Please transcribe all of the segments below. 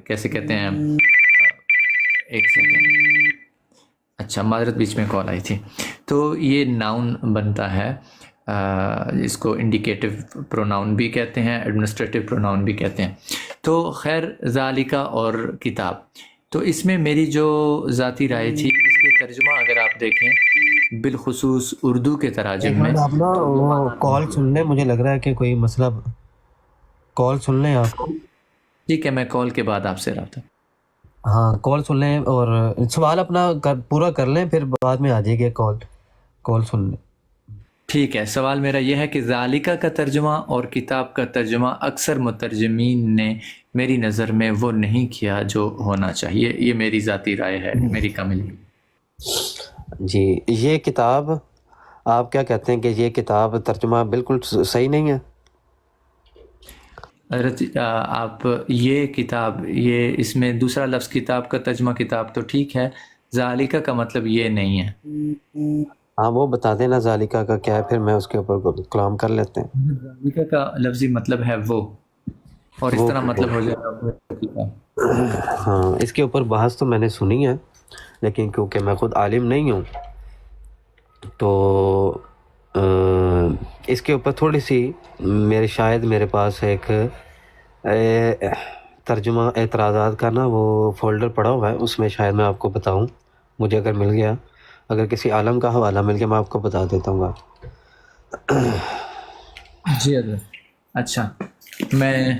کیسے کہتے ہیں، ایک سیکنڈ، اچھا معذرت بیچ میں کال آئی تھی. تو یہ ناؤن بنتا ہے، اس کو انڈیکیٹو پروناؤن بھی کہتے ہیں، ایڈمنسٹریٹو پروناؤن بھی کہتے ہیں. تو خیر ذالکہ اور کتاب، تو اس میں میری جو ذاتی رائے تھی اس کے ترجمہ اگر آپ دیکھیں بالخصوص اردو کے ایک تراجم میں منٹ آپ نا تو وہ معنی کال سن لیں، مجھے لگ رہا ہے کہ کوئی مسئلہ. کال سن لیں آپ. ٹھیک ہے، میں کال کے بعد آپ سے رابطہ. ہاں کال سن لیں اور سوال اپنا پورا کر لیں، پھر بعد میں آ جائے گی کال سن لیں. ٹھیک ہے، سوال میرا یہ ہے کہ ذالکہ کا ترجمہ اور کتاب کا ترجمہ اکثر مترجمین نے میری نظر میں وہ نہیں کیا جو ہونا چاہیے. یہ میری ذاتی رائے ہے، میری کامل. جی یہ کتاب آپ کیا کہتے ہیں کہ یہ کتاب ترجمہ بالکل صحیح نہیں ہے؟ حضرت آپ یہ کتاب، یہ اس میں دوسرا لفظ کتاب کا ترجمہ کتاب تو ٹھیک ہے، ذالکہ کا مطلب یہ نہیں ہے. ہاں وہ بتا دینا ذالکہ کا کیا ہے، پھر میں اس کے اوپر کلام کر لیتے ہیں. ذالکہ کا لفظی مطلب ہے وہ، اور اس وہ طرح مطلب ہو جائے گا. ہاں اس کے اوپر بحث تو میں نے سنی ہے، لیکن کیونکہ میں خود عالم نہیں ہوں تو اس کے اوپر تھوڑی سی میرے پاس ایک ترجمہ اعتراضات کا نا وہ فولڈر پڑا ہوا ہے، اس میں شاید میں آپ کو بتاؤں، مجھے اگر مل گیا، اگر کسی عالم کا حوالہ مل گیا میں آپ کو بتا دیتا ہوں گا. جی حضرت. اچھا، میں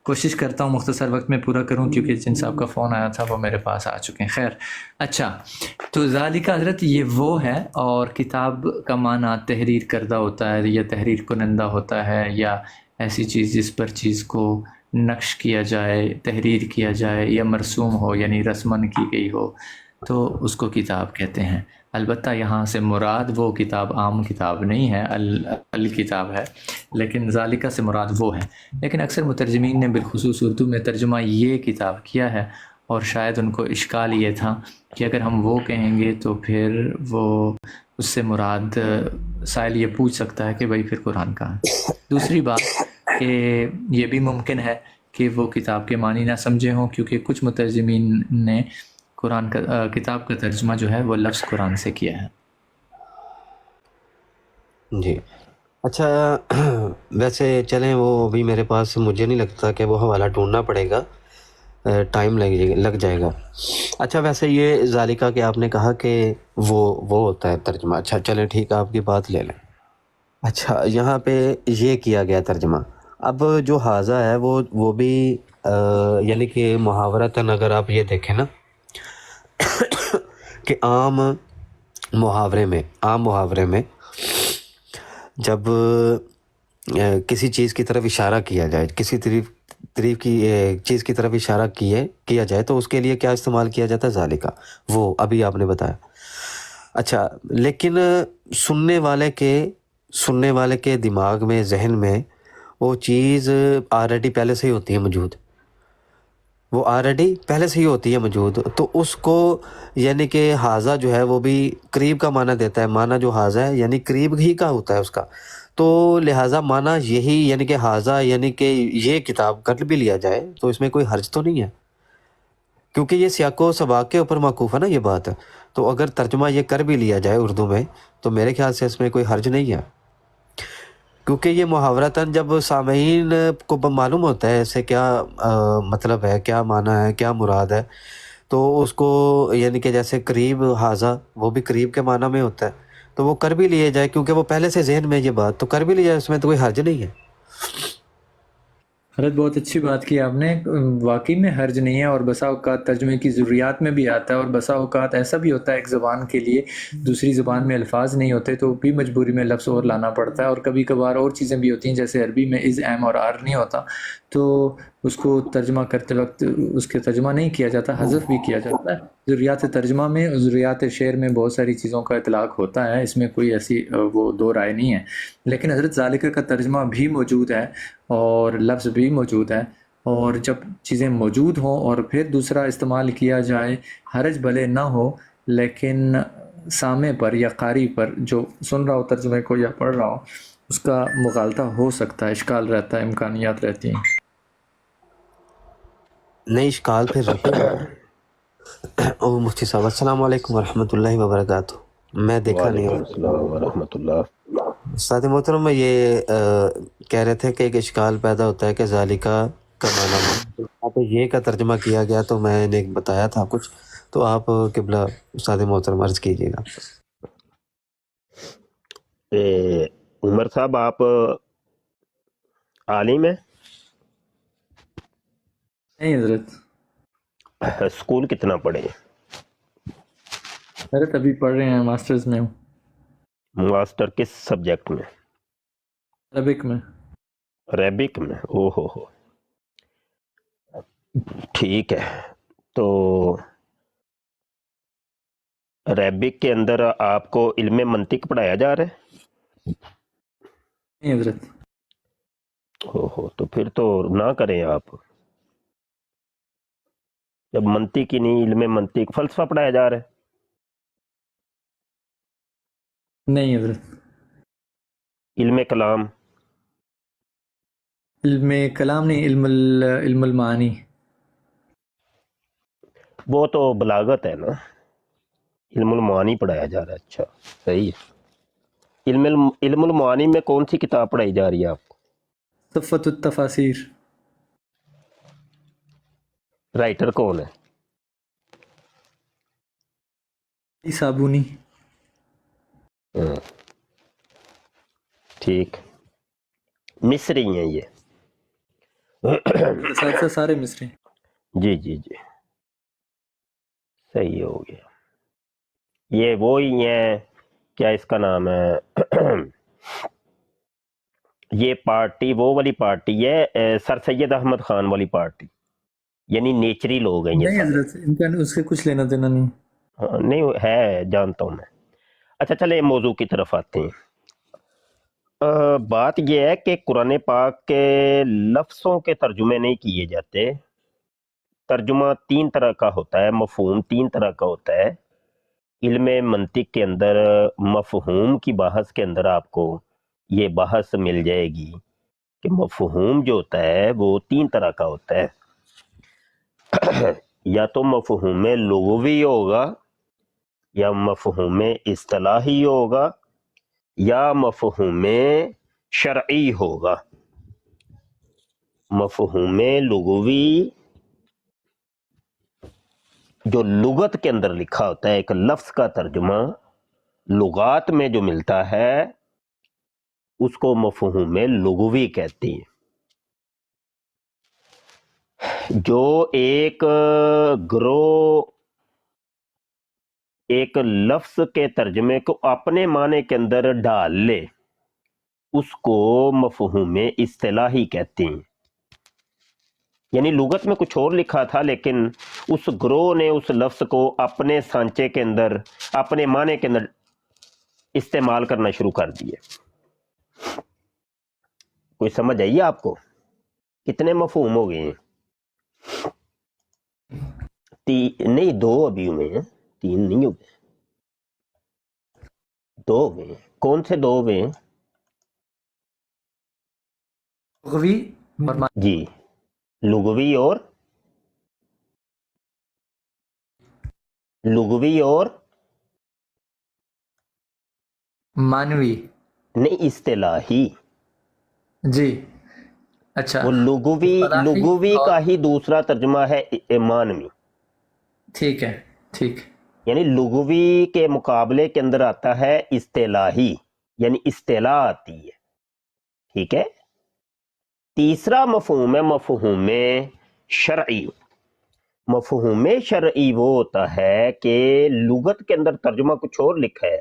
کوشش کرتا ہوں مختصر وقت میں پورا کروں، کیونکہ جن صاحب کا فون آیا تھا وہ میرے پاس آ چکے ہیں. خیر اچھا، تو ذالکہ حضرت یہ وہ ہے، اور کتاب کا معنی تحریر کردہ ہوتا ہے یا تحریر کنندہ ہوتا ہے، یا ایسی چیز جس پر چیز کو نقش کیا جائے، تحریر کیا جائے یا مرسوم ہو، یعنی رسمن کی گئی ہو، تو اس کو کتاب کہتے ہیں. البتہ یہاں سے مراد وہ کتاب عام کتاب نہیں ہے، الکتاب ہے، لیکن ذالکہ سے مراد وہ ہے. لیکن اکثر مترجمین نے بالخصوص اردو میں ترجمہ یہ کتاب کیا ہے، اور شاید ان کو اشکال یہ تھا کہ اگر ہم وہ کہیں گے تو پھر وہ اس سے مراد سائل یہ پوچھ سکتا ہے کہ بھائی پھر قرآن کہاں ہے. دوسری بات کہ یہ بھی ممکن ہے کہ وہ کتاب کے معنی نہ سمجھے ہوں، کیونکہ کچھ مترجمین نے قرآن کا کتاب کا ترجمہ جو ہے وہ لفظ قرآن سے کیا ہے. جی اچھا ویسے چلیں، وہ ابھی میرے پاس مجھے نہیں لگتا کہ وہ حوالہ ڈھونڈنا پڑے گا، ٹائم لگ جائے گا. اچھا ویسے یہ ذالکہ کہ آپ نے کہا کہ وہ ہوتا ہے ترجمہ، اچھا چلیں ٹھیک ہے، آپ کی بات لے لیں. اچھا یہاں پہ یہ کیا گیا ترجمہ. اب جو حاضہ ہے وہ بھی یعنی کہ محاورتاً اگر آپ یہ دیکھیں نا کہ عام محاورے میں جب کسی چیز کی طرف اشارہ کیا جائے، کسی تعریف کی چیز کی طرف اشارہ کیا جائے تو اس کے لیے کیا استعمال کیا جاتا ہے؟ ذالکہ، وہ ابھی آپ نے بتایا. اچھا لیکن سننے والے کے دماغ میں، ذہن میں وہ چیز آلریڈی پہلے سے ہی ہوتی ہے موجود، تو اس کو یعنی کہ حاضہ جو ہے وہ بھی قریب کا معنی دیتا ہے. معنی جو حاضہ ہے یعنی قریب ہی کا ہوتا ہے اس کا، تو لہٰذا معنی یہی یعنی کہ حاضہ یعنی کہ یہ کتاب کر بھی لیا جائے تو اس میں کوئی حرج تو نہیں ہے، کیونکہ یہ سیاق و سباق کے اوپر موقوف ہے نا یہ بات. تو اگر ترجمہ یہ کر بھی لیا جائے اردو میں تو میرے خیال سے اس میں کوئی حرج نہیں ہے، کیونکہ یہ محاورتاً جب سامعین کو معلوم ہوتا ہے اسے کیا مطلب ہے، کیا معنی ہے، کیا مراد ہے، تو اس کو یعنی کہ جیسے قریب حاضہ وہ بھی قریب کے معنی میں ہوتا ہے، تو وہ کر بھی لیے جائے کیونکہ وہ پہلے سے ذہن میں یہ بات تو کر بھی لی جائے، اس میں تو کوئی حرج نہیں ہے. حضرت بہت اچھی بات کی آپ نے، واقعی میں حرج نہیں ہے، اور بسا اوقات ترجمے کی ضروریات میں بھی آتا ہے، اور بسا اوقات ایسا بھی ہوتا ہے ایک زبان کے لیے دوسری زبان میں الفاظ نہیں ہوتے تو بھی مجبوری میں لفظ اور لانا پڑتا ہے، اور کبھی کبھار اور چیزیں بھی ہوتی ہیں، جیسے عربی میں از، ایم اور آر نہیں ہوتا تو اس کو ترجمہ کرتے وقت اس کے ترجمہ نہیں کیا جاتا، حذف بھی کیا جاتا ہے. ضروریات ترجمہ میں، ضروریات شعر میں بہت ساری چیزوں کا اطلاق ہوتا ہے، اس میں کوئی ایسی وہ دو رائے نہیں ہے. لیکن حضرت ذالکہ کا ترجمہ بھی موجود ہے اور لفظ بھی موجود ہے، اور جب چیزیں موجود ہوں اور پھر دوسرا استعمال کیا جائے، حرج بھلے نہ ہو، لیکن سامع پر یا قاری پر جو سن رہا ہو ترجمے کو یا پڑھ رہا ہو اس کا مغالطہ ہو سکتا ہے، اشکال رہتا ہے، امکانیات رہتی ہیں. نہیں اشکال پھر رکھو. او مفتی صاحب السلام علیکم ورحمۃ اللہ وبرکاتہ. میں دیکھا نہیں وعلیکم ہوں. السلام ورحمۃ اللہ. استاد محترم میں یہ کہہ رہے تھے کہ ایک اشکال پیدا ہوتا ہے کہ ذالکہ کا معنی تو یہ کا ترجمہ کیا گیا، تو میں نے بتایا تھا کچھ، تو آپ قبلہ استاد محترم عرض کیجیے گا. عمر صاحب آپ عالم ہیں؟ نہیں حضرت، اسکول کتنا پڑھے ہیں؟ حضرت ابھی پڑھ رہے ہیں، ماسٹرز میں ہوں، ماسٹر کس سبجیکٹ میں؟ عربک میں. عربک میں. او ہو ٹھیک ہے. تو عربک کے اندر آپ کو علم منطق پڑھایا جا رہا ہے؟ نہیں حضرت. ہو تو پھر تو نہ کریں آپ. جب منطق ہی نہیں، علم منطق، فلسفہ پڑھایا جا رہا ہے. نہیں حضرت. علم کلام. علم کلام نہیں، علم المعانی. وہ تو بلاغت ہے نا. علم المعانی پڑھایا جا رہا ہے. اچھا صحیح ہے. علم المعانی میں کون سی کتاب پڑھائی جا رہی ہے آپ کو؟ صفت التفاسیر. رائٹر کون ہے؟ صابونی. ہاں، ٹھیک. مصری ہیں یہ؟ اساتذہ سارے مصری. جی جی جی صحیح ہو گیا. یہ وہی ہیں، کیا اس کا نام ہے، یہ پارٹی وہ والی پارٹی ہے سر سید احمد خان والی پارٹی، یعنی نیچری لوگ ہیں یہ نہیں سارے. حضرت، ان کا اس سے کچھ لینا دینا نہیں. ہاں، نہیں ہے، جانتا ہوں میں. اچھا چلے موضوع کی طرف آتے ہیں. بات یہ ہے کہ قرآن پاک کے لفظوں کے ترجمے نہیں کیے جاتے. ترجمہ تین طرح کا ہوتا ہے، مفہوم تین طرح کا ہوتا ہے. علم منطق کے اندر مفہوم کی بحث کے اندر آپ کو یہ بحث مل جائے گی کہ مفہوم جو ہوتا ہے وہ تین طرح کا ہوتا ہے. یا تو مفہوم لغوی ہوگا، یا مفہوم اصطلاحی ہوگا، یا مفہوم شرعی ہوگا. مفہوم لغوی جو لغت کے اندر لکھا ہوتا ہے، ایک لفظ کا ترجمہ لغات میں جو ملتا ہے اس کو مفہوم لغوی کہتے ہیں. جو ایک گروہ ایک لفظ کے ترجمے کو اپنے معنی کے اندر ڈال لے اس کو مفہوم اصطلاحی کہتے ہیں. یعنی لغت میں کچھ اور لکھا تھا لیکن اس گروہ نے اس لفظ کو اپنے سانچے کے اندر، اپنے معنی کے اندر استعمال کرنا شروع کر دیے. کوئی سمجھ آئیے آپ کو؟ کتنے مفہوم ہو گئے ہیں؟ نہیں، دو ابھی ہوئے ہیں، تین نہیں ہو گئے، دو ہوئے ہیں. کون سے دو ہوئے ہیں؟ لغوی اور جی، لغوی اور معنوی. نہیں، اصطلاحی. جی اچھا. وہ اصطلاحی لغوی اور کا ہی دوسرا ترجمہ ہے معنوی. ٹھیک ہے، ٹھیک. یعنی لغوی کے مقابلے کے اندر آتا ہے اصطلاحی، یعنی اصطلاح آتی ہے. ٹھیک ہے. تیسرا مفہوم ہے مفہوم شرعی. مفہوم شرعی وہ ہوتا ہے کہ لغت کے اندر ترجمہ کچھ اور لکھا ہے،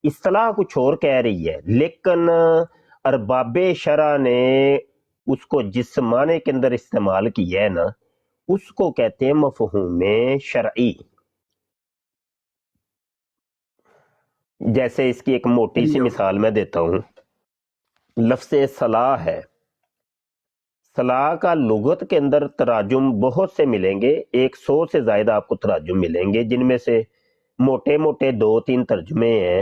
اصطلاح کچھ اور کہہ رہی ہے، لیکن ارباب شرع نے اس کو جس معنی کے اندر استعمال کیا ہے نا اس کو کہتے ہیں مفہوم شرعی. جیسے اس کی ایک موٹی سی مثال میں دیتا ہوں. لفظ صلاح ہے. صلاح کا لغت کے اندر تراجم بہت سے ملیں گے، 100 سے زائد آپ کو تراجم ملیں گے، جن میں سے موٹے موٹے 2-3 ترجمے ہیں.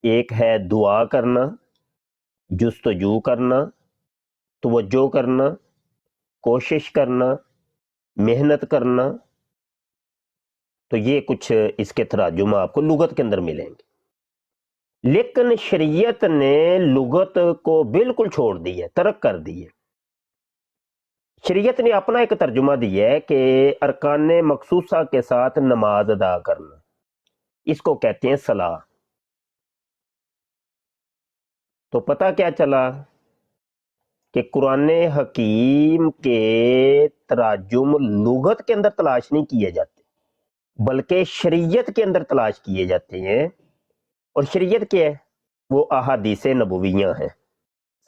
ایک ہے دعا کرنا، جستجو کرنا، توجہ کرنا، کوشش کرنا، محنت کرنا. تو یہ کچھ اس کے تراجم آپ کو لغت کے اندر ملیں گے. لیکن شریعت نے لغت کو بالکل چھوڑ دی ہے, ترک کر دی ہے. شریعت نے اپنا ایک ترجمہ دیا ہے کہ ارکان مخصوصہ کے ساتھ نماز ادا کرنا, اس کو کہتے ہیں صلاح. تو پتہ کیا چلا کہ قرآن حکیم کے تراجم لغت کے اندر تلاش نہیں کیے جاتے, بلکہ شریعت کے اندر تلاش کیے جاتے ہیں. اور شریعت کیا ہے؟ وہ احادیث نبویہ ہیں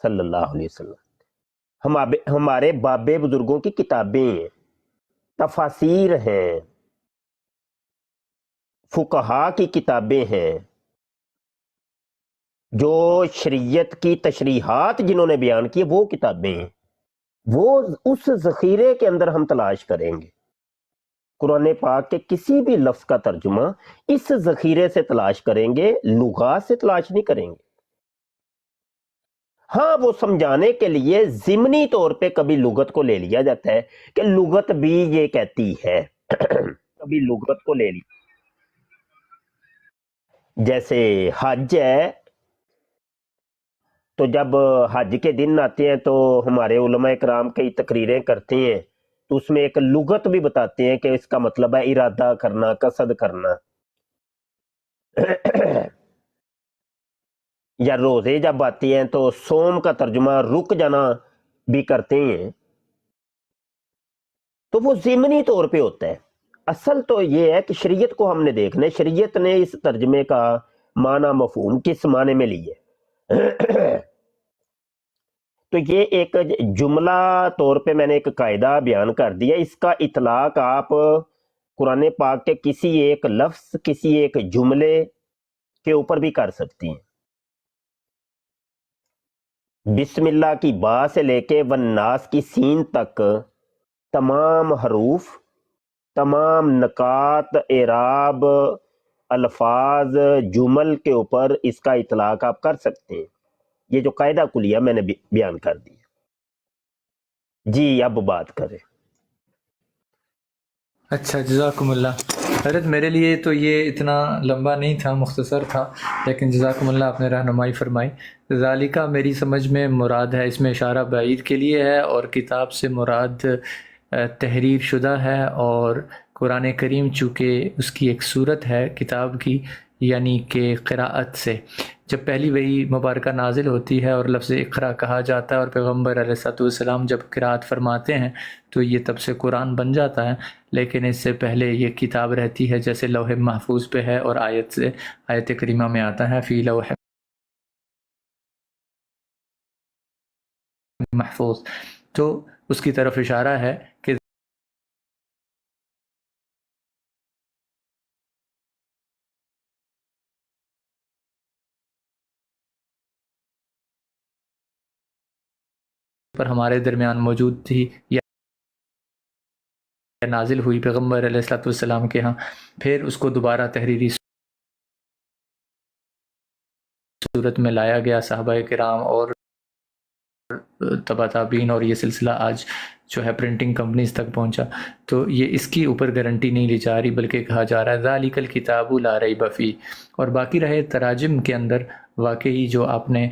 صلی اللہ علیہ وسلم. ہمارے باب بزرگوں کی کتابیں ہیں, تفاسیر ہیں, فقہا کی کتابیں ہیں, جو شریعت کی تشریحات جنہوں نے بیان کی وہ کتابیں ہیں. وہ اس ذخیرے کے اندر ہم تلاش کریں گے. قرآن پاک کے کسی بھی لفظ کا ترجمہ اس ذخیرے سے تلاش کریں گے, لغات سے تلاش نہیں کریں گے. ہاں وہ سمجھانے کے لیے ضمنی طور پہ کبھی لغت کو لے لیا جاتا ہے کہ لغت بھی یہ کہتی ہے کبھی لغت کو لے لی. جیسے حج ہے, تو جب حج کے دن آتے ہیں تو ہمارے علماء کرام کئی تقریریں کرتے ہیں, تو اس میں ایک لغت بھی بتاتے ہیں کہ اس کا مطلب ہے ارادہ کرنا, قصد کرنا. یا روزے جب آتے ہیں تو صوم کا ترجمہ رک جانا بھی کرتے ہیں, تو وہ ضمنی طور پہ ہوتا ہے. اصل تو یہ ہے کہ شریعت کو ہم نے دیکھنا ہے, شریعت نے اس ترجمے کا معنی مفہوم کس معنی میں لی ہے. تو یہ ایک جملہ طور پہ میں نے ایک قاعدہ بیان کر دیا, اس کا اطلاق آپ قرآن پاک کے کسی ایک لفظ, کسی ایک جملے کے اوپر بھی کر سکتی ہیں. بسم اللہ کی با سے لے کے والناس کی سین تک تمام حروف, تمام نکات, اعراب, الفاظ, جمل کے اوپر اس کا اطلاق آپ کر سکتے ہیں. یہ جو قاعدہ کلیہ میں نے بیان کر دیا. جی اب بات کریں. اچھا, جزاکم اللہ. حضرت میرے لیے تو یہ اتنا لمبا نہیں تھا, مختصر تھا, لیکن جزاکم اللہ آپ نے رہنمائی فرمائی. ذالکہ میری سمجھ میں مراد ہے, اس میں اشارہ بعید کے لیے ہے, اور کتاب سے مراد تحریر شدہ ہے, اور قرآن کریم چونکہ اس کی ایک صورت ہے کتاب کی, یعنی کہ قراءت سے جب پہلی وحی مبارکہ نازل ہوتی ہے اور لفظ اقرا کہا جاتا ہے, اور پیغمبر علیہ السلام جب قراءت فرماتے ہیں تو یہ تب سے قرآن بن جاتا ہے. لیکن اس سے پہلے یہ کتاب رہتی ہے, جیسے لوح محفوظ پہ ہے, اور آیت کریمہ میں آتا ہے فی لوح محفوظ. تو اس کی طرف اشارہ ہے کہ پر ہمارے درمیان موجود تھی یا نازل ہوئی پیغمبر علیہ السلام کے ہاں, پھر اس کو دوبارہ تحریری صورت میں لایا گیا. صحابہ کرام اور تبع تابعین, اور یہ سلسلہ آج جو ہے پرنٹنگ کمپنیز تک پہنچا. تو یہ اس کی اوپر گارنٹی نہیں لی جا رہی, بلکہ کہا جا رہا ہے ذالک الکتاب لا ریب فیہ. اور باقی رہے تراجم کے اندر, واقعی جو آپ نے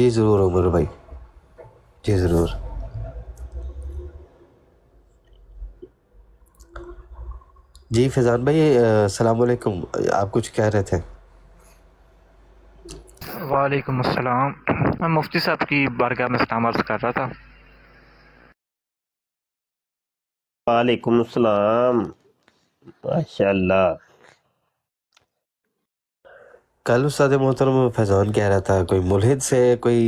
जी ज़रूर उमर भाई, जी ज़रूर। जी फैज़ान भाई, अस्सलाम वालेकुम, आप कुछ कह रहे थे? वालेकुम अस्सलाम। मैं मुफ्ती साहब की बारगाह में सलाम अर्ज़ कर रहा था। वालेकुम सलाम। माशाल्लाह। कल उस्ताद मोहतरम फैज़ान कह रहा था कोई मुल्हिद से कोई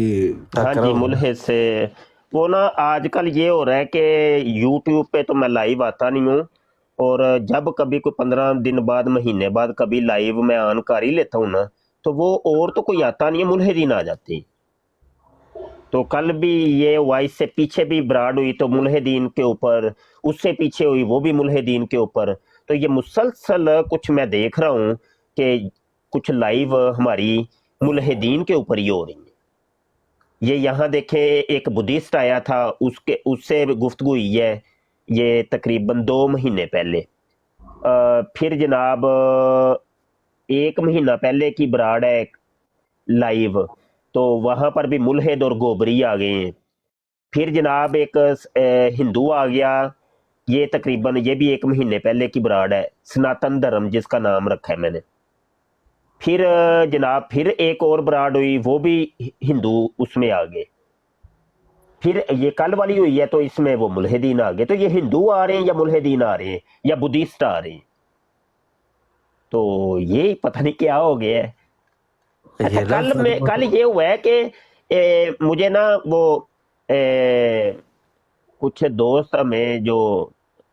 हाँ टकरा जी, हो। मुल्हिद से वो ना आजकल ये हो रहा है कि यूट्यूब पे तो मैं लाइव आता नहीं हूँ, और जब कभी कोई 15 दिन बाद, महीने बाद कभी लाइव मैं ऑन कर ही लेता हूँ ना, तो वो और तो कोई आता नहीं है, मुल्हिदीन आ जाते हैं। तो कल भी ये वॉइस से पीछे भी ब्राड हुई तो मुल्हिदीन के ऊपर, उससे पीछे हुई वो भी मुल्हिदीन के ऊपर। तो ये मुसलसल कुछ मैं देख रहा हूँ कि कुछ लाइव हमारी मुल्हिदीन के ऊपर ही हो रही है। ये यहाँ देखे, एक बुद्धिस्ट आया था, उससे गुफ्तगू हुई है ये तकरीबन 2 महीने पहले। फिर जनाब 1 महीना पहले की ब्राड है लाइव, तो वहाँ पर भी मुल्हिद और गोबरी आ गए हैं। फिर जनाब एक हिंदू आ गया, ये तकरीबन ये भी 1 महीने पहले की ब्राड है, सनातन धर्म जिसका नाम रखा है मैंने। फिर जनाब फिर एक और ब्राड हुई, वो भी हिंदू उसमें आ गए। फिर ये कल वाली हुई है तो इसमें वो मुल्हिदीन आ गए। तो ये हिंदू आ रहे हैं या मुल्हिदीन आ रहे हैं या बुद्धिस्ट आ रहे हैं, तो ये पता नहीं क्या हो गया है। अच्छा, ये ना कल ये हुआ है कि मुझे ना वो ए, कुछ दोस्त हमें जो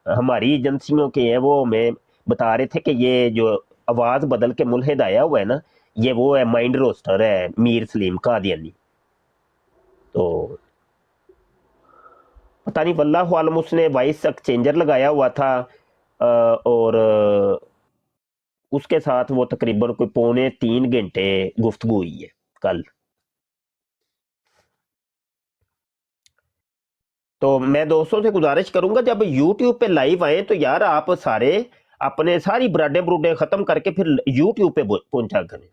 हमारी एजेंसियों के हैं वो हमें बता रहे थे कि ये जो आवाज बदल के मुल्हिद आया हुआ है ना, ये वो है, माइंड रोस्टर है मीर सलीम कादियानी। तो पता नहीं, वल्लाहु आलम, उसने वॉइस एक्सचेंजर लगाया हुआ था, और उसके साथ वो तकरीबन कोई 2.75 घंटे गुफ्तगू हुई है कल। तो मैं दोस्तों से गुजारिश करूंगा, जब यूट्यूब पे लाइव आए तो यार आप सारे अपने सारी ब्राडे ब्रूडे खत्म करके फिर यूट्यूब पे पहुंचा करें।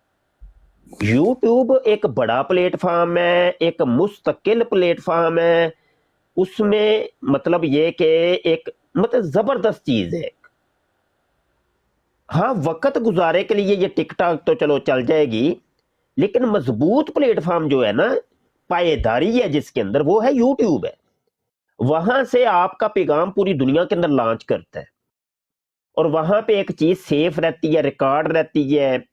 यूट्यूब एक बड़ा प्लेटफॉर्म है, एक मुस्तकिल प्लेटफॉर्म है। उसमें मतलब ये कि एक मतलब जबरदस्त चीज है। हाँ, वक्त गुजारे के लिए ये टिकटॉक तो चलो चल जाएगी, लेकिन मजबूत प्लेटफॉर्म जो है ना, पायेदारी है जिसके अंदर, वो है यूट्यूब है। वहां से आपका पैगाम पूरी दुनिया के अंदर लॉन्च करता है, और वहां पे एक चीज सेफ रहती है, रिकॉर्ड रहती है।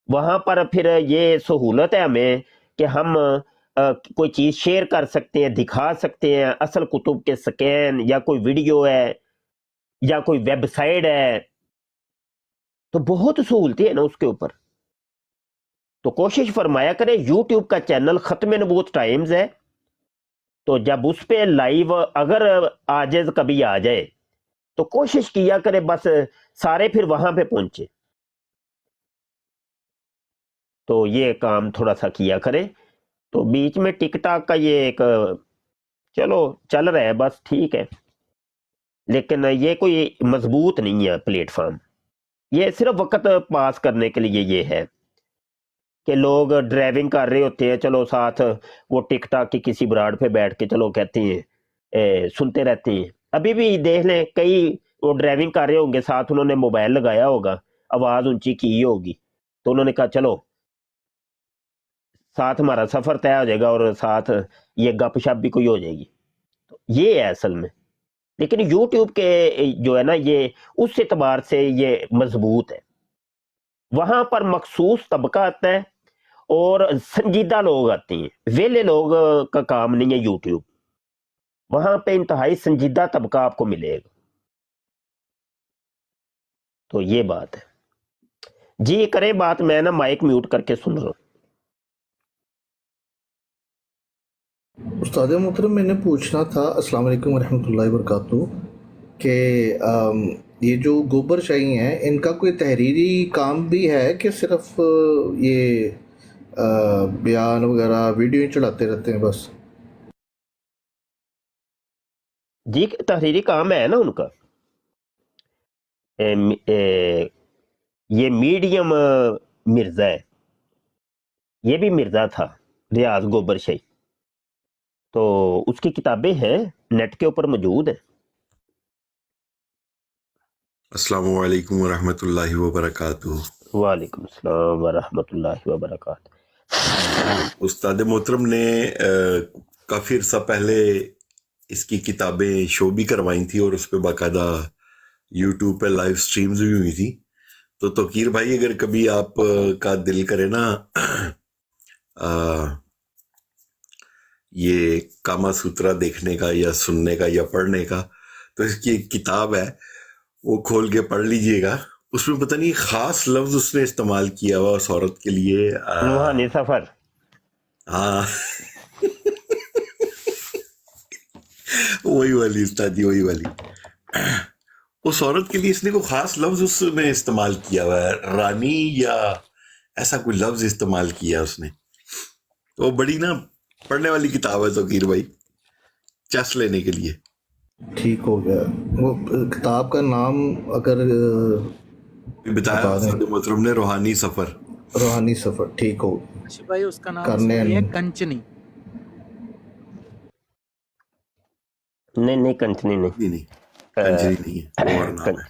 वहां पर फिर ये सहूलत है हमें कि हम कोई चीज शेयर कर सकते हैं, दिखा सकते हैं, असल कुतुब के स्कैन, या कोई वीडियो है, या कोई वेबसाइट है। तो बहुत सहूलतें हैं ना उसके ऊपर। तो कोशिश फरमाया करें, यूट्यूब का चैनल खत्म नबूत टाइम्स है, तो जब उस पे लाइव अगर आजिज कभी आ जाए तो कोशिश किया करे बस सारे फिर वहां पे पहुंचे। तो ये काम थोड़ा सा किया करे। तो बीच में टिकटॉक का ये एक चलो चल रहा है, बस ठीक है, लेकिन ये कोई मजबूत नहीं है प्लेटफॉर्म। ये सिर्फ वक्त पास करने के लिए ये है कि लोग ड्राइविंग कर रहे होते हैं, चलो साथ वो टिकटॉक की किसी ब्राड पे बैठ के चलो कहते हैं सुनते रहते हैं। अभी भी देख लें, कई वो ड्राइविंग कर रहे होंगे, साथ उन्होंने मोबाइल लगाया होगा, आवाज ऊंची की होगी, तो उन्होंने कहा चलो साथ हमारा सफर तय हो जाएगा और साथ ये गपशप भी कोई हो जाएगी। तो ये है असल में। लेकिन यूट्यूब के जो है ना, ये उस एतबार से ये मजबूत है। वहां पर मखसूस तबका आता है और संजीदा लोग आते हैं, वेले लोग का काम नहीं है यूट्यूब। वहां पे इंतहाई संजीदा तबका आपको मिलेगा। तो ये बात है जी। करें बात, मैं ना माइक म्यूट करके सुन रहा हूँ। उस्ताद मोहतरम, मैंने पूछना था, अस्सलाम वालेकुम रहमतुल्लाहि वबरकातुहू, कि ये जो गोबर शाही हैं, इनका कोई तहरीरी काम भी है कि सिर्फ ये बयान वगैरह वीडियो ही चढ़ाते रहते हैं बस? जी, तहरीरी काम है ना उनका। ये मीडियम मिर्जा है, ये भी मिर्जा था, रियाज गोबर शाही, तो उसकी किताबें हैं, नेट के ऊपर मौजूद है। अस्सलामु अलैकुम वरहमतुल्लाहि वबरकातुहू। वालेकुम अस्सलाम वरहमतुल्लाहि वबरकातुहू। उस्ताद मोहतरम ने काफ़ी अर्सा पहले इसकी किताबें शो भी करवाई थी और उस पर बाकायदा यूट्यूब पे लाइव स्ट्रीम्स भी हुई थी। तो तौकीर भाई, अगर कभी आप का दिल करे ना ये कामा सूत्रा देखने का या सुनने का या पढ़ने का, तो इसकी एक किताब है, वो खोल के पढ़ लीजिएगा। उसमें पता नहीं खास लफ्ज उसने इस्तेमाल किया हुआ उस औरत के लिए। रूहानी सफर। हाँ वही वाली उस्ताद जी, वही वाली। उस औरत के लिए इसने कोई खास लफ्ज उसमें इस्तेमाल किया हुआ है, रानी या ऐसा कोई लफ्ज इस्तेमाल किया उसने। तो वो बड़ी ना पढ़ने वाली किताब है तौकीर भाई, चस लेने के लिए। ठीक हो गया। वो किताब का नाम अगर बताया बता दें। उस्ताद मोहतरम ने, रूहानी सफर। रूहानी सफ़र, ठीक हो। आशिफ भाई उसका नाम करने सही है नहीं। कंचनी। नहीं कंचनी नहीं, नहीं नहीं, कंजरी नहीं है, वो और नाम है।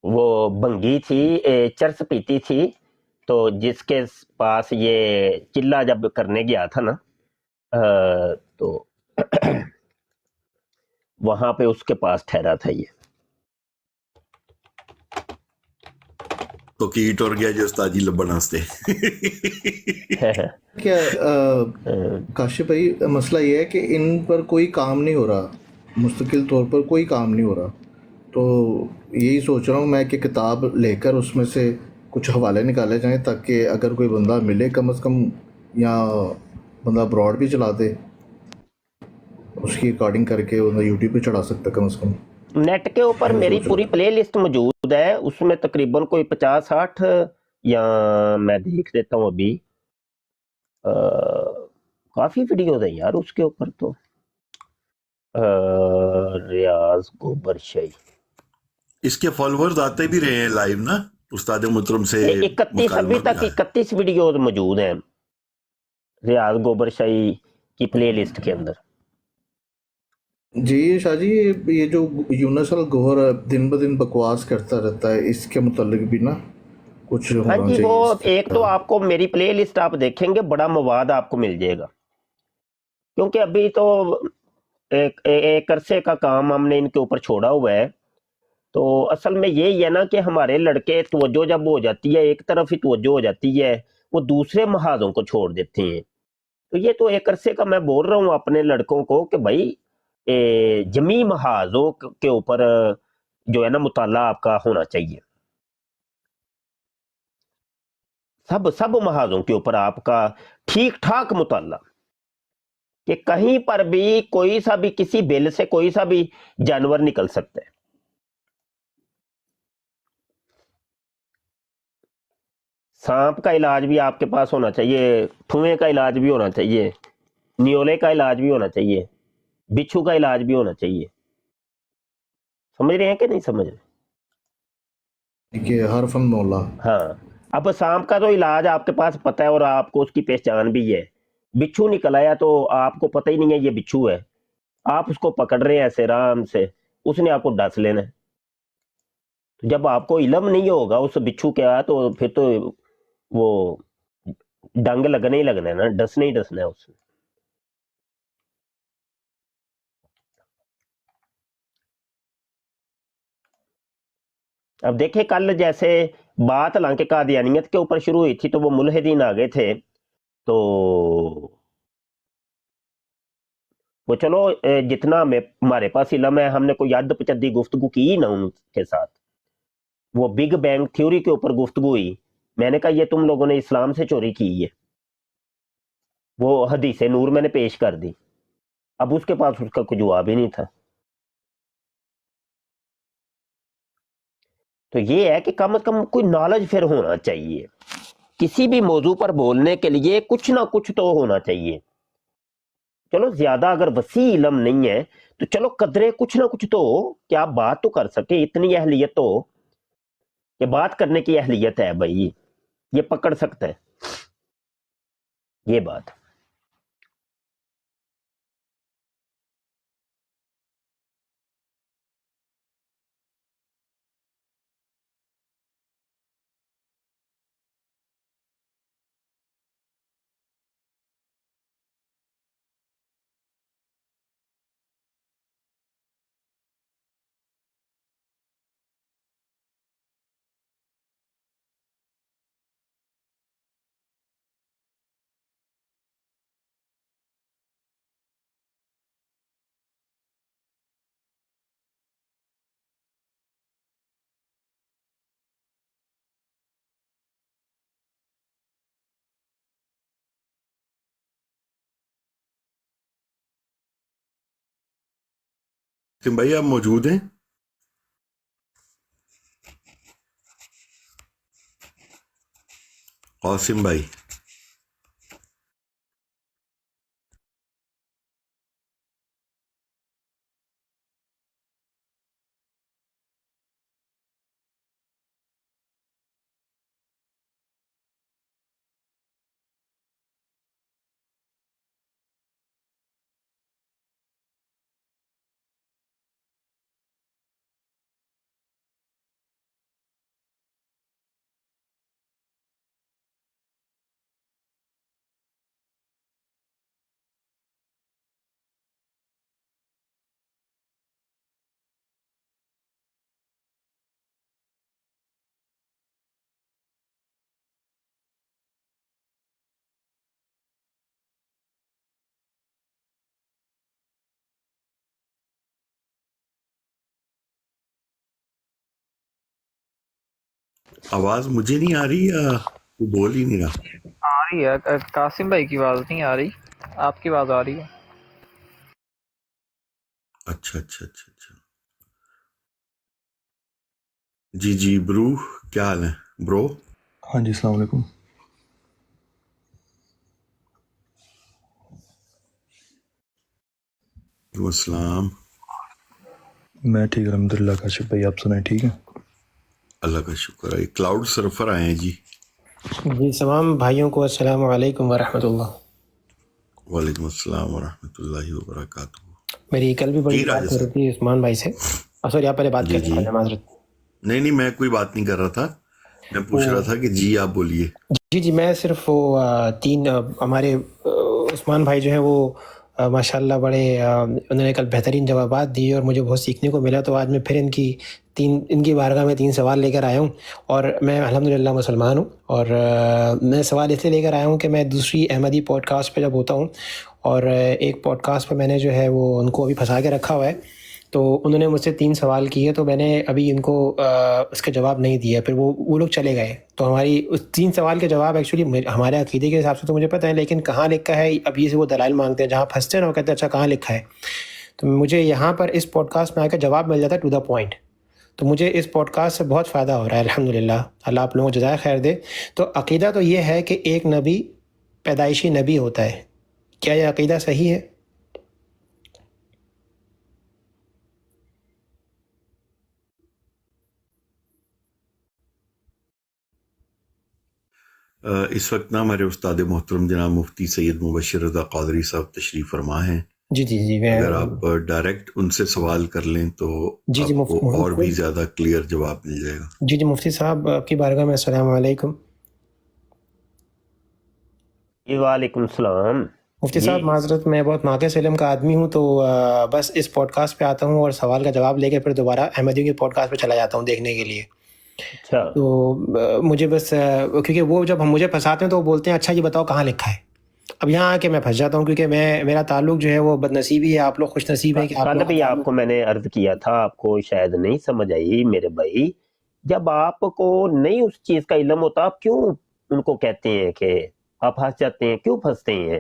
वो भंगी थी, चरस पीती थी, तो जिसके पास ये चिल्ला जब करने गया था ना, तो वहां पे उसके पास ठहरा था ये। तो कीट और गया जो उस्ताद जी लब्बन हंसते। क्या काशिफ भाई, मसला ये है कि इन पर कोई काम नहीं हो रहा, मुस्तकिल तौर पर कोई काम नहीं हो रहा। तो यही सोच रहा हूँ मैं कि किताब लेकर उसमें से कुछ हवाले निकाले जाएं, ताकि अगर कोई बंदा मिले कम से कम, या बंदा ब्रॉड भी चला दे, उसकी रिकॉर्डिंग करके बंदा यूट्यूब पे चढ़ा सकता है कम से कम। नेट के ऊपर मेरी पूरी प्ले लिस्ट मौजूद है, उसमें तकरीबन कोई 50-60, या मैं देख देता हूँ अभी, काफी वीडियोज है यार उसके ऊपर। तो रियाज गोबर शाही, इसके फॉलोअर्स आते भी रहे हैं लाइव ना उस्ताद मोहतरम से। 31 अभी तक 31 वीडियोज मौजूद हैं रियाज गोबर शाही की प्ले लिस्ट के अंदर। जी शाह जी, ये जो यूनुस अल गौहर दिन ब दिन बकवास करता रहता है, इसके मुतालिक भी ना कुछ हाँ होना जी, चाहिए। वो एक तो आपको मेरी प्ले लिस्ट आप देखेंगे, बड़ा मवाद आपको मिल जाएगा, क्योंकि अभी तो एक अरसे का काम हमने इनके ऊपर छोड़ा हुआ है। तो असल में यही है ना कि हमारे लड़के तवज्जो जब हो जाती है, एक तरफ ही तवज्जो हो जाती है, वो दूसरे महाजों को छोड़ देते हैं। तो ये तो एक अरसे का मैं बोल रहा हूँ अपने लड़कों को कि भाई जमी महाजों के ऊपर जो है ना मुताला आपका होना चाहिए, सब महाजों के ऊपर आपका ठीक ठाक मुताला, कि कहीं पर भी कोई सा भी किसी बिल से कोई सा भी जानवर निकल सकता है। सांप का इलाज भी आपके पास होना चाहिए, ठुए का इलाज भी होना चाहिए, नियोले का इलाज भी होना चाहिए, बिच्छू का इलाज भी होना चाहिए। समझ रहे हैं कि नहीं समझ रहे? ठीक है, हर फन मौला। हाँ, अब सांप का तो इलाज आपके पास पता है और आपको उसकी पहचान भी है। बिच्छू निकल आया तो आपको पता ही नहीं है ये बिच्छू है, आप उसको पकड़ रहे हैं ऐसे आराम से, उसने आपको डस लेना है। तो जब आपको इल्म नहीं होगा उस बिच्छू का, तो फिर तो वो डंग लगना ही लगना है ना, डसना ही डसना है उसने। अब देखे, कल जैसे बात हालांकि कादियानियत के ऊपर शुरू हुई थी, तो वो मुल्हिदीन आ गए थे, तो वो चलो जितना हमारे पास इल्म है, हमने कोई याद पचद्दी गुफ्तगू की ही ना उनके साथ। वो बिग बैंग थ्योरी के ऊपर गुफ्तगू हुई, मैंने कहा ये तुम लोगों ने इस्लाम से चोरी की है। वो हदीस नूर मैंने पेश कर दी, अब उसके पास उसका कोई जवाब ही नहीं था। तो ये है कि कम से कम कोई नॉलेज फिर होना चाहिए, किसी भी मौजू पर बोलने के लिए कुछ ना कुछ तो होना चाहिए। चलो ज्यादा अगर वसी इल्म नहीं है तो चलो कदरे कुछ ना कुछ तो हो कि आप बात तो कर सके, इतनी अहलियत तो कि बात करने की अहलियत है भाई। یہ پکڑ سکتا ہے یہ بات. قاسم بھائی آپ موجود ہیں؟ قاسم بھائی آواز مجھے نہیں آ رہی یا وہ بول ہی نہیں رہا؟ آ رہی ہے. قاسم بھائی کی آواز نہیں آ رہی, آپ کی آواز آ رہی ہے. اچھا اچھا اچھا اچھا. جی جی برو کیا حال ہے برو؟ ہاں جی السلام علیکم. السلام. میں ٹھیک الحمد للہ. کاشف بھائی آپ سنائیں ٹھیک ہے؟ اللہ کا شکر ہے. کلاؤڈ سرفر آئے ہیں جی. جی تمام بھائیوں کو السلام علیکم ورحمۃ اللہ. وعلیکم السلام ورحمۃ اللہ وبرکاتہ. میری کل بھی بڑی جی بات راجہ ہو رہی صاحب. تھی عثمان بھائی سے. سوری آپ پہلے بات جی کریں جی خواجہ معذرت. نہیں میں کوئی بات نہیں کر رہا تھا, میں پوچھ رہا تھا کہ جی آپ بولیے. جی میں صرف وہ تین ہمارے عثمان بھائی جو ہیں وہ ماشاء اللہ بڑے انہوں نے کل بہترین جوابات دیے اور مجھے بہت سیکھنے کو ملا. تو آج میں پھر ان کی بارگاہ میں 3 سوال لے کر آیا ہوں. اور میں الحمدللہ مسلمان ہوں, اور میں سوال اس لیے لے کر آیا ہوں کہ میں دوسری احمدی پوڈ کاسٹ پہ جب ہوتا ہوں, اور ایک پوڈ کاسٹ پہ میں نے جو ہے وہ ان کو ابھی پھنسا کے رکھا ہوا ہے. تو انہوں نے مجھ سے 3 سوال کیے, تو میں نے ابھی ان کو اس کے جواب نہیں دیا. پھر وہ لوگ چلے گئے. تو ہماری اس 3 سوال کے جواب ایکچولی ہمارے عقیدے کے حساب سے تو مجھے پتہ ہے, لیکن کہاں لکھا ہے اب یہ سے وہ دلائل مانگتے ہیں. جہاں پھنستے ہیں نا وہ کہتے ہیں اچھا کہاں لکھا ہے. تو مجھے یہاں پر اس پوڈ کاسٹ میں آ کے جواب مل جاتا ہے ٹو دا پوائنٹ. تو مجھے اس پوڈ کاسٹ سے بہت فائدہ ہو رہا ہے الحمدللہ. اللہ آپ لوگوں کو جزائے خیر دے. تو عقیدہ تو یہ ہے کہ ایک نبی پیدائشی نبی ہوتا ہے. کیا یہ عقیدہ صحیح ہے؟ اس وقت نا ہمارے استاد محترم جناب مفتی سید مبشر رضا قادری صاحب تشریف فرما ہیں. جی میں اگر آپ ڈائریکٹ ان سے سوال کر لیں تو جی آپ کو اور بھی زیادہ کلیئر جواب مل جائے گا. جی مفتی صاحب آپ کی بارگاہ میں السلام علیکم. وعلیکم السلام. مفتی صاحب معذرت, میں بہت ناقص علم کا آدمی ہوں, تو بس اس پوڈ کاسٹ پہ آتا ہوں اور سوال کا جواب لے کے پھر دوبارہ احمدیوں کے پوڈ کاسٹ پہ چلا جاتا ہوں دیکھنے کے لیے. اچھا تو مجھے بس کیونکہ وہ جب ہم مجھے پھنساتے ہیں تو وہ بولتے ہیں اچھا یہ بتاؤ کہاں لکھا ہے. اب یہاں آ کے میں پھنس جاتا ہوں, کیونکہ میرا تعلق جو ہے وہ بد نصیبی ہے. آپ لوگ خوش نصیب ہیں کہ کل بھی آپ کو میں نے عرض کیا تھا, آپ کو شاید نہیں سمجھ آئی میرے بھائی. جب آپ کو نہیں اس چیز کا علم ہوتا آپ کیوں ان کو کہتے ہیں کہ آپ پھنس جاتے ہیں؟ کیوں پھنستے ہیں؟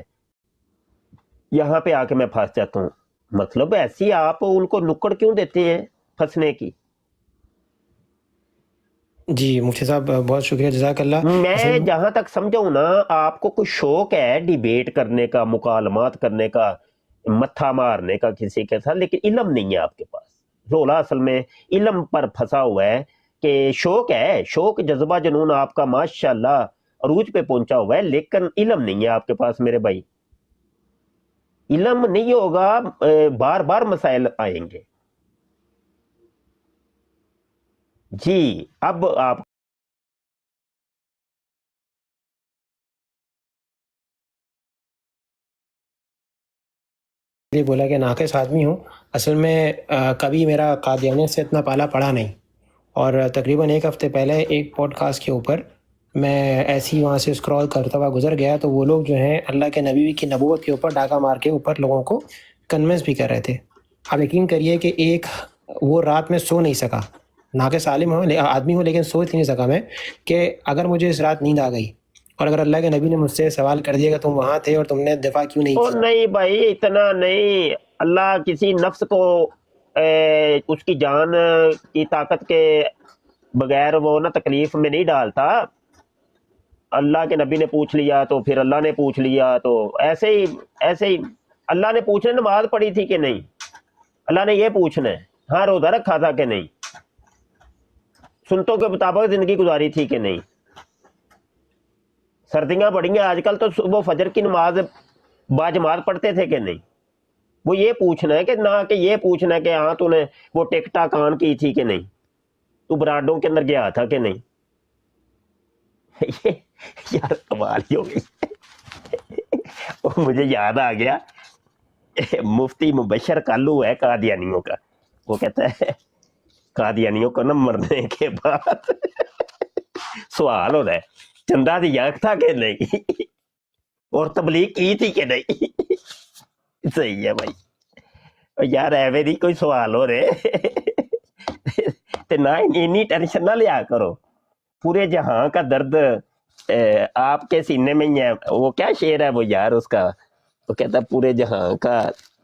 یہاں پہ آ کے میں پھنس جاتا ہوں, مطلب ایسی آپ ان کو نکڑ کیوں دیتے ہیں پھنسنے کی؟ جی مفتی صاحب بہت شکریہ, جزاک اللہ. میں جہاں تک سمجھاؤں نا, آپ کو کوئی شوق ہے ڈیبیٹ کرنے کا, مکالمات کرنے کا, متھا مارنے کا کسی کے ساتھ, لیکن علم نہیں ہے آپ کے پاس. رولا اصل میں علم پر پھنسا ہوا ہے کہ شوق ہے, شوق جذبہ جنون آپ کا ماشاءاللہ अरूज पे पहुंचा हुआ है, लेकिन इल्म नहीं है आपके पास मेरे भाई। इल्म नहीं होगा, बार बार मसाइल आएंगे। जी अब आप ये बोला कि नाक़िस आदमी हूँ। असल में कभी मेरा कादियानियत से इतना पाला पड़ा नहीं, और तकरीबन एक हफ़्ते पहले एक पॉडकास्ट के ऊपर मैं ऐसे ही वहाँ से स्क्रॉल करता हुआ गुजर गया, तो वो लोग जो हैं अल्लाह के नबी की नबूवत के ऊपर डाका मार के ऊपर लोगों को कन्विंस भी कर रहे थे। आप यकीन करिए कि एक वो रात में सो नहीं सका, नाक़िस आदमी हूँ लेकिन सोच नहीं सका मैं कि अगर मुझे इस रात नींद आ गई और अगर अल्लाह के नबी ने मुझसे सवाल कर दिया कि तुम वहाँ थे और तुमने दिफा क्यों नहीं ओ किया। नहीं भाई, इतना नहीं। अल्लाह किसी नफ्स को उसकी जान की ताकत के बगैर वो ना तकलीफ में नहीं डालता। अल्लाह के नबी ने पूछ लिया तो फिर अल्लाह ने पूछ लिया, तो ऐसे ही अल्लाह ने पूछना नमाज पढ़ी थी कि नहीं, अल्लाह ने ये पूछना है हाँ रोजा रखा था कि नहीं, सुन्नतों के मुताबिक जिंदगी गुजारी थी कि नहीं। सर्दियां पड़ी हैं आजकल, तो सुबह फजर की नमाज बाजमात पढ़ते थे कि नहीं। वो ये पूछना है कि ना, कि ये पूछना है कि हाँ तूने वो टिकटा कान की थी कि नहीं, तू बराडों के अंदर गया था कि नहीं। ये यार कमाल ही हो गई। वो मुझे याद आ गया, मुफ्ती मुबशर कालू है कादियानियों का, वो कहता है कादियानियों को ना मरने के बाद सवाल हो रहा है चंदा दिया था कि नहीं और तबलीग की थी कि नहीं। सही है भाई, और यार एवे दी कोई सवाल हो रहे ते ना इन्नी टेंशन ना लिया करो। पूरे जहां का दर्द आपके सीने में ही है। वो क्या शेर है वो यार उसका, वो कहता पूरे जहां का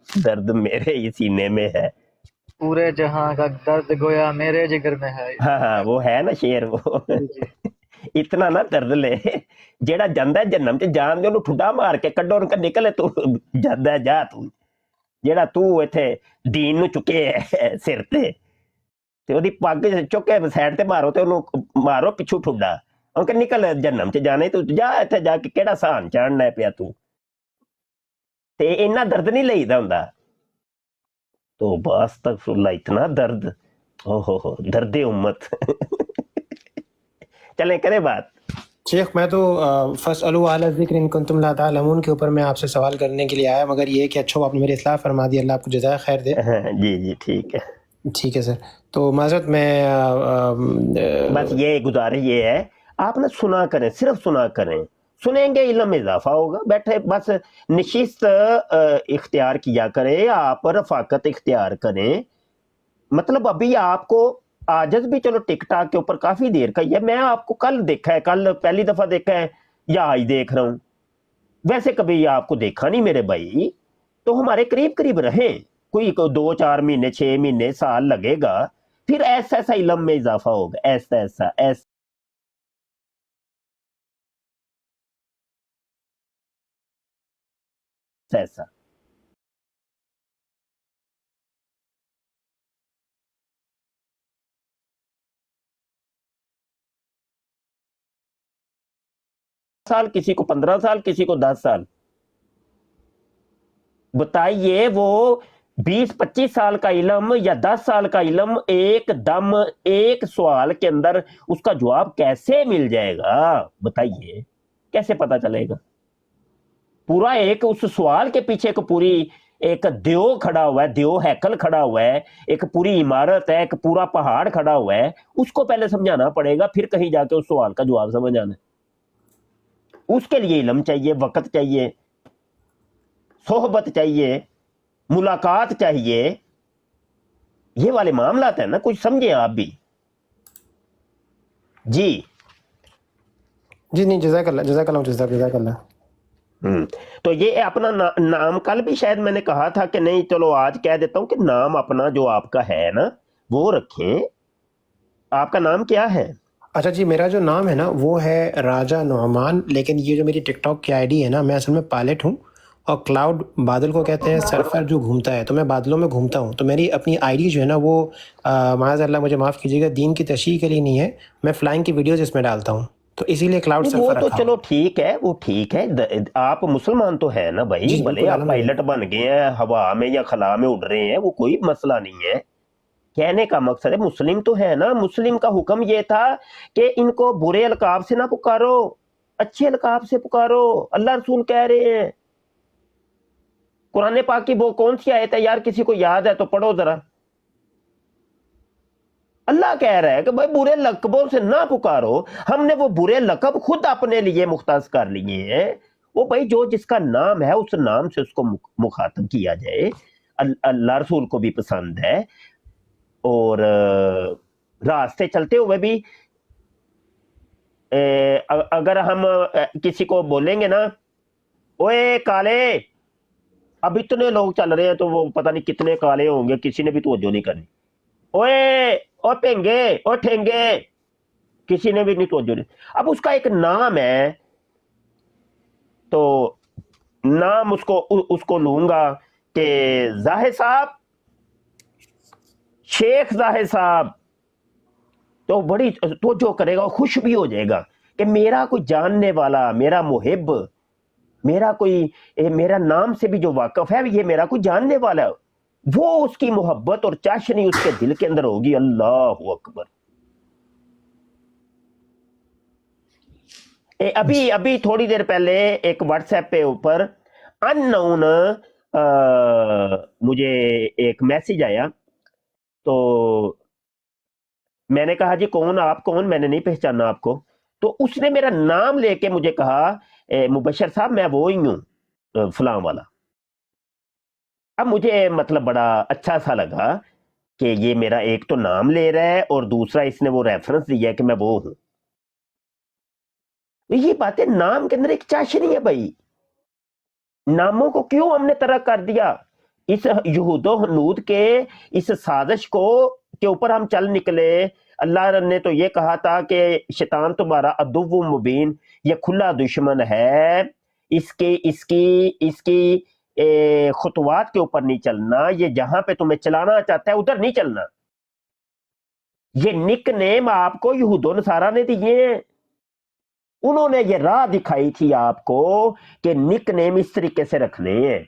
दर्द मेरे ही सीने में है, पूरे जहां का दर्द गोया मेरे जिगर में है। हाँ वो है ना शेर वो। इतना ना दर्द ले, जेड़ा ਜਾਂਦਾ जन्म च जान दे ਉਹਨੂੰ ਠੁੱਡਾ ਮਾਰ ਕੇ ਕੱਢੋ ਉਹਨਾਂ ਨਿਕਲੇ ਤੂੰ ਜਾਂਦਾ ਜਾ ਤੂੰ, ਜਿਹੜਾ ਤੂੰ ਇੱਥੇ ਦੀਨ ਨੂੰ ਚੁੱਕੇ ਸਿਰ ਤੇ ਉਹਦੀ ਪੱਗ ਚੁੱਕ ਕੇ ਸਾਈਡ ਤੇ ਮਾਰੋ ਤੇ ਉਹਨੂੰ ਮਾਰੋ ਪਿੱਛੂ ਠੁੱਡਾ, ਉਹ ਕਿ ਨਿਕਲ ਜਨਮ ਚ ਜਾਣਾ ਤੂੰ ਜਾ, ਇੱਥੇ ਜਾ ਕੇ ਕਿਹੜਾ ਸਾਨ ਚੜਨਾ ਪਿਆ ਤੂੰ। ਤੇ ਇੰਨਾ ਦਰਦ ਨਹੀਂ ਲਈਦਾ ਹੁੰਦਾ। तो बस तक इतना दर्द, ओहो दर्द उम्मत। चले करे बात। शेख मैं तो फसअलू अहल ज़िक्र इन कुंतुम ला तालमून के ऊपर मैं आपसे सवाल करने के लिए आया, मगर ये कि अच्छा आपने मेरी इस्लाह फरमा दी, अल्लाह आपको जज़ाए खैर दे। हाँ, जी ठीक है। ठीक है सर, तो माज़रत मैं बस ये गुजारिश ये है आप ना सुना करें, सिर्फ सुना करें, सुनेंगे इल्म में इजाफा होगा। बैठे बस नशिस्त इख्तियार किया करें, आप रफाकत इख्तियार करें। मतलब अभी आपको आजज भी चलो टिकटॉक के ऊपर काफी देर का ही है, मैं आपको कल देखा है, कल पहली दफा देखा है या आज देख रहा हूँ, वैसे कभी आपको देखा नहीं मेरे भाई। तो हमारे करीब करीब रहें, कोई 2-4 महीने 6 महीने साल लगेगा, फिर ऐसा ऐसा इल्म में इजाफा होगा, ऐसा ऐसा ऐसा ऐसा। साल, किसी को 15 साल, किसी को 10 साल। बताइए वो 20-25 साल का इल्म या 10 साल का इल्म एक दम एक सवाल के अंदर उसका जवाब कैसे मिल जाएगा? बताइए कैसे पता चलेगा? पूरा एक उस सवाल के पीछे एक पूरी एक देव खड़ा हुआ है, देव हैकल खड़ा हुआ है, एक पूरी इमारत है, एक पूरा पहाड़ खड़ा हुआ है, उसको पहले समझाना पड़ेगा, फिर कहीं जाके उस सवाल का जवाब समझ आना। उसके लिए इल्म चाहिए, वक्त चाहिए, सोहबत चाहिए, मुलाकात चाहिए। ये वाले मामला है ना, कुछ समझे आप भी। जी नहीं, जज़ाकल्लाह। तो ये अपना नाम कल भी शायद मैंने कहा था कि नहीं, चलो आज कह देता हूं कि नाम अपना जो आपका है ना वो रखें। आपका नाम क्या है? अच्छा जी, मेरा जो नाम है ना वो है राजा नुमान, लेकिन ये जो मेरी टिकटॉक की आईडी है ना, मैं असल में पायलट हूँ, और क्लाउड बादल को कहते हैं, सर्फर जो घूमता है, तो मैं बादलों में घूमता हूँ। तो मेरी अपनी आईडी जो है ना वो माज़अल्लाह मुझे माफ़ कीजिएगा, दीन की तशरीह के लिए नहीं है, मैं फ़्लाइंग की वीडियोज़ इसमें डालता हूँ। तो इसीलिए क्लाउड वो सर्फर तो रखा चलो हुआ ठीक है, वो ठीक है। आप मुसलमान तो है ना भाई, जी भले बिल्कुल आप अल्हम्दुलिल्लाह। पायलट बन गए हैं, हवा में या खला में उड़ रहे हैं, वो कोई मसला नहीं है। कहने का मकसद है मुस्लिम तो है ना। मुस्लिम का हुक्म ये था कि इनको बुरे अलकाब से ना पुकारो, अच्छे अलकाब से पुकारो। अल्लाह रसूल कह रहे हैं। कुरान पाक की वो कौन सी आयत है यार, किसी को याद है तो पढ़ो जरा। अल्लाह कह रहा है कि भाई बुरे लकबों से ना पुकारो। हमने वो बुरे लकब खुद अपने लिए मुख्तास कर लिए हैं। वो भाई जो जिसका नाम है उस नाम से उसको मुखातब किया जाए। अल्लाह रसूल को भी पसंद है। और रास्ते चलते हुए भी अगर हम किसी को बोलेंगे ना, ओए काले, अब इतने लोग चल रहे हैं तो वो पता नहीं कितने काले होंगे, किसी ने भी तवज्जो नहीं करनी। ओए ओ पेंगे, ओ ठेंगे, किसी ने भी नहीं तवज्जो नहीं। अब उसका एक नाम है तो नाम उसको लूंगा कि जाहिद साहब, शेख जाहिद साहब, तो बड़ी तो जो करेगा वो खुश भी हो जाएगा कि मेरा कोई जानने वाला, मेरा मुहिब, मेरा कोई मेरा नाम से भी जो वाकिफ है, ये मेरा कोई जानने वाला है। वो उसकी मोहब्बत और चाशनी उसके दिल के अंदर होगी। अल्लाह अकबर। अभी अभी थोड़ी देर पहले एक व्हाट्सएप पे ऊपर अननोन मुझे एक मैसेज आया, तो मैंने कहा जी कौन, आप कौन, मैंने नहीं पहचाना आपको। तो उसने मेरा नाम लेके मुझे कहा मुबशर साहब मैं वो ही हूँ फलां वाला। अब मुझे मतलब बड़ा अच्छा सा लगा कि ये मेरा एक तो नाम ले रहा है और दूसरा इसने वो रेफरेंस दिया कि मैं वो हूं। तो ये बातें, नाम के अंदर एक चाशनी है भाई। नामों को क्यों हमने तरक कर दिया? इस यहूदो हनूद के इस साजिश को के ऊपर हम चल निकले। अल्लाह ने तो ये कहा था कि शैतान तुम्हारा अदुव्वु मुबीन, ये खुला दुश्मन है, इसकी इसकी इसकी खुतवात के ऊपर नहीं चलना, ये जहां पे तुम्हें चलाना चाहता है उधर नहीं चलना। ये निक नेम आपको यहूदो नसारा ने दिए हैं। उन्होंने ये राह दिखाई थी आपको कि निक नेम इस तरीके से रखने हैं।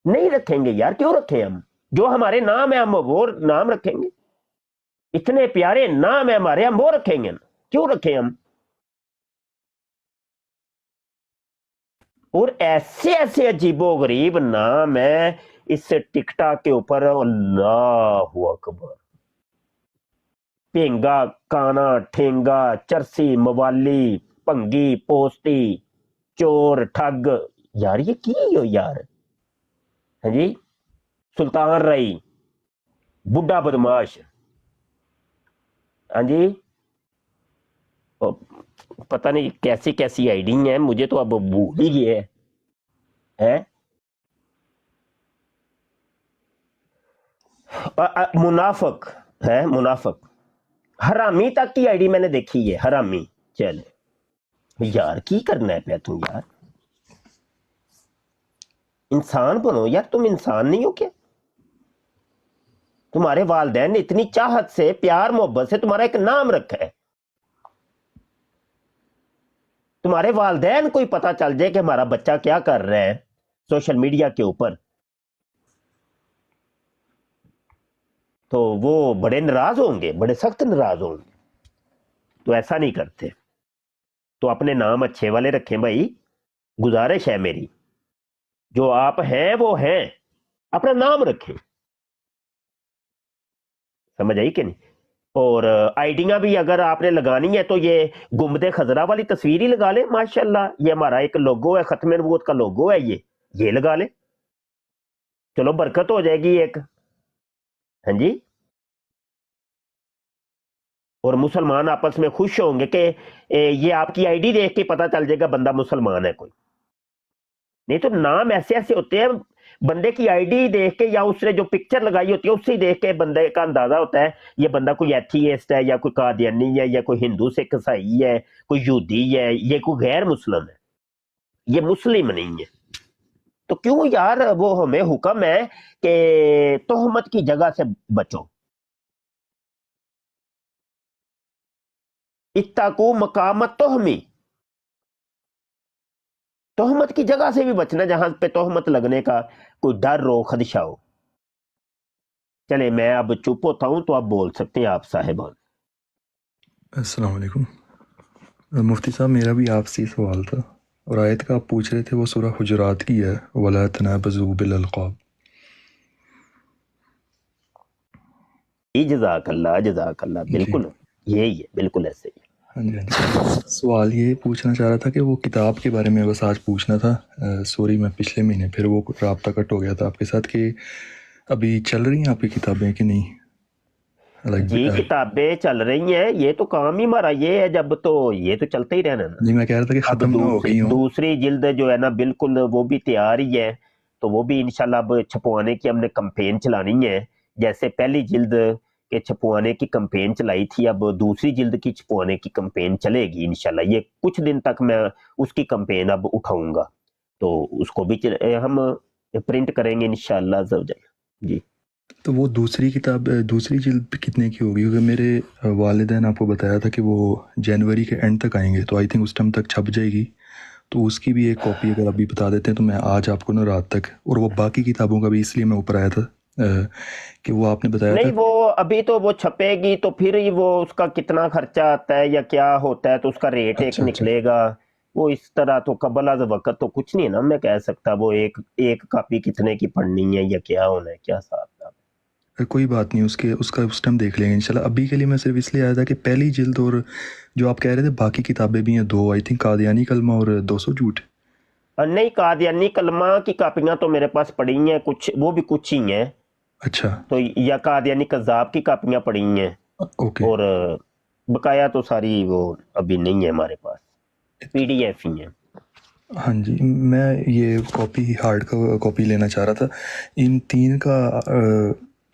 नहीं रखेंगे यार, क्यों रखें हम? जो हमारे नाम है हम वो नाम रखेंगे। इतने प्यारे नाम है हमारे, हम वो रखेंगे, क्यों रखें हम? और ऐसे ऐसे अजीबो गरीब नाम है इस टिकटॉक के ऊपर। अल्लाह अकबर। पेंगा, काना, ठेंगा, चरसी, मवाली, भंगी, पोस्ती, चोर, ठग, यार ये की हो यार? है जी, सुल्तान रई, बुढ़ा बदमाश, हाँ जी, पता नहीं कैसी कैसी आईडी है, मुझे तो अब भूल ही गए हैं। मुनाफक है, मुनाफक, हरामी तक की आईडी मैंने देखी है। हरामी, चल यार की करना है पे तुम यार? इंसान बनो यार, तुम इंसान नहीं हो क्या? तुम्हारे वालिदैन ने इतनी चाहत से, प्यार मोहब्बत से तुम्हारा एक नाम रखा है। तुम्हारे वालिदैन को ही पता चल जाए कि हमारा बच्चा क्या कर रहा है सोशल मीडिया के ऊपर, तो वो बड़े नाराज होंगे, बड़े सख्त नाराज होंगे। तो ऐसा नहीं करते। तो अपने नाम अच्छे वाले रखें भाई, गुजारिश है मेरी। जो आप हैं वो हैं, अपना नाम रखें। समझ आई कि नहीं? और आइडिया भी अगर आपने लगानी है तो ये गुम्बदे खजरा वाली तस्वीर ही लगा ले। माशाल्लाह, ये हमारा एक लोगो है, खत्म नबूवत का लोगो है, ये लगा ले, चलो बरकत हो जाएगी एक। हाँ जी, और मुसलमान आपस में खुश होंगे कि ये आपकी आईडी देख के पता चल जाएगा बंदा मुसलमान है कोई। नहीं तो नाम ऐसे ऐसे होते हैं, बंदे की आईडी देख के या उसने जो पिक्चर लगाई होती है उससे देख के बंदे का अंदाजा होता है ये बंदा कोई एथीइस्ट है, या कोई कादियानी है, या कोई हिंदू सिख ईसाई है, कोई यहूदी है, ये कोई गैर मुस्लिम है, ये मुस्लिम नहीं है। तो क्यों यार, वो हमें हुक्म है कि तोहमत की जगह से बचो। इत्ताकू मकामत तोहमी, तोहमत की जगह से भी बचना जहां पे तोहमत लगने का कोई डर हो, खदशा हो। चले मैं अब चुप होता हूं, तो आप बोल सकते हैं आप साहिबान। अस्सलाम वालेकुम। मुफ्ती साहब, मेरा भी आपसे ही सवाल था, और आयत का आप पूछ रहे थे वो सूरह हुजुरात की है, वला तनाबज़ू बिल अलक़ाब। जज़ाकल्लाह, जी बिल्कुल यही है, बिल्कुल ऐसे ही। हाँ जी, हाँ जी। सवाल ये पूछना चाह रहा था कि वो किताब के बारे में बस आज पूछना था। सॉरी, मैं पिछले महीने फिर वो राब्ता कट हो गया था आपके साथ कि अभी चल रही हैं आपकी किताबें कि नहीं? जी किताबें चल रही हैं, ये तो काम ही हमारा ये है, जब तो ये तो चलते ही रहना ना। जी, मैं कह रहा था कि अब ख़त्म ना हो गई हो। दूसरी जिल्द जो है ना, बिल्कुल वो भी तैयार ही है, तो वो भी इंशाल्लाह अब छपवाने की हमने कंपेन चलानी है। जैसे पहली जिल्द के छपवाने की कंपेन चलाई थी, अब दूसरी जिल्द की छपवाने की कंपेन चलेगी इंशाल्लाह। ये कुछ दिन तक मैं उसकी कंपेन अब उठाऊंगा, तो उसको भी हम प्रिंट करेंगे इंशाल्लाह ज़वजल। जी तो वो दूसरी किताब दूसरी जिल्द कितने की होगी? क्योंकि मेरे वालिदैन आपको बताया था कि वो जनवरी के एंड तक आएंगे, तो आई थिंक उस टाइम तक छप जाएगी। तो उसकी भी एक कॉपी अगर अभी बता देते हैं तो मैं आज आपको ना रात तक, और वो बाकी किताबों का भी इसलिए मैं ऊपर आया था कि वो आपने बताया नहीं, था। वो अभी तो वो छपेगी तो फिर ही वो उसका कितना खर्चा आता है या क्या होता है, तो उसका रेट एक अच्छा, निकलेगा। वो इस तरह तो कबल अज़ वक़्त तो कुछ नहीं है ना, मैं कह सकता वो एक कॉपी कितने की पढ़नी है या क्या होना है, क्या हिसाब किताब। कोई बात नहीं, उसका उस टाइम देख लेंगे इंशाल्लाह। अभी के लिए मैं सिर्फ इसलिए आया था कि पहली जिल्द और जो आप कह रहे थे बाकी किताबें भी हैं दो, आई थिंक कादियानी कलमा और 200 झूठ। नहीं, कादियानी कलमा की कापियां तो मेरे पास पड़ी हैं, कुछ वो भी कुछ ही हैं। अच्छा, तो या कादियानी कज़ाब की कापियां पड़ी हैं, ओके। और बकाया तो सारी वो अभी नहीं है हमारे पास, PDF ही है। हाँ जी, मैं ये कॉपी हार्ड कॉपी लेना चाह रहा था इन तीन का।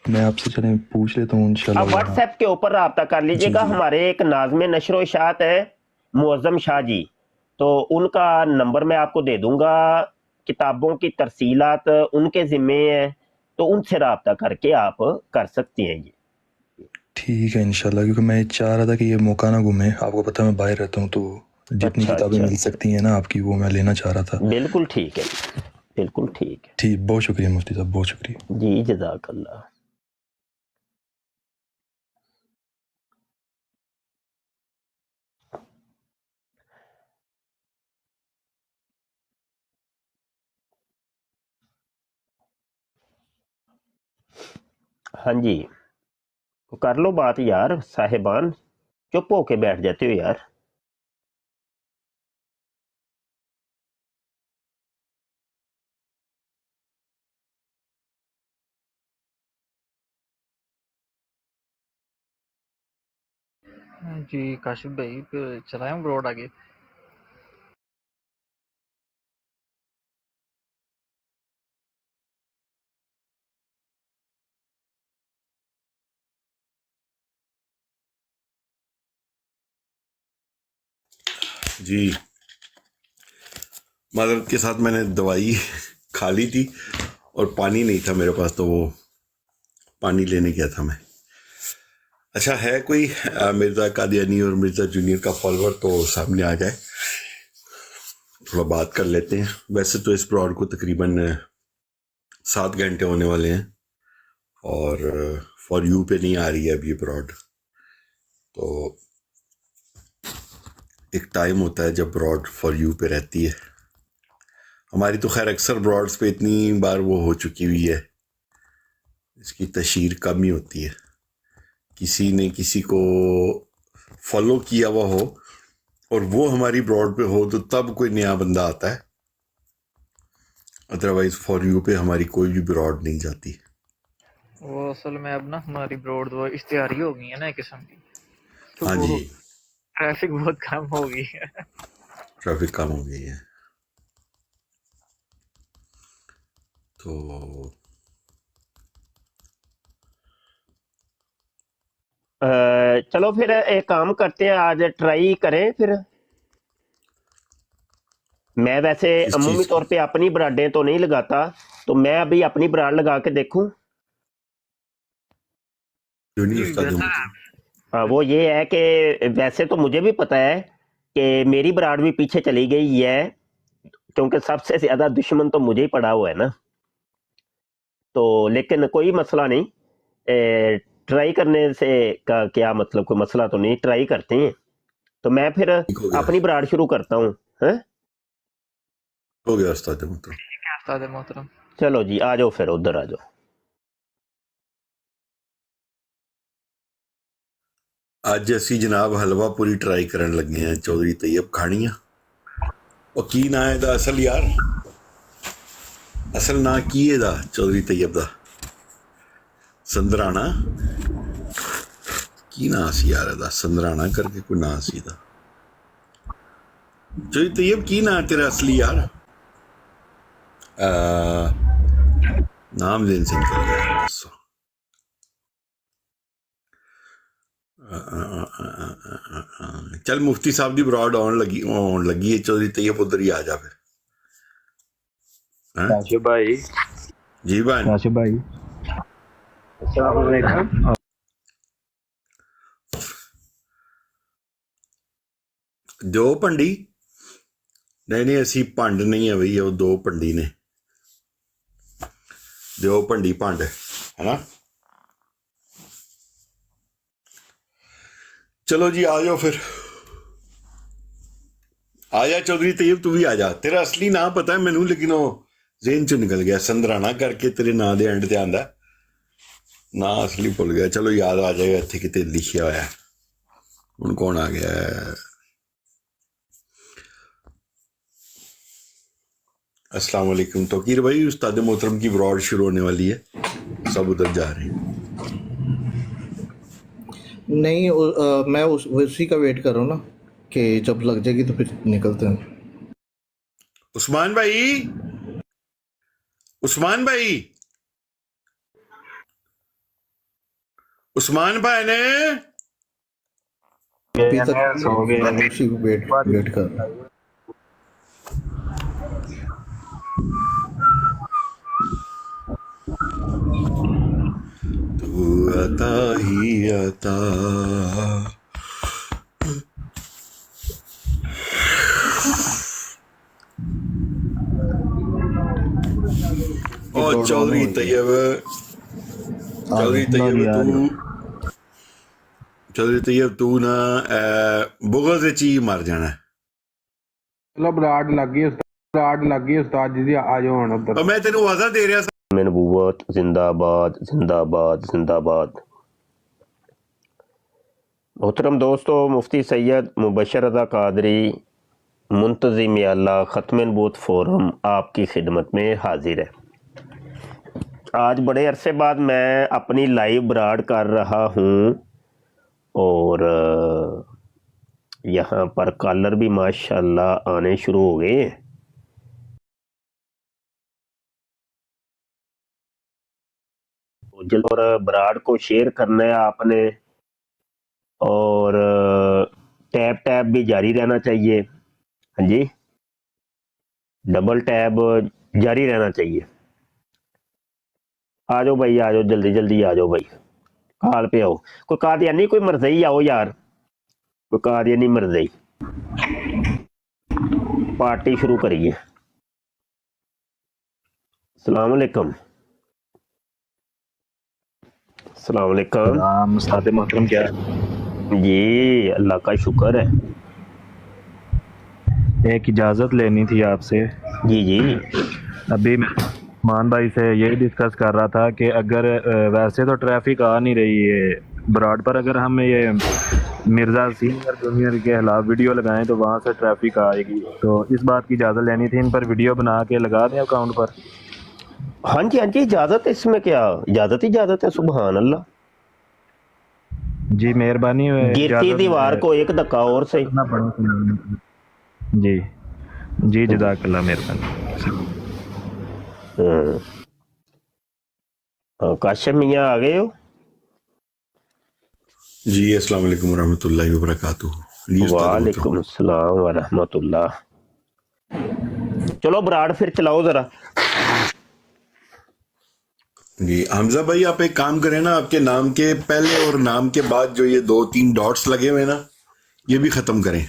मैं आपसे चले पूछ लेता हूँ इंशाल्लाह। आप व्हाट्सएप के ऊपर रब्ता कर लीजिएगा। जी। हमारे एक नाज़िम नशर इशात है मुअज़्ज़म शाह जी, तो उनका नंबर मैं आपको दे दूंगा। किताबों की तरसीलात उनके ज़िम्मे है, तो उनसे रब्ता करके आप कर सकते हैं ये। ठीक है इंशाल्लाह, क्योंकि मैं चाह रहा था कि ये मौका ना घूमे। आपको पता है मैं बाहर रहता हूँ, तो जितनी किताबें मिल सकती हैं ना आपकी, वो मैं लेना चाह रहा था। बिल्कुल ठीक है, बिल्कुल ठीक है। ठीक, बहुत शुक्रिया मुफ्ती साहब, बहुत शुक्रिया। जी जज़ाकल्लाह। हाँ जी, तो कर लो बात यार साहिबान, चुप होके बैठ जाते हो यार। जी काशिफ भाई, फिर चलाएं ब्रॉड आगे। जी, मादरत के साथ मैंने दवाई खा ली थी और पानी नहीं था मेरे पास, तो वो पानी लेने गया था मैं। अच्छा, है कोई मिर्ज़ा कादियानी और मिर्ज़ा जूनियर का फॉलोअर तो सामने आ जाए, थोड़ा बात कर लेते हैं। वैसे तो इस ब्रॉड को तकरीबन 7 घंटे होने वाले हैं, और फॉर यू पे नहीं आ रही है अब ये ब्रॉड। तो एक टाइम होता है जब ब्रॉड फॉर यू पे रहती है। हमारी तो खैर अक्सर ब्रॉड्स पे इतनी बार वो हो चुकी हुई है, इसकी तशहीर कम ही होती है। किसी ने किसी को फॉलो किया हुआ हो और वो हमारी ब्रॉड पे हो, तो तब कोई नया बंदा आता है, अदरवाइज फॉर यू पे हमारी कोई भी ब्रॉड नहीं जाती। वो असल में अब ना हमारी ब्रॉड वो इश्तिहारी हो गई है ना एक किस्म की, तो हाँ वो जी, ट्रैफिक बहुत कम हो गई है। ट्रैफिक कम हो गई है। तो चलो फिर एक काम करते हैं, आज ट्राई करें फिर। मैं वैसे किस अमूमी चीज़ तौर की? पे अपनी ब्राडें तो नहीं लगाता, तो मैं अभी अपनी ब्राड लगा के देखूं। जूनियर जी उस्ताद जो बेहतर मुझे है, हाँ, वो ये है कि वैसे तो मुझे भी पता है कि मेरी ब्राड भी पीछे चली गई है, क्योंकि सबसे ज्यादा दुश्मन तो मुझे ही पड़ा हुआ है ना। तो लेकिन कोई मसला नहीं, ट्राई करने से का क्या मतलब, कोई मसला तो नहीं, ट्राई करते हैं। तो मैं फिर ठीक हो गया, अपनी ब्राड शुरू करता हूँ। हैं, हो गया उस्ताद मोहतरम। उस्ताद मोहतरम। चलो जी, आ जाओ फिर, उधर आ जाओ। ਅੱਜ ਅਸੀਂ ਜਨਾਬ ਹਲਵਾ ਪੂਰੀ ਟਰਾਈ ਕਰਨ ਲੱਗੇ ਹਾਂ ਚੌਧਰੀ ਤੈयब ਖਾਣੀਆਂ। ਉਹ ਕੀ ਨਾਂ ਹੈ ਇਹਦਾ ਅਸਲ ਯਾਰ, ਅਸਲ ਨਾਂ ਕੀ ਇਹਦਾ ਚੌਧਰੀ ਤैयब ਦਾ? ਸੰਦਰਾਣਾ ਕੀ ਨਾਂ ਸੀ ਯਾਰ ਇਹਦਾ? ਸੰਦਰਾਣਾ ਕਰਕੇ ਕੋਈ ਨਾਂ ਸੀ ਇਹਦਾ। ਚੌਧਰੀ ਤैयब ਕੀ ਨਾਂ ਤੇਰਾ ਅਸਲੀ ਯਾਰ? ਨਾਮ ਦੇਣ ਸੇ ਨਿਕਲ ਗਿਆ, ਦੱਸੋ। चल मुफ्ती साहब की ब्रॉड आउन लगी है चौधरी तैयब, उधर ही आ जा फिर। हैं? काशिफ भाई, जी भाई, काशिफ भाई, अस्सलाम वालेकुम। दो भंडी नहीं असी भंड नहीं है बई, वो दो भंडी ने, दो भंडी भंड है ना। चलो जी आ जाओ फिर, आ जा चौधरी तैयब, तू भी आ जा। तेरा असली नाम पता है मैनू, लेकिन वो जेहन चो निकल गया, संदराना करके तेरे नां दे एंड ते आंदा, ना असली भुल गया। चलो याद आ जाएगा, इत्थे किते लिखिया होया है। हुण कौन आ गया है? अस्सलाम वालेकुम तौकीर भाई, उस्ताद मोहतरम की ब्रॉड शुरू होने वाली है, सब उधर जा रहे हैं। नहीं मैं उसी का वेट कर रहा हूँ ना, कि जब लग जाएगी तो फिर निकलते हैं। उस्मान भाई, उस्मान भाई, उस्मान भाई ने अभी तक सो गए मैं उसी को वेट कर रहा हूँ। तू अता ही अता, ओ चौधरी तैयब, चौधरी तैयब तू ना बुगल से ची मर जाना। चलो ब्राड लग गई उस्ताद जी, आ जाओ हुण उधर। और मैं तेनू आवाज़ा दे रहा में नबूवत जिंदाबाद जिंदाबाद जिंदाबाद। मोहतरम दोस्तों, मुफ्ती सैयद मुबशर रज़ा कादरी मुंतज़िम अल्लाह ख़त्म नबूवत फोरम आपकी खिदमत में हाजिर है। आज बड़े अरसे बाद मैं अपनी लाइव ब्रॉड कर रहा हूँ, और यहाँ पर कॉलर भी माशाल्लाह आने शुरू हो गए हैं। और ब्रॉड को शेयर करना है आपने, और टैप भी जारी रहना चाहिए। हाँ जी, डबल टैब जारी रहना चाहिए। आ जाओ भाई, आ जाओ, जल्दी जल्दी आ जाओ भाई, कॉल पे आओ। कोई कादियानी कोई मरज़ई आओ यार, कोई कादियानी मरज़ई, पार्टी शुरू करिए। अस्सलाम वालेकुम। अस्सलाम वालेकुम। उस्ताद मोहतरम, क्या जी अल्लाह का शुक्र है। एक इजाज़त लेनी थी आपसे। जी जी, अभी मैं मान भाई से यही डिस्कस कर रहा था कि अगर वैसे तो ट्रैफिक आ नहीं रही है ब्रॉड पर, अगर हम ये मिर्ज़ा सीनियर जूनियर के खिलाफ वीडियो लगाएं तो वहाँ से ट्रैफिक आएगी, तो इस बात की इजाज़त लेनी थी, इन पर वीडियो बना के लगा दें अकाउंट पर। हाँ जी हाँ जी, इजाज़त है, इसमें क्या इजाज़त है। सुभान अल्लाह जी, मेहरबानी है। गिरती दीवार को एक धक्का और से। जी जी, जज़ाकल्लाह, मेहरबानी। काशिफ मियाँ आ गए हो? जी। अस्सलाम वालेकुम रहमतुल्लाहि व बरकातुहू। वालेकुम अस्सलाम व रहमतुल्लाह। चलो ब्रॉड फिर चलाओ जरा। جی حمزہ بھائی آپ ایک کام کریں نا, آپ کے نام کے پہلے اور نام کے بعد جو یہ 2-3 ڈاٹس لگے ہوئے نا یہ بھی ختم کریں.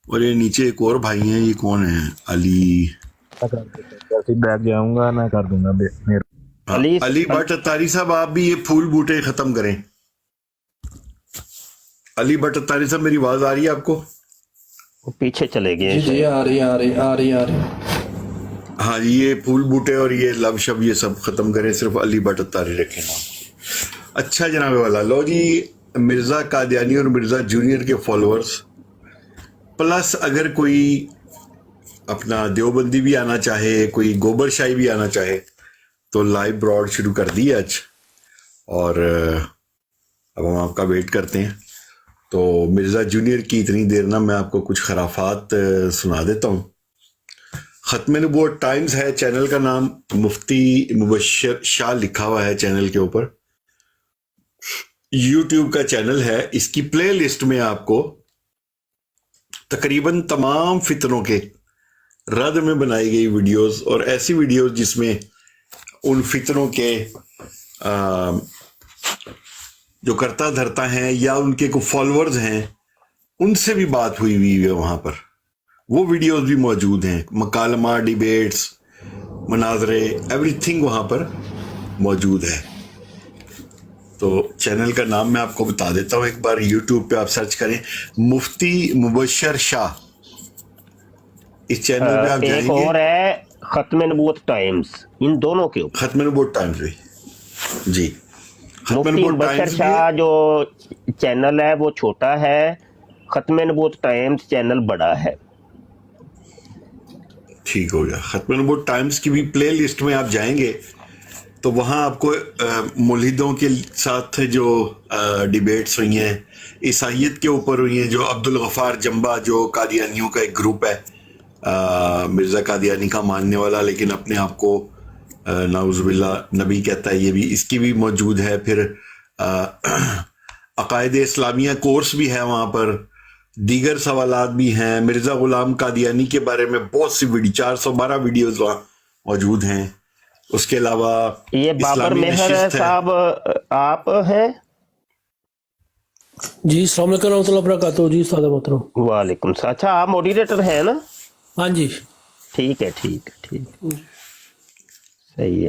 اور یہ نیچے ایک اور بھائی ہیں, یہ کون ہیں؟ علی جیسے بیک جاؤں گا میں کر دوں گا. علی بٹ اتاری صاحب آپ بھی یہ پھول بوٹے ختم کریں. علی بٹ اتاری صاحب میری آواز آ رہی ہے آپ کو؟ وہ پیچھے چلے گئے. جی آ رہی. ہاں یہ پھول بوٹے اور یہ لب شب یہ سب ختم کریں, صرف علی بٹ اتاری رکھیں نا. اچھا جناب والا, لو جی مرزا قادیانی اور مرزا جونیئر کے فالوورز پلس اگر کوئی اپنا دیوبندی بھی آنا چاہے, کوئی گوبر شاہی بھی آنا چاہے تو لائیو براڈ شروع کر دی آج, اور اب ہم آپ کا ویٹ کرتے ہیں. تو مرزا جونیئر کی اتنی دیر نا میں آپ کو کچھ خرافات سنا دیتا ہوں. ختم نبوت ٹائمز ہے چینل کا نام, مفتی مبشر شاہ لکھا ہوا ہے چینل کے اوپر. یوٹیوب کا چینل ہے, اس کی پلے لسٹ میں آپ کو تقریباً تمام فتنوں کے رد میں بنائی گئی ویڈیوز, اور ایسی ویڈیوز جس میں ان فتنوں کے جو کرتا دھرتا ہیں یا ان کے کوئی فالوورز ہیں ان سے بھی بات ہوئی ہے وہاں پر, وہ ویڈیوز بھی موجود ہیں. مکالمہ, ڈیبیٹس, مناظرے, ایوری تھنگ وہاں پر موجود ہے. تو چینل کا نام میں آپ کو بتا دیتا ہوں, ایک بار یوٹیوب پہ آپ سرچ کریں مفتی مبشر شاہ, اس چینل پہ آپ جائیں ایک گے. اور ہے ختم نبوت ٹائمز, ان دونوں کے اوپر. ختم نبوت ٹائمز بھی جی, ختم مفتی نبوت مبشر ٹائمز بھی شاہ جو چینل ہے وہ چھوٹا ہے, ختم نبوت ٹائمز چینل بڑا ہے. ٹھیک ہو گیا. ختم نبوت ٹائمز کی بھی پلے لسٹ میں آپ جائیں گے تو وہاں آپ کو ملحدوں کے ساتھ جو ڈیبیٹس ہوئی ہیں, عیسائیت کے اوپر ہوئی ہیں, جو عبد الغفار جمبا جو قادیانیوں کا ایک گروپ ہے, مرزا قادیانی کا ماننے والا لیکن اپنے آپ کو نعوذ باللہ نبی کہتا ہے, یہ بھی اس کی بھی موجود ہے. پھر عقائد اسلامیہ کورس بھی ہے وہاں پر, دیگر سوالات بھی ہیں. مرزا غلام قادیانی کے بارے میں بہت سی 412 ویڈیوز وہاں موجود ہیں. اس کے علاوہ یہ بابر اسلامی مہر نشست ہے. صاحب آپ ہیں؟ جی السلام علیکم ورحمۃ اللہ وبرکاتہ. جی استاد محترم. وعلیکم السلام. اچھا آپ موڈیریٹر ہیں نا؟ ہاں جی ٹھیک ہے. صحیح ہے.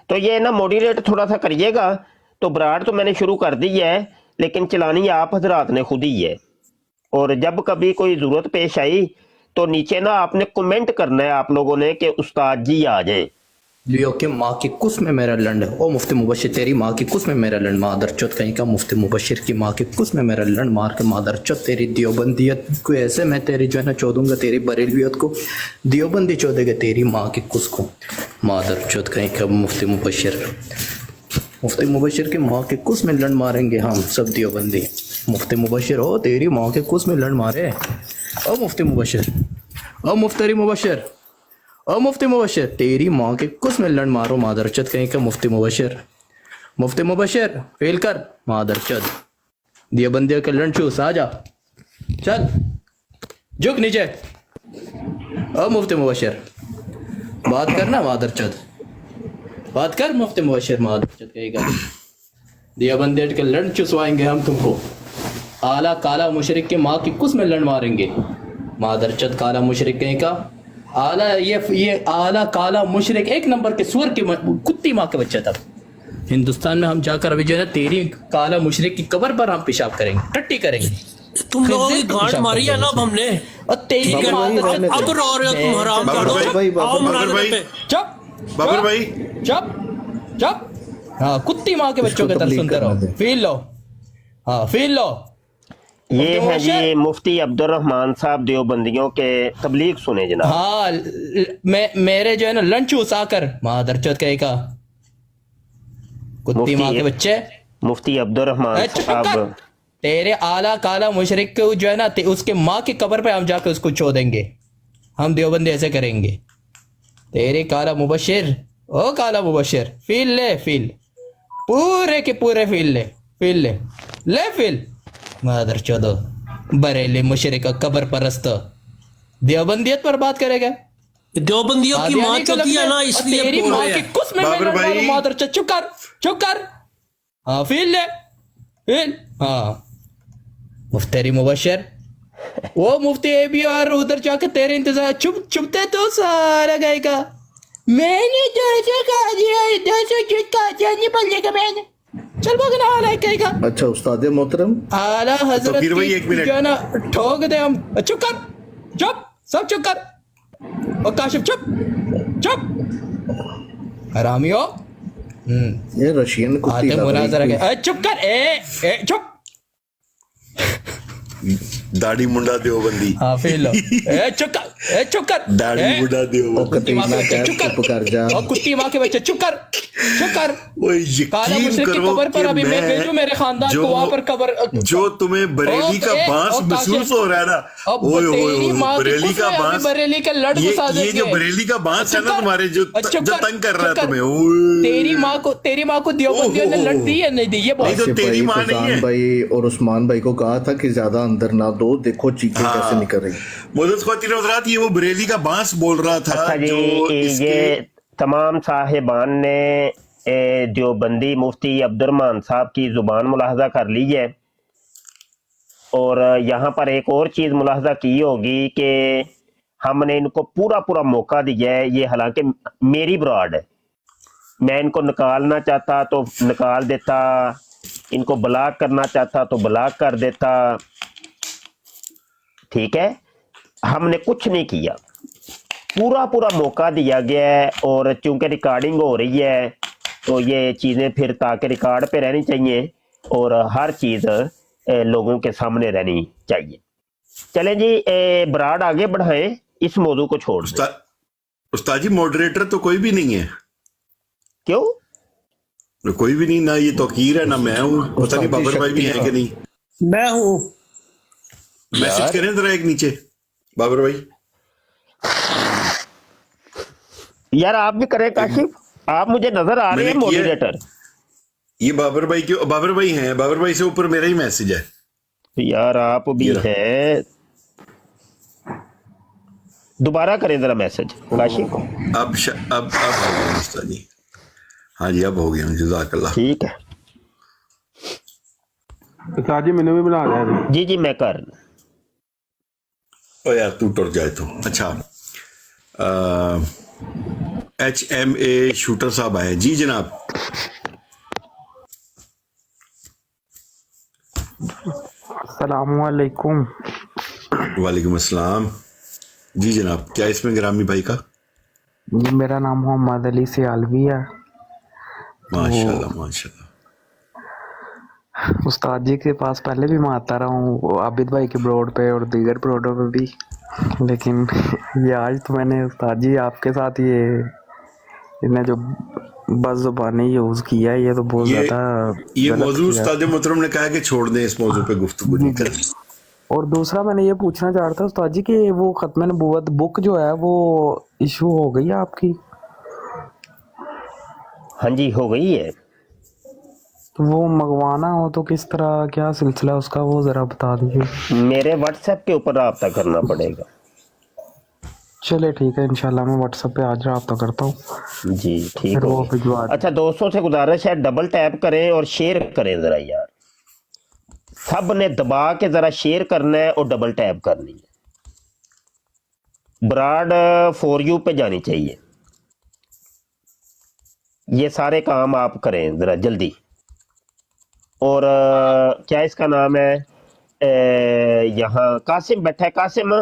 تو یہ نا موڈیریٹ تھوڑا سا کریے گا. تو براڈ تو میں نے شروع کر دی ہے لیکن چلانی آپ حضرات نے خود ہی ہے, اور جب کبھی کوئی ضرورت پیش آئی تو نیچے نا آپ نے کمنٹ کرنا ہے آپ لوگوں نے کہ استاد جی آ جائیں. لیو کہ ماں کی کس میں میرا لنڈ, او مفتی مبشر تیری ماں کی کس میں میرا لنڈ, مادر چوت کہیں کا مفتی مبشر کی ماں کی کس میں میرا لنڈ مار کے مادر چوت تیری دیوبندیت کو ایسے میں تیری جو ہے نا چودوں گا تیری بریلویت کو, دیوبندی چودے گا تیری ماں کی کس کو, مادر چوت کہیں کا مفتی مبشر کی ماں کے کس میں لنڈ ماریں گے ہم سب دیوبندی. مفتی مبشر ہو تیری ماں کے کس میں لنڈ مارے, او مفتی مبشر, او مفتری مبشر, او مفتی مبشر تیری ماں کے کس میں لنڈ مارو مادر چت کہیں کا مفتی مبشر فیل کر مادر چت دیوبندی کا لنڈ چوس آ جا, چل جھک نیچے. او مفتی مبشر بات کرنا مادر چت, بات کر مفتی مبشر مادر چت کہیں گا دیوبندی کا لنڈ چسوائیں گے ہم تم کو. اعلیٰ کالا مشرق کے ماں کی کس میں لنڈ ماریں گے مادر چت کالا مشرق کہیں کا. اعلیٰ یہ اعلیٰ کالا مشرق ایک نمبر کے سور کی کتی ماں کے بچہ تھا. ہندوستان میں ہم جا کر ابھی جو ہے نا تیری کالا مشرق کی قبر پر ہم پیشاب کریں گے, ٹٹی کریں گے. تم لوگوں کی گانٹ ماری ہے نا اب ہم نے, اور تیری اب رو رہے ہو تم حرام کر. چپ بابر بھائی چپ. ہاں کتی ماں کے بچوں کے طرف سنتے رہو. فیل لو, ہاں فیل لو. یہ ہے جی مفتی عبد الرحمان صاحب دیوبندیوں کے تبلیغ سنے جناب. ہاں میرے جو ہے نا لنچ چوس آ کر مادر چوت کہے کا کتی ماں کے بچے. مفتی عبد الرحمان صاحب تیرے اعلیٰ کالا مشرق کو جو ہے نا اس کے ماں کی قبر پہ ہم جا کے اس کو چھو دیں گے. ہم دیوبندی ایسے کریں گے. تیرے کالا مبشر, او کالا مبشر فیل لے, فیل پورے کے پورے فیل لے فیل. مادر چودو بریلی مشرق قبر پرست دیوبندیت پر بات کرے گا. देवबंदियों की माँ कादियानी का चौथी है लफ्ज़ ना, है, इसलिए तेरी बोल माँ रहे की हैं। कुछ में बाबर मैं भाई। मादर चुप कर, चुप कर। हाँ फील ले, फील। हाँ मुफ्तेरी मुबशर, वो मुफ्ती ए भी और उधर जाके तेरे इंतजार, चुपते तो सारा गएगा। मैंने 200 खा दिया, 200 जुट खा दिया, नहीं बल्लेगा मैंने। चल भगना हाल कहेगा। अच्छा उस्ताद मोहतरम, आला हजरत फिर वही एक की मिनट। जो है ना ठोक दे हम। चुप कर, चुप, सब चुप कर। और काशिफ चुप, चुप। हरामियो। ये रशियन कुत्ती आते लग रही मुनाजरा के। है। चुप कर, ए चुप। दाढ़ी मुंडा देवबंदी। हाँ फेल लो। चुप कर, चुप कर। दाढ़ी मुंडा ओ देवबंदी। कतीना क्या चुप कर। चुप कर जा। और कुत्ती माँ के बच्चे चुप कर, चुप कर। ओए काला यकीन मुशरिक की करो कब्र पर कि अभी मैं भेजूं मेरे खानदान को वहां पर कब्र। जो तुम्हें बरेली का बांस महसूस हो रहा है ना, अब ओए तेरी ओए माँ की बरेली कुछ का में अभी बांस, बरेली के लड़ घुसा ये जो देंगे। बरेली का बांस है ना चुप कर। तुम्हारे, जो चुप कर, तंग कर रहा है चुप कर। तुम्हें, ओए। तेरी माँ को देवबंदियों ने लड़ दी या नहीं दी, ये नहीं बोल। तो तेरी माँ नहीं फैजान है। भाई और उस्मान भाई को कहा था कि ज्यादा अंदर ना दो, देखो चीखें कैसे निकल रही। मोहम्मद ख्वातीन हज़रात, ये वो बरेली का बांस बोल रहा था अच्छा जी, जो इसके ये तमाम साहिबान ने देवबंदी मुफ्ती अब्दुर्रहमान साहब की जुबान मुलाहजा कर ली है। और यहाँ पर एक और चीज़ मुलाहजा की होगी कि हमने इनको पूरा पूरा मौका दिया है। ये हालांकि मेरी ब्रॉड है, मैं इनको निकालना चाहता तो निकाल देता, इनको ब्लॉक करना चाहता तो ब्लॉक कर देता, ठीक है। हमने कुछ नहीं किया, पूरा पूरा मौका दिया गया है। और चूंकि रिकॉर्डिंग हो रही है तो ये चीज़ें फिर ताकि रिकॉर्ड पे रहनी चाहिए और हर चीज़ लोगों के सामने रहनी चाहिए। चलें जी, ब्राड आगे बढ़ाएं, इस मौजू को छोड़ दें। उस्ताद जी मॉडरेटर तो कोई भी नहीं है। क्यों? कोई भी नहीं, ना ये तौकीर है ना मैं हूँ, पता नहीं बाबर भाई भी है कि नहीं। मैं हूँ। मैसेज करें जरा एक नीचे बाबर भाई। यार आप भी करें काशिफ, आप मुझे नजर आ रहे हैं मैंने किया। मॉडरेटर। ये बाबर भाई क्यों, बाबर भाई हैं, बाबर भाई से ऊपर मेरा ही मैसेज है। यार आप भी हैं, दोबारा करें जरा मैसेज काशिफ। अब हो गया उस्ताद जी। हाँ जी अब हो गया, जज़ाकल्लाह। ठीक है उस्ताद जी मैंने भी बना दिया। जी जी मैं कर। ओ यार तू टुर जाए तो। अच्छा HMA शूटर साहब आए जी जनाब। अस्सलामुअलैकुम। वालेकुम अस्सलाम जी जनाब। क्या इसमें ग्रामी भाई का? जी मेरा नाम मोहम्मद अली सियालवी है। माशाल्लाह माशाल्लाह। उस्ताद जी के पास पहले भी मैं आता रहा हूँ, आबिद भाई के ब्रॉड पे और दीगर ब्रॉडों पे भी, लेकिन ये आज तो मैंने उस्ताद जी आपके साथ इन्हें जो बज़ुबानी यूज़ किया है, ये तो बहुत ज़्यादा ये गलत मौजू किया। उस्ताद मोहतरम ने कहा कि छोड़ दें इस मौजू पे गुफ्तगू नहीं करें। और दूसरा मैंने ये पूछना चाह रहा था उस्ताद जी कि वो खत्म नबूवत बुक जो है वो इशू हो गई है आपकी? हाँ जी हो गई है। तो वो मंगवाना हो तो किस तरह, क्या सिलसिला उसका, वो ज़रा बता दीजिए। मेरे व्हाट्सएप के ऊपर रब्ता करना पड़ेगा। चले ठीक है, इंशाल्लाह मैं व्हाट्सएप पे आज रब्ता करता हूँ जी ठीक फिर वो हो। भिजवा। अच्छा दोस्तों से गुजारिश है, डबल टैप करें और शेयर करें जरा यार, सब ने दबा के जरा शेयर करना है और डबल टैप करनी है। ब्रॉड फॉर यू पे जानी चाहिए। ये सारे काम आप करें जरा जल्दी। और क्या इसका नाम है, यहाँ कासिम बैठा है, कासिम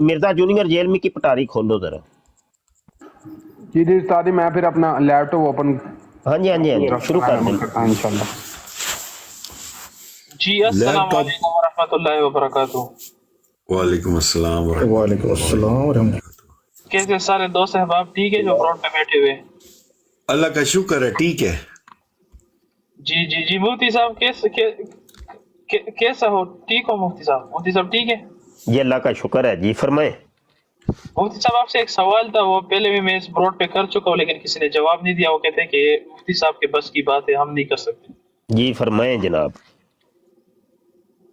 मिर्जा जूनियर जेल में की पटारी खोलो जरा। जी जी उस्ताद जी, मैं फिर अपना लैपटॉप ओपन। हाँ जी हाँ जी हाँ जी शुरू कर दें इंशाल्लाह। जी अस्सलाम वालेकुम वरहमतुल्लाहि वबरकातुहू। वालेकुम अस्सलाम वालेकुम अस्सलाम वरहमतुल्लाह। कैसे सारे दोस्त अहबाब ठीक है जो ब्रॉड पे बैठे हुए? अल्लाह का शुक्र है ठीक है। जी जी जी मुफ्ती साहब कैसा हो? ठीक हो मुफ्ती साहब? मुफ्ती साहब ठीक है? ये अल्लाह का शुक्र है जी, फरमाए। मुफ्ती साहब आपसे एक सवाल था, वो पहले भी मैं इस ब्रॉड पे कर चुका हूँ लेकिन किसी ने जवाब नहीं दिया। वो कहते हैं कि मुफ्ती साहब के बस की बात है, हम नहीं कर सकते। जी फरमाए जनाब।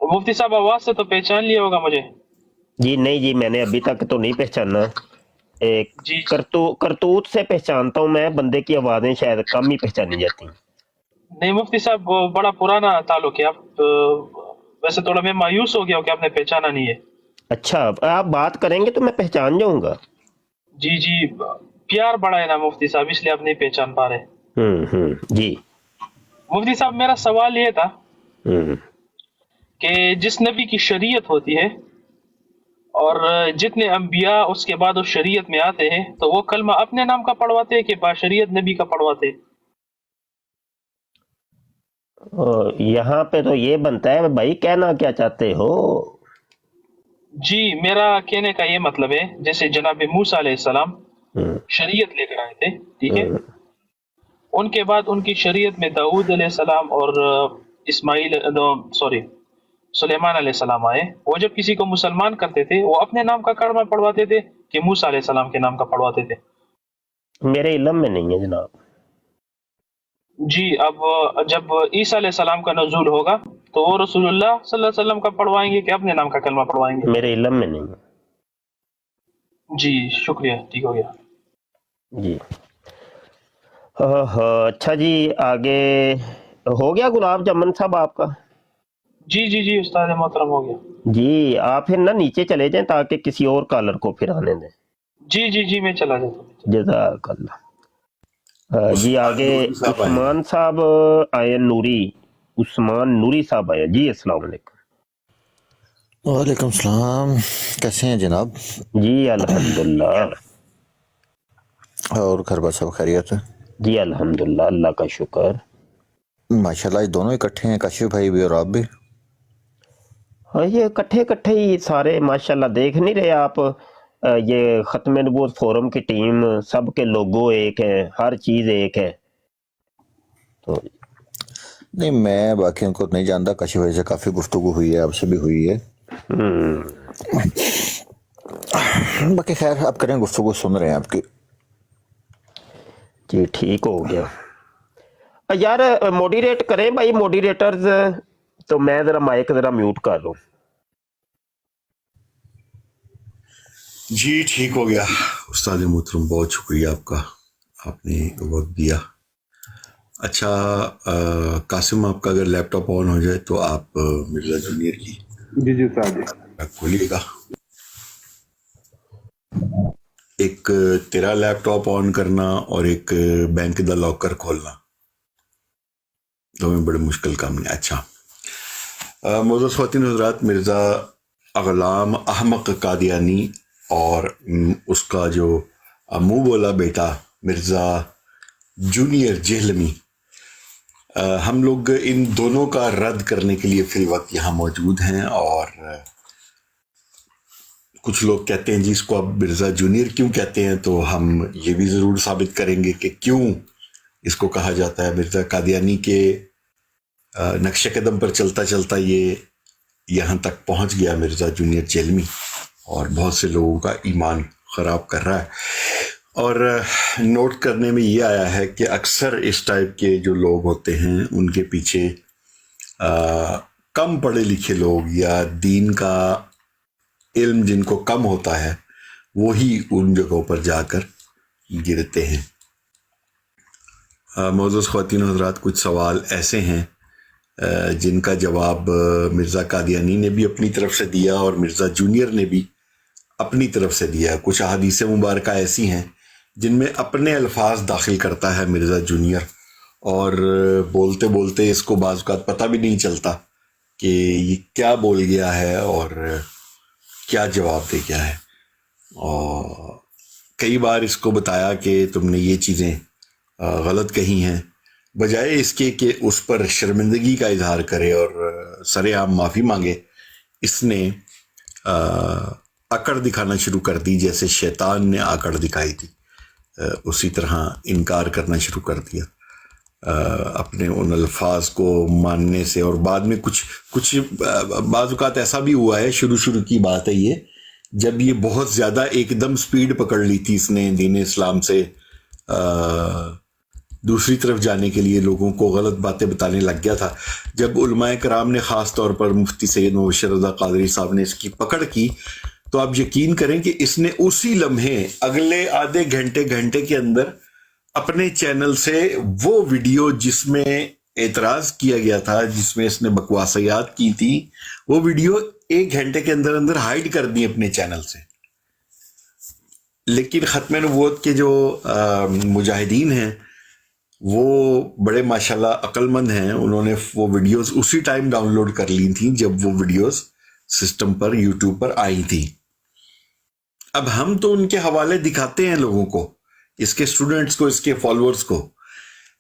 मुफ्ती साहब आवाज से तो पहचान लिया होगा मुझे? जी नहीं जी, मैंने अभी तक तो नहीं पहचाना। एक करतूत से पहचानता हूँ मैं, बंदे की आवाजें शायद कम ही पहचानी जाती हैं। नहीं मुफ्ती साहब, वो बड़ा पुराना ताल्लुक है। आप वैसे थोड़ा मैं मायूस हो गया हूँ कि आपने पहचाना नहीं है। अच्छा, आप बात करेंगे तो मैं पहचान जाऊंगा। जी जी, प्यार बड़ा है ना मुफ्ती साहब, इसलिए आप नहीं पहचान पा रहे। जी मुफ्ती साहब, मेरा सवाल ये था कि जिस नबी की शरीयत होती है और जितने अंबिया उसके बाद उस शरीयत में आते हैं, तो वो कलमा अपने नाम का पढ़वाते हैं कि बाशरीयत नबी का पढ़वाते हैं? यहाँ पे तो ये बनता है भाई, कहना क्या चाहते हो? जी, मेरा कहने का ये मतलब है, जैसे जनाब मूसा अलैहिस्सलाम शरीयत लेकर आए थे, ठीक है, उनके बाद उनकी शरीयत में दाऊद अलैहिस्सलाम और सुलेमान अलैहिस्सलाम आए। वो जब किसी को मुसलमान करते थे, वो अपने नाम का कलमा पढ़वाते थे कि मूसा अलैहिस्सलाम के नाम का पढ़वाते थे? मेरे इल्म में नहीं है जनाब। जी, अब जब ईसा अलैहिस्सलाम का नज़ूल होगा तो वो रसूलुल्लाह सल्लल्लाहु अलैहि वसल्लम का पढ़वाएंगे कि अपने नाम का कलमा पढ़वाएंगे? मेरे इल्म में नहीं है। जी शुक्रिया, ठीक हो गया जी। अच्छा जी, आगे हो गया गुलाब जामुन साहब आपका? जी जी जी उस्ताद मोहतरम, हो गया जी। आप फिर ना नीचे चले जाएं ताकि किसी और कॉलर को फिर आने दें। जी जी जी, मैं चला जाता हूँ। जज़ाकल्लाह। जी आगे उस्मान साहब आए, उस्मान नूरी साहब आए। जी अस्सलाम वालेकुम। वालेकुम सलाम, कैसे हैं जनाब? जी अल्हम्दुलिल्लाह। और घर पर सब खैरियत है? जी अल्हम्दुलिल्लाह, अल्लाह का शुक्र। माशाल्लाह ये दोनों इकट्ठे हैं, काशिफ भाई भी और आप भी। हाँ, ये इकट्ठे ही सारे माशाल्लाह। देख नहीं रहे आप, ये ख़त्म नबूवत फोरम की टीम, सबके लोगो एक है, हर चीज़ एक है। तो नहीं, मैं बाकियों को नहीं जानता, काशिफ भाई से काफ़ी गुफ्तगू हुई है, आपसे भी हुई है। बाकी खैर आप करें, गुफ्तगू सुन रहे हैं आपकी। जी ठीक हो गया यार। मॉडरेट करें भाई, मॉडरेटर्स। तो मैं ज़रा माइक ज़रा म्यूट कर लूँ। जी ठीक हो गया उस्ताद मोहतरम, बहुत शुक्रिया आपका, आपने वक्त दिया। अच्छा कासिम, आपका अगर लैपटॉप ऑन हो जाए तो आप मिर्ज़ा जूनियर की जी जी साहब खोलिएगा। एक तेरा लैपटॉप ऑन करना और एक बैंक दा लॉकर खोलना, दोनों बड़े मुश्किल काम है। अच्छा मोअज़्ज़ज़ ख़वातीन व हज़रात, मिर्ज़ा ग़ुलाम अहमद कादियानी और उसका जो मुँह बोला बेटा मिर्ज़ा जूनियर जेहलमी, हम लोग इन दोनों का रद्द करने के लिए फ़िल वक्त यहाँ मौजूद हैं। और कुछ लोग कहते हैं जी इसको अब मिर्ज़ा जूनियर क्यों कहते हैं, तो हम ये भी ज़रूर साबित करेंगे कि क्यों इसको कहा जाता है। मिर्ज़ा कादियानी के नक्शे कदम पर चलता चलता ये यहाँ तक पहुँच गया मिर्ज़ा जूनियर जेहलमी, और बहुत से लोगों का ईमान ख़राब कर रहा है। और नोट करने में ये आया है कि अक्सर इस टाइप के जो लोग होते हैं उनके पीछे कम पढ़े लिखे लोग या दीन का इल्म जिनको कम होता है, वो ही उन जगहों पर जाकर गिरते हैं। मोअज़्ज़ज़ ख़वातीन व हज़रात, कुछ सवाल ऐसे हैं जिनका जवाब मिर्ज़ा कादियानी ने भी अपनी तरफ से दिया और मिर्ज़ा जूनियर ने भी अपनी तरफ से दिया। कुछ अहादीस मुबारका ऐसी हैं जिनमें अपने अल्फाज दाखिल करता है मिर्ज़ा जूनियर, और बोलते बोलते इसको बाज़ औक़ात पता भी नहीं चलता कि ये क्या बोल गया है और क्या जवाब दे गया है। और कई बार इसको बताया कि तुमने ये चीज़ें गलत कही हैं, बजाय इसके कि उस पर शर्मिंदगी का इजहार करे और सरेआम माफ़ी मांगे, इसने अकड़ दिखाना शुरू कर दी। जैसे शैतान ने अकड़ दिखाई थी, उसी तरह इनकार करना शुरू कर दिया अपने उन अल्फाज को मानने से। और बाद में कुछ बाज़ औक़ात ऐसा भी हुआ है, शुरू की बात है ये, जब ये बहुत ज़्यादा एकदम स्पीड पकड़ ली थी इसने दीन इस्लाम से दूसरी तरफ जाने के लिए, लोगों को गलत बातें बताने लग गया था। जब उलमाए कराम ने ख़ास तौर पर मुफ्ती सैयद मुबशर रज़ा क़ादरी साहब ने इसकी पकड़ की, तो आप यकीन करें कि इसने उसी लम्हे अगले आधे घंटे के अंदर अपने चैनल से वो वीडियो जिसमें एतराज किया गया था, जिसमें इसने बकवासियात की थी, वो वीडियो 1 घंटे के अंदर अंदर हाइड कर दी अपने चैनल से। लेकिन ख़त्म नबूवत के जो मुजाहिदीन हैं वो बड़े माशाल्लाह अक्लमंद हैं, उन्होंने वो वीडियोस उसी टाइम डाउनलोड कर ली थी जब वो वीडियोस सिस्टम पर यूट्यूब पर आई थी। अब हम तो उनके हवाले दिखाते हैं लोगों को, इसके स्टूडेंट्स को, इसके फॉलोअर्स को,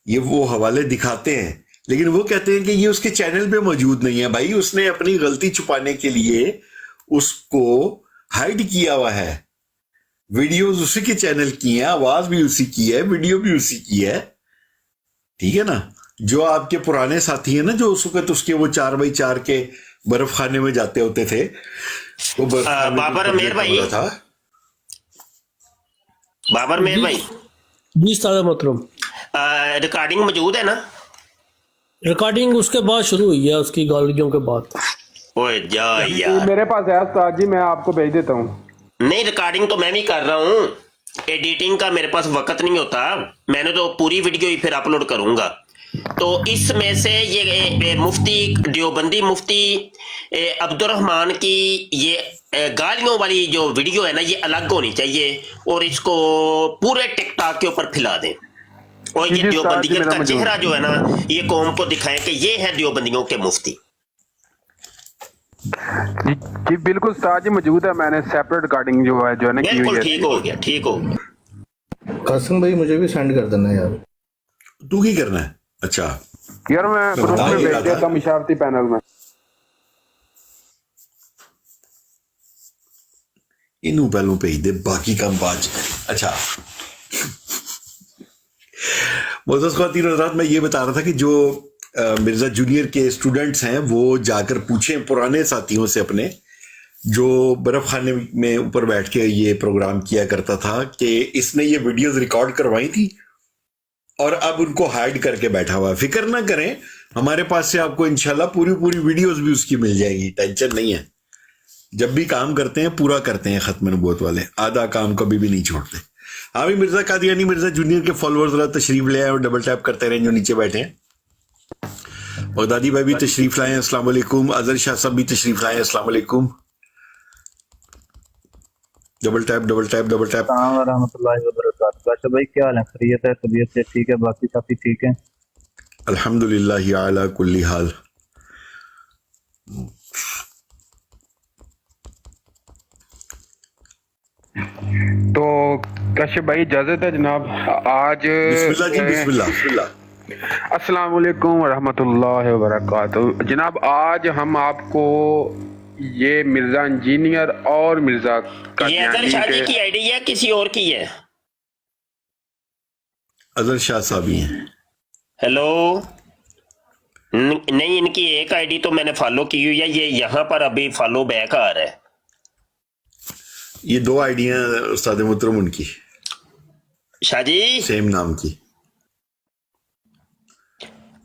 ये वो हवाले दिखाते हैं, लेकिन वो कहते हैं कि ये उसके चैनल पे मौजूद नहीं है। भाई उसने अपनी गलती छुपाने के लिए उसको हाइड किया हुआ है, वीडियोस उसी के चैनल की हैं, आवाज भी उसी की है, वीडियो भी उसी की है, ठीक है ना। जो आपके पुराने साथी हैं ना, जो उस वक्त उसके वो 4x4 के बर्फ खाने में जाते होते थे, वो बाबर मेहर भाई, बाबर मेहर भाई जी उस्ताद मोहतरम, रिकॉर्डिंग मौजूद है ना? रिकॉर्डिंग उसके बाद शुरू हुई है, उसकी गालियों के बाद। ओए जा यार, मेरे पास है उस्ताद जी, मैं आपको भेज देता हूँ। नहीं, रिकॉर्डिंग तो मैं भी कर रहा हूँ, एडिटिंग का मेरे पास वक्त नहीं होता, मैंने तो पूरी वीडियो ही फिर अपलोड करूंगा। तो इसमें से ये मुफ्ती देवबंदी मुफ्ती अब्दुर्रहमान की ये गालियों वाली जो वीडियो है ना, ये अलग होनी चाहिए और इसको पूरे टिकटॉक के ऊपर फैला दें, और ये देवबंदियत का चेहरा जो है ना, ये कौम को दिखाएं कि ये है देवबंदियों के मुफ्ती। जी बिल्कुल उस्ताद जी, मौजूद है, मैंने सेपरेट रिकॉर्डिंग जो है ना की हुई है। ठीक हो गया, ठीक हो गया। कासिम भाई मुझे भी सेंड कर देना यार। तू की करना है? अच्छा यार मैं ग्रुप में भेज देता हूं इशारती पैनल में। इनू पहलू भेज दे, बाकी काम बाद च करें। अच्छा मोअज़्ज़ज़ ख़वातीन और हज़रात, मैं ये बता रहा था कि जो मिर्ज़ा जूनियर के स्टूडेंट्स हैं वो जाकर पूछें पुराने साथियों से अपने, जो बर्फ़ खाने में ऊपर बैठ के ये प्रोग्राम किया करता था, कि इसने ये वीडियोस रिकॉर्ड करवाई थी और अब उनको हाइड करके बैठा हुआ है। फिक्र ना करें, हमारे पास से आपको इंशाल्लाह पूरी वीडियोस भी उसकी मिल जाएगी, टेंशन नहीं है। जब भी काम करते हैं पूरा करते हैं ख़त्म नबूवत वाले, आधा काम कभी भी नहीं छोड़ते। हाँ भी मिर्ज़ा कादियानी मिर्ज़ा जूनियर के फॉलोअर्स ज़रा तशरीफ ले आए और डबल टैप करते रहें जो नीचे बैठे हैं। बगदादी भाई भी तशरीफ लाए, अस्सलाम वालेकुम। अजहर शाह साहब भी तशरीफ लाए, अस्सलाम वालेकुम। Double tap double tap double tap. रहमतुल्लाहि व बरकातहू। अच्छा भाई क्या हाल है? खैरियत है? तबीयत से ठीक है? बाकी साथी ठीक है? अल्हम्दुलिल्लाह अला कुल्ली हाल। तो कश्यप भाई इजाजत है जनाब, आज बिस्मिल्लाह जी, बिस्मिल्लाह। अस्सलाम वालेकुम रहमतुल्लाहि व बरकातहू। जनाब आज हम आपको ये मिर्जा इंजीनियर और मिर्जा ये अजहर शाह जी की आईडी है, किसी और की है? अजहर शाह साहब ही हैं। हेलो, नहीं, इनकी एक आईडी तो मैंने फॉलो की हुई है, ये यहाँ पर अभी फॉलो बैक आ रहा है। ये 2 आईडियां उस्ताद मोहतरम उनकी, शाह जी सेम नाम की।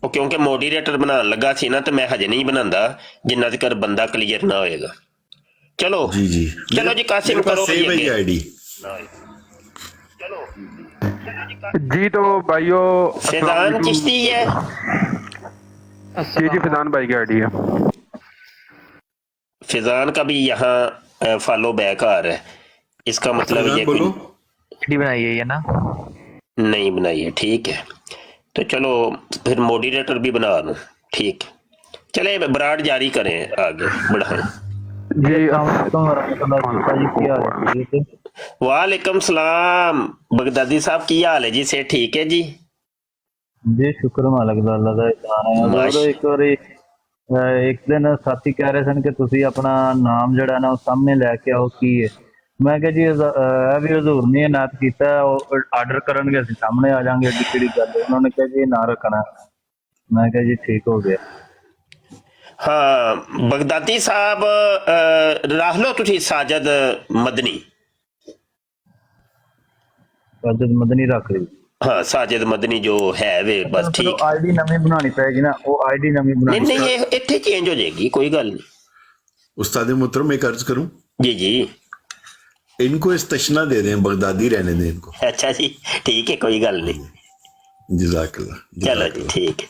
ਉਹ ਕਿਉਂਕਿ ਮੋਡੀਰੇਟਰ ਬਣਾਉਣ ਲੱਗਾ ਸੀ ਨਾ, ਤੇ ਮੈਂ ਹਜੇ ਨਹੀਂ ਬਣਾਉਂਦਾ ਜਿੰਨਾ ਤੱਕ ਬੰਦਾ ਕਲੀਅਰ ਨਾ ਹੋਏਗਾ। ਚਲੋ जी जी, ਚਲੋ ਜੀ ਕਾਸਿਮ करो सेम है ये आईडी। जी तो भाइयों फैजान चिश्ती है, जी फैजान भाई की आईडी है। फैजान का भी यहाँ फॉलो बैक आ रहा है, इसका मतलब ये आईडी बनाई है ना? नहीं बनाई है, ठीक है। तो चलो फिर मॉडरेटर भी बना लूं, ठीक। चले बराड जारी करें, आगे बढ़ाएं। वालेकुम सलाम बगदादी साहब, की हाल है जी? से ठीक है जी? जी शुक्र मालिक दा, अल्लाह दा एहसान है। और एक बार एक दिन साथी कह रहे सन कि तुसी अपना नाम जड़ा ना सामने लैके आओ, की है? मैं कहा जी भी हजूर ने नात किया, आर्डर करनगे असीं सामने आ जाएंगे, एडी केड़ी गल है? उन्होंने कहा जी ना रखना। मैं कहा जी ठीक हो गया। हाँ बगदादी साहब रख लो तुसी साजिद मदनी। साजिद मदनी रख ली? हाँ साजिद मदनी जो है वे बस ठीक। आईडी नवी बनानी पड़ेगी ना, वो आईडी नवी बनानी नहीं ये इत्थे चेंज हो जाएगी, कोई गल नहीं। उस्ताद मोहतरम एक अर्ज करूं? जी जी। इनको इस्तशना दे दें, बगदादी रहने दें इनको। अच्छा जी, ठीक है, कोई गल नहीं। जज़ाकल्लाह। चलो जी, ठीक है,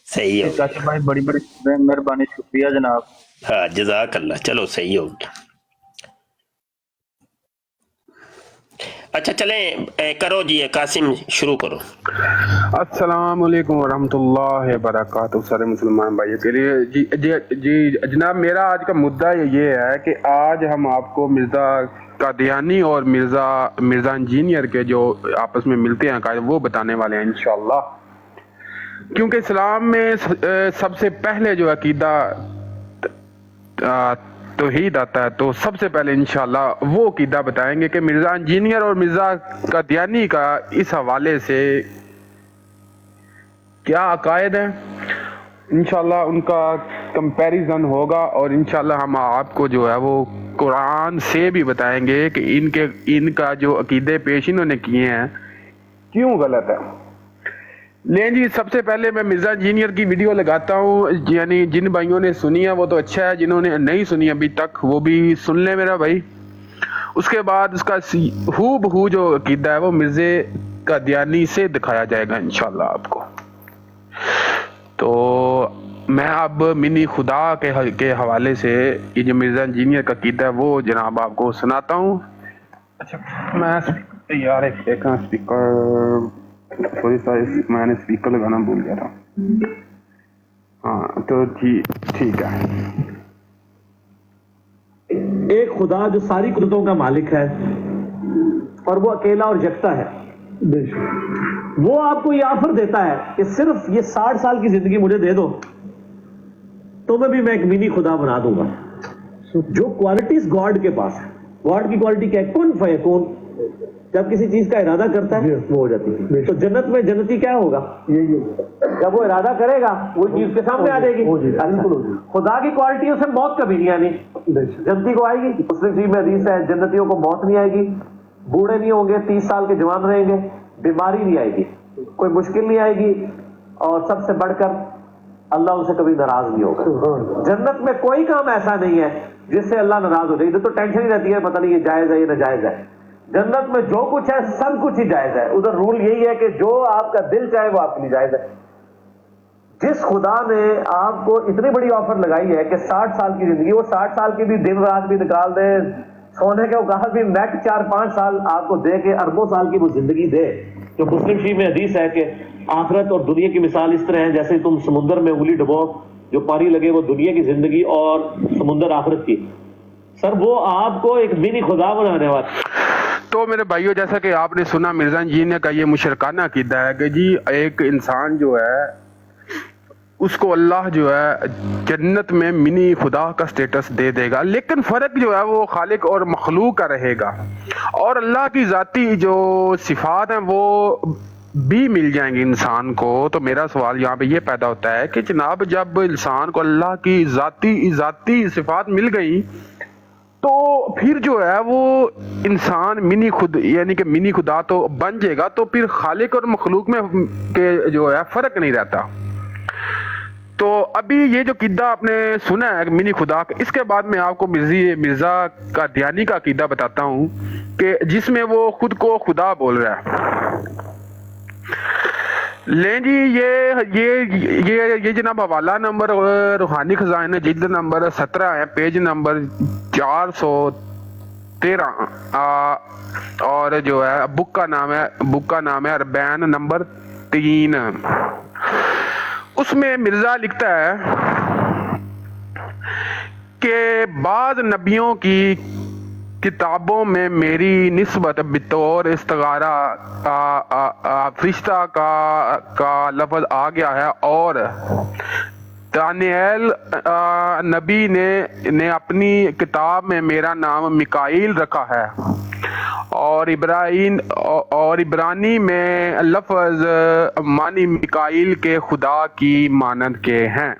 सही हो। काशिफ भाई बड़ी बड़ी मेहरबानी, शुक्रिया जनाब। हाँ, जज़ाकल्लाह। चलो सही हो गया। अच्छा चलें, करो जी, कासिम शुरू करो। अस्सलाम वालेकुम वरहमतुल्लाहि वबरकातुहू सारे मुसलमान भाइयों के लिए। जी जी जी जनाब, मेरा आज का मुद्दा ये है कि आज हम आपको मिर्ज़ा कादियानी और मिर्ज़ा इंजीनियर के जो आपस में मिलते हैं अकायद, वो बताने वाले हैं इंशाअल्लाह। क्योंकि इस्लाम में सबसे पहले जो अकीदा तौहीद आता है, तो सबसे पहले इंशाअल्लाह वो अकीदा बताएंगे कि मिर्ज़ा इंजीनियर और मिर्ज़ा कादियानी का इस हवाले से क्या अकायद है। इंशाअल्लाह उनका कंपैरिजन होगा और इंशाअल्लाह हम आपको जो है वो कुरान से भी बताएंगे कि इनका जो अकीदे पेश इन्होंने किए हैं क्यों गलत है। लें जी, सबसे पहले मैं मिर्ज़ा इंजीनियर की वीडियो लगाता हूँ, यानी जिन भाइयों ने सुनी है वो तो अच्छा है, जिन्होंने नहीं सुनी अभी तक वो भी सुन ले मेरा भाई। उसके बाद उसका हू बहू जो अकीदा है वो मिर्ज़े कादियानी से दिखाया जाएगा इंशाल्लाह आपको। तो मैं अब मिनी खुदा के हवाले से ये जो मिर्ज़ा इंजीनियर का अकीदा है वो जनाब आपको सुनाता हूँ। अच्छा, मैं यार एक स्पीकर, सॉरी मैंने स्पीकर लगाना भूल गया था। हाँ तो ठीक है। एक खुदा जो सारी कुदरतों का मालिक है और वो अकेला और यकता है, वो आपको ये ऑफर देता है कि सिर्फ ये 60 साल की जिंदगी मुझे दे दो तो मैं एक मिनी खुदा बना दूंगा। जो क्वालिटीज गॉड के पास है, गॉड की क्वालिटी क्या है? कुन फयकून। जब किसी चीज का इरादा करता है वो हो जाती है। तो जन्नत में जन्नती क्या होगा? जब वो इरादा करेगा वो चीज के सामने आ जाएगी। खुदा की क्वालिटी उसे मौत कभी नहीं आनी, जन्नती को आएगी। मुस्लिम शरीफ में हदीस है, जन्नतियों को मौत नहीं आएगी, बूढ़े नहीं होंगे, 30 साल के जवान रहेंगे, बीमारी नहीं आएगी, कोई मुश्किल नहीं आएगी, और सबसे बढ़कर अल्लाह उनसे कभी नाराज नहीं होगा। जन्नत में कोई काम ऐसा नहीं है जिससे अल्लाह नाराज हो जाए। इधर तो टेंशन ही रहती है, पता नहीं ये जायज है ये नाजायज है। जन्नत में जो कुछ है सब कुछ ही जायज है। उधर रूल यही है कि जो आपका दिल चाहे वो आपके लिए जायज है। जिस खुदा ने आपको इतनी बड़ी ऑफर लगाई है कि 60 साल की जिंदगी, वो 60 साल की भी दिन रात भी निकाल दे, सोने के औकात भी नेट 4-5 साल आपको दे के अरबों साल की वो जिंदगी दे। जो मुस्लिम शरीफ में हदीस है कि आखिरत और दुनिया की मिसाल इस तरह है जैसे तुम समुद्र में उंगली डुबो, जो पानी लगे वो दुनिया की जिंदगी और समुद्र आखिरत की। सर वो आपको एक मिनी खुदा बनाने वाला। तो मेरे भाइयों, जैसा कि आपने सुना मिर्ज़ा इंजीनियर का ये मुशरकाना अकीदा है कि जी एक इंसान जो है उसको अल्लाह जो है जन्नत में मिनी खुदा का स्टेटस दे देगा, लेकिन फ़र्क जो है वो खालिक और मखलूक का रहेगा, और अल्लाह की ज़ाती जो सिफ़ात हैं वो भी मिल जाएंगी इंसान को। तो मेरा सवाल यहाँ पे ये पैदा होता है कि जनाब जब इंसान को अल्लाह की ज़ाती सिफ़ात मिल गई तो फिर जो है वो इंसान मिनी खुदा तो बन जाएगा, तो फिर खालिक और मखलूक में के जो है फ़र्क नहीं रहता। तो अभी ये जो कीदा आपने सुना है मिनी खुदा, इसके बाद मैं आपको मिर्ज़ा कादियानी का कीदा बताता हूँ कि जिसमें वो खुद को खुदा बोल रहा है। लें जी, ये जनाब हवाला नंबर रूहानी खजाना जिल्द नंबर 17 है, पेज नंबर 413, और जो है बुक का नाम है अरबैन नंबर 3। उसमें मिर्जा लिखता है कि बाद नबियों की किताबों में मेरी निस्बत बितौर इस्तिगारा फरिश्ता का लफ्ज आ गया है, और दानियल नबी ने अपनी किताब में मेरा नाम मिकाईल रखा है, और इब्रानी में लफ्ज मानी मिकाईल के खुदा की मानद के हैं।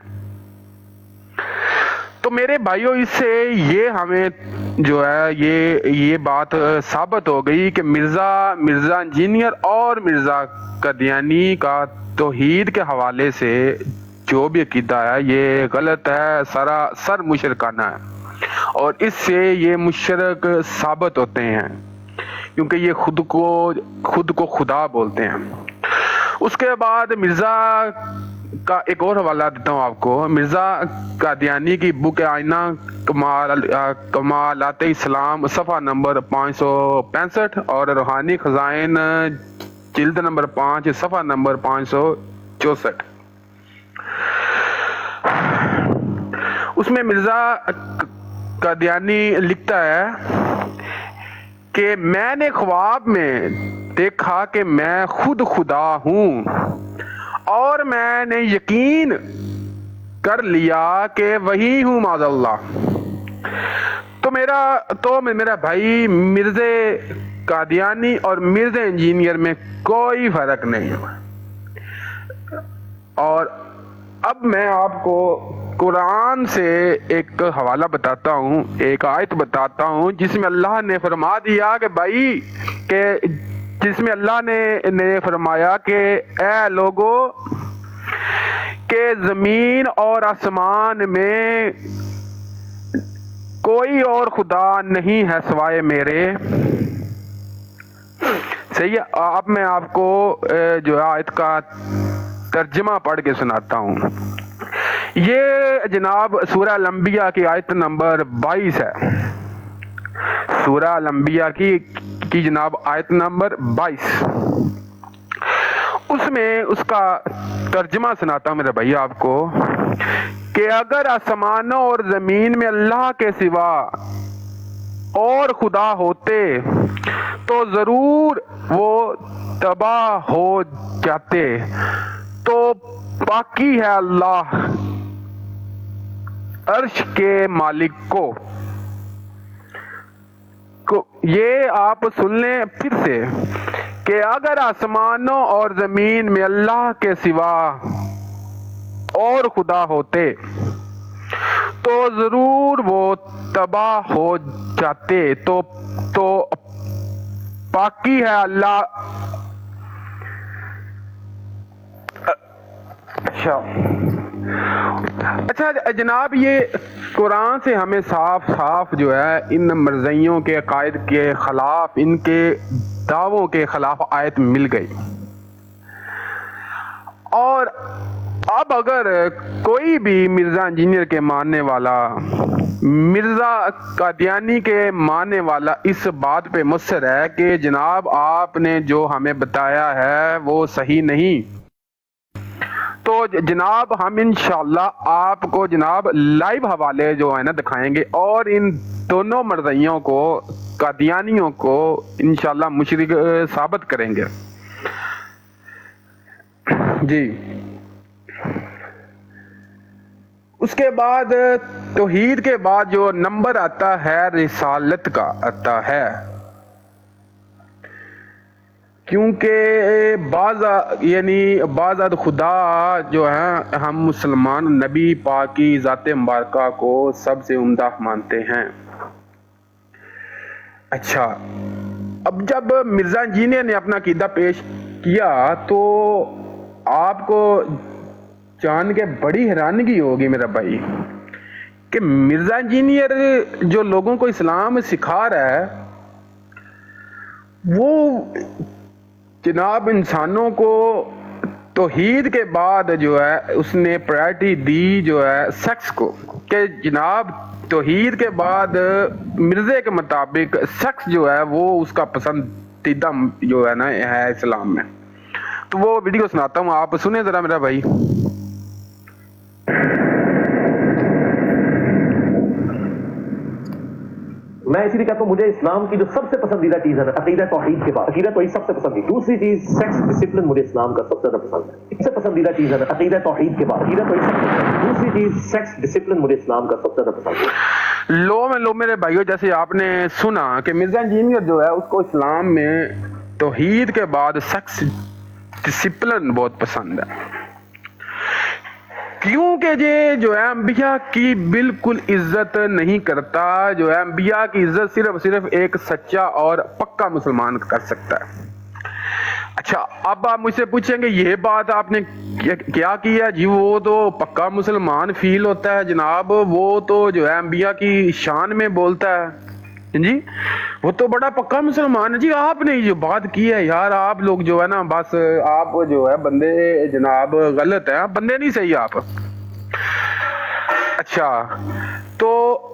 तो मेरे भाइयों, इससे ये हमें जो है ये बात साबित हो गई कि मिर्ज़ा इंजीनियर और मिर्ज़ा कादियानी का तौहीद के हवाले से जो भी अकीदा है ये गलत है, सरासर मुशरकाना है। اور اس سے یہ مشرک ثابت ہوتے ہیں کیونکہ یہ خود کو خدا بولتے ہیں۔ اس کے بعد مرزا کا ایک اور حوالہ دیتا ہوں آپ کو، مرزا قادیانی کی بک آئینہ کمالات اسلام صفحہ نمبر 565 اور روحانی خزائن جلد نمبر 5 صفحہ نمبر 564۔ اس میں مرزا قادیانی لکھتا ہے کہ میں نے خواب میں دیکھا کہ میں خود خدا ہوں اور میں نے یقین کر لیا کہ وہی ہوں معاذ اللہ۔ تو میرا بھائی مرزا قادیانی اور مرزا انجینئر میں کوئی فرق نہیں ہے۔ اور اب میں آپ کو قرآن سے ایک حوالہ بتاتا ہوں، ایک آیت بتاتا ہوں جس میں اللہ نے فرما دیا کہ بھائی کہ جس میں اللہ نے فرمایا کہ اے لوگو کہ زمین اور آسمان میں کوئی اور خدا نہیں ہے سوائے میرے۔ صحیح ہے، اب میں آپ کو جو آیت کا ترجمہ پڑھ کے سناتا ہوں۔ یہ جناب سورہ الانبیاء کی آیت نمبر 22 ہے، سورہ الانبیاء کی جناب آیت نمبر 22۔ اس میں اس کا ترجمہ سناتا ہوں میرے بھائی آپ کو کہ اگر آسمانوں اور زمین میں اللہ کے سوا اور خدا ہوتے تو ضرور وہ تباہ ہو جاتے، تو باقی ہے اللہ عرش کے مالک کو۔ یہ آپ سن لیں پھر سے کہ اگر آسمانوں اور زمین میں اللہ کے سوا اور خدا ہوتے تو ضرور وہ تباہ ہو جاتے، تو باقی ہے اللہ۔ اچھا جناب، یہ قرآن سے ہمیں صاف صاف جو ہے ان مرزائیوں کے عقائد کے خلاف، ان کے دعووں کے خلاف آیت مل گئی۔ اور اب اگر کوئی بھی مرزا انجینئر کے ماننے والا، مرزا قادیانی کے ماننے والا اس بات پہ مصر ہے کہ جناب آپ نے جو ہمیں بتایا ہے وہ صحیح نہیں، تو جناب ہم انشاءاللہ آپ کو جناب لائیو حوالے جو ہے نا دکھائیں گے، اور ان دونوں مرزائیوں کو، قادیانیوں کو انشاءاللہ مشرک ثابت کریں گے۔ جی، اس کے بعد توحید کے بعد جو نمبر آتا ہے رسالت کا آتا ہے، کیونکہ بعض خدا جو ہے ہم مسلمان نبی پاک کی ذات مبارکہ کو سب سے عمدہ مانتے ہیں۔ اچھا، اب جب مرزا انجینئر نے اپنا عقیدہ پیش کیا تو آپ کو جان کے بڑی حیرانگی ہوگی میرا بھائی کہ مرزا انجینئر جو لوگوں کو اسلام سکھا رہا ہے وہ جناب انسانوں کو توحید کے بعد جو ہے اس نے پرائرٹی دی جو ہے سیکس کو، کہ جناب توحید کے بعد مرزے کے مطابق سیکس جو ہے وہ اس کا پسندیدہ جو ہے نا ہے اسلام میں۔ تو وہ ویڈیو سناتا ہوں، آپ سنیں ذرا میرا بھائی۔ میں اسی لیے کہتا ہوں مجھے اسلام کی جو سب سے پسندیدہ چیز ہے نا عقیدہ توحید کے بعد، عقیدہ توحید سب سے پسندیدہ۔ دوسری چیز سیکس ڈسپلن مجھے اسلام کا سب سے زیادہ پسند ہے، سب سے پسندیدہ چیز ہے نا عقیدہ توحید کے بعد، عقیدہ توحید سب سے پسند۔ دوسری چیز سیکس ڈسپلن مجھے اسلام کا سب سے زیادہ پسند ہے۔ لو میرے بھائیو، جیسے آپ نے سنا کہ مرزا انجینئر جو ہے اس کو اسلام میں توحید کے بعد سیکس ڈسپلن بہت پسند ہے، کیونکہ یہ جو ہے انبیاء کی بالکل عزت نہیں کرتا۔ جو ہے انبیاء کی عزت صرف ایک سچا اور پکا مسلمان کر سکتا ہے۔ अच्छा, अब आप मुझसे पूछेंगे ये बात आपने क्या किया जी, वो तो पक्का मुसलमान फील होता है जनाब, वो तो जो है अंबिया की शान में बोलता है जी, वो तो बड़ा पक्का मुसलमान है जी। आपने जो बात की है यार, आप लोग जो है ना, बस आप जो है बंदे जनाब गलत है, बंदे नहीं सही आप। अच्छा, तो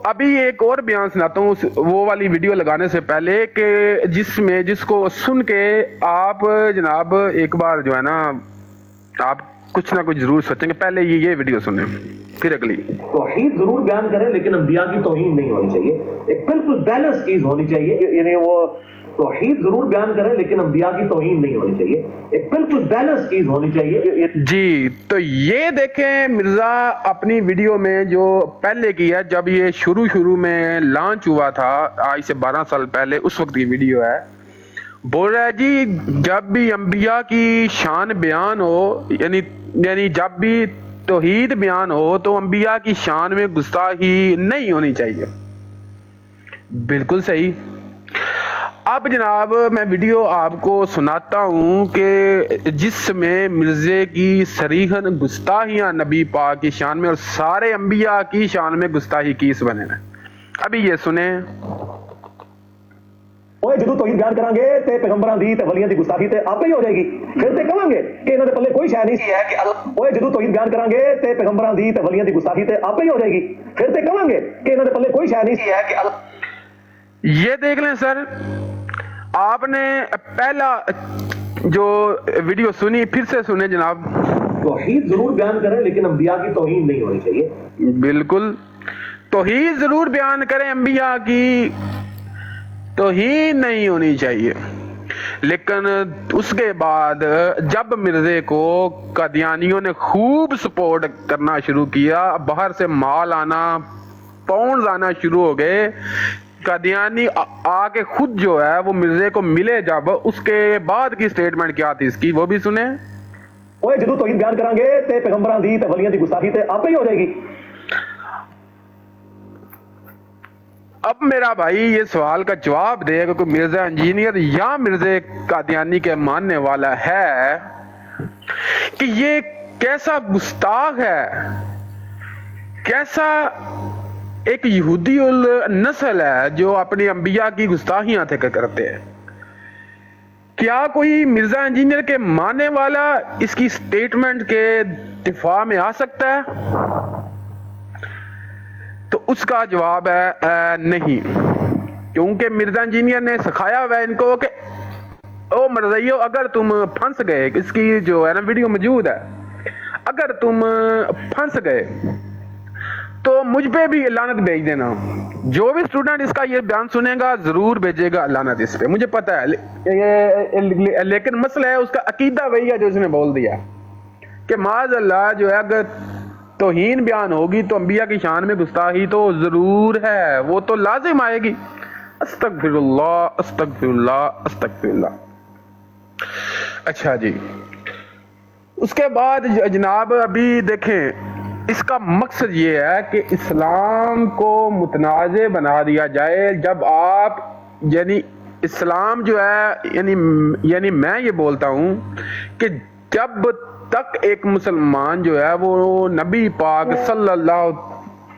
अभी एक और बयान सुनाता हूँ वो वाली वीडियो लगाने से पहले, कि जिसको सुन के आप जनाब एक बार जो है ना, आप कुछ ना कुछ जरूर सोचेंगे। पहले ये वीडियो सुने, फिर अगली। तौहीद जरूर बयान करें लेकिन अंबिया की तौहीन नहीं होनी चाहिए, एक बिल्कुल बैलेंस चीज होनी चाहिए। यानी वो तौहीद जरूर बयान करें लेकिन अंबिया की तौहीन नहीं होनी चाहिए, एक बिल्कुल बैलेंस चीज होनी चाहिए जी। तो ये देखें मिर्जा अपनी वीडियो में जो पहले की है, जब ये शुरू में लॉन्च हुआ था आज से 12 साल पहले, उस वक्त की वीडियो है। बोल रहा है जी, जब भी अंबिया की शान बयान हो, यानी जब भी तौहीद बयान हो तो अंबिया की शान में गुस्ताखी नहीं होनी चाहिए। बिल्कुल सही। अब जनाब मैं वीडियो आपको सुनाता हूँ कि जिसमें मिर्जे की सरीहन गुस्ताखियां नबी पाक की शान में और सारे अंबिया की शान में गुस्ताखी किस बने हैं। अभी ये सुने। ओए ਜਦੋਂ ਤੌਹੀਦ ਬਿਆਨ ਕਰਾਂਗੇ ਤੇ ਪੈਗੰਬਰਾਂ ਦੀ ਤੇ ਵਲੀਆਂ ਦੀ ਗੁਸਤਾਖੀ ਤੇ ਆਪੇ ਹੀ ਹੋ ਜਾਏਗੀ, ਫਿਰ ਤੇ ਕਹਾਂਗੇ ਕਿ ਇਹਨਾਂ ਦੇ ਪੱਲੇ ਕੋਈ ਸ਼ੈ ਨਹੀਂ ਸੀ ਹੈ ਕਿ ਓਏ ਜਦੋਂ ਤੌਹੀਦ ਬਿਆਨ ਕਰਾਂਗੇ ਤੇ ਪੈਗੰਬਰਾਂ ਦੀ ਤੇ ਵਲੀਆਂ ਦੀ ਗੁਸਤਾਖੀ ਤੇ ਆਪੇ ਹੀ ਹੋ ਜਾਏਗੀ, ਫਿਰ ਤੇ ਕਹਾਂਗੇ ਕਿ ਇਹਨਾਂ ਦੇ ਪੱਲੇ ਕੋਈ ਸ਼ੈ ਨਹੀਂ ਸੀ ਹੈ ਕਿ ये देख लें सर, आपने पहला जो वीडियो सुनी फिर से सुने जनाब। तौहीद जरूर बयान करें लेकिन अंबिया की तौहीन नहीं होनी चाहिए। बिल्कुल, तौहीद जरूर बयान करें, अंबिया की तौहीन नहीं होनी चाहिए। लेकिन उसके बाद जब मिर्जे को कादियानियों ने खूब सपोर्ट करना शुरू किया, बाहर से माल आना, पाउंड आना शुरू हो गए, कादियानी आके खुद जो है वो मिर्जे को मिले, जब उसके बाद की स्टेटमेंट क्या थी इसकी वो भी सुने। ओए ਜਦੋਂ ਤੌਹੀਦ ਬਿਆਨ ਕਰਾਂਗੇ ਤੇ ਪੈਗੰਬਰਾਂ ਦੀ ਤੇ ਵਲੀਆਂ ਦੀ ਗੁਸਤਾਖੀ ਤੇ ਆਪੇ ਹੀ ਹੋ ਜਾਏਗੀ। अब मेरा भाई ये सवाल का जवाब दे कि कोई मिर्जा इंजीनियर या मिर्जे कादियानी के मानने वाला है कि ये कैसा गुस्ताख है, कैसा एक यहूदी उल नस्ल है जो अपनी अंबिया की गुस्ताखियां थे करते हैं। क्या कोई मिर्जा इंजीनियर के मानने वाला इसकी स्टेटमेंट के दिफा में आ सकता है? तो उसका जवाब है नहीं, क्योंकि मिर्जा इंजीनियर ने सिखाया हुआ है इनको कि ओ मर्जियो, अगर तुम फंस गए, इसकी जो है ना वीडियो मौजूद है, अगर तुम फंस गए तो मुझ पे भी लानत भेज देना। जो भी स्टूडेंट इसका ये बयान सुनेगा जरूर भेजेगा लानत इस पे, मुझे पता है। लेकिन मसला है उसका अकीदा वही है जो उसने बोल दिया कि माज़ अल्लाह जो है अगर तौहीन बयान होगी तो अंबिया की शान में गुस्ताखी तो जरूर है, वो तो लाजिम आएगी। अस्तगफिरुल्लाह अस्तगफिरुल्लाह अस्तगफिरुल्लाह। अच्छा जी, उसके बाद जनाब अभी देखें, इसका मकसद ये है कि इस्लाम को मुतनाज़े बना दिया जाए। जब आप यानी इस्लाम जो है यानी मैं ये बोलता हूँ कि जब तक एक मुसलमान जो है वो नबी पाक सल्लल्लाहु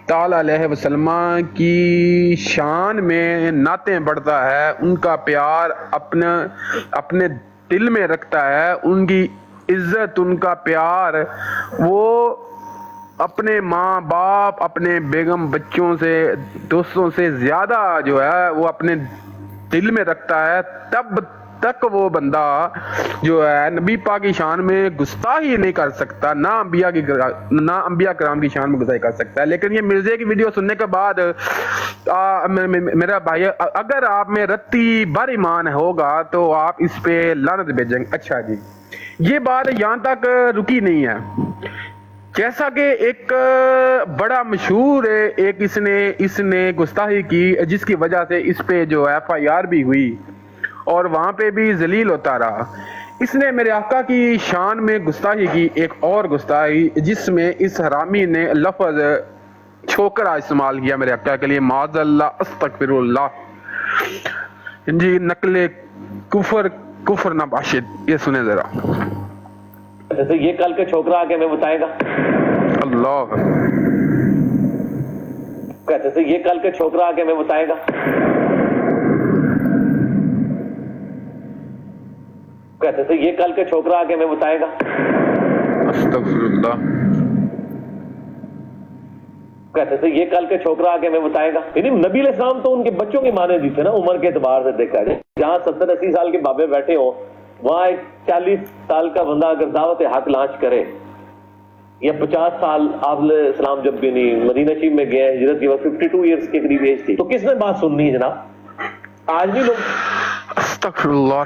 ताला अलैहि वसल्लम की शान में नातें बढ़ता है, उनका प्यार अपने दिल में रखता है, उनकी इज्जत उनका प्यार वो अपने माँ बाप, अपने बेगम बच्चों से, दोस्तों से ज्यादा जो है वो अपने दिल में रखता है, तब तक वो बंदा जो है नबी पाक की शान में गुस्ताखी नहीं कर सकता, ना अंबिया कराम की शान में गुस्ताखी कर सकता है। लेकिन ये मिर्जे की वीडियो सुनने के बाद मेरा भाई, अगर आप में रत्ती भर ईमान होगा तो आप इस पे लानत भेजेंगे। अच्छा जी, ये बात यहाँ तक रुकी नहीं है। जैसा कि एक बड़ा मशहूर एक इसने गुस्ताखी की, जिसकी वजह से इस पे जो FIR भी हुई और वहां पे भी जलील होता रहा। इसने मेरे आका की शान में गुस्ताखी की, एक और गुस्ताखी जिसमें इस हरामी ने लफ्ज छोकरा इस्तेमाल किया मेरे आका के लिए, माज़ल्लाह अस्तगफिरुल्लाह जी, नकले कुफर कुफर ना बाशिद। ये सुने जरा। जैसे ये कल के छोकरा आके हमें बताएगा, अल्लाह कहते थे ये कल के छोकरा आके हमें बताएगा, कहते थे ये कल के छोकरा आके हमें बताएगा। अस्तगफिरुल्लाह। कहते थे ये कल के छोकरा आके हमें बताएगा। यानी नबी अलैहिस्सलाम तो उनके बच्चों की माने दी थे ना, उम्र के एतबार से देखा जाए। जहां 70-80 साल के बाबे बैठे हो, वहां एक 40 साल का बंदा अगर दावत हक लॉन्च करे, या 50 साल आप सलाम जब भी नहीं मदीना शरीफ में गए हिजरत के वक्त 52 ईयर्स के करीब एज थी, तो किसने बात सुननी है जनाब? आज भी लोग अस्तगफिरुल्लाह।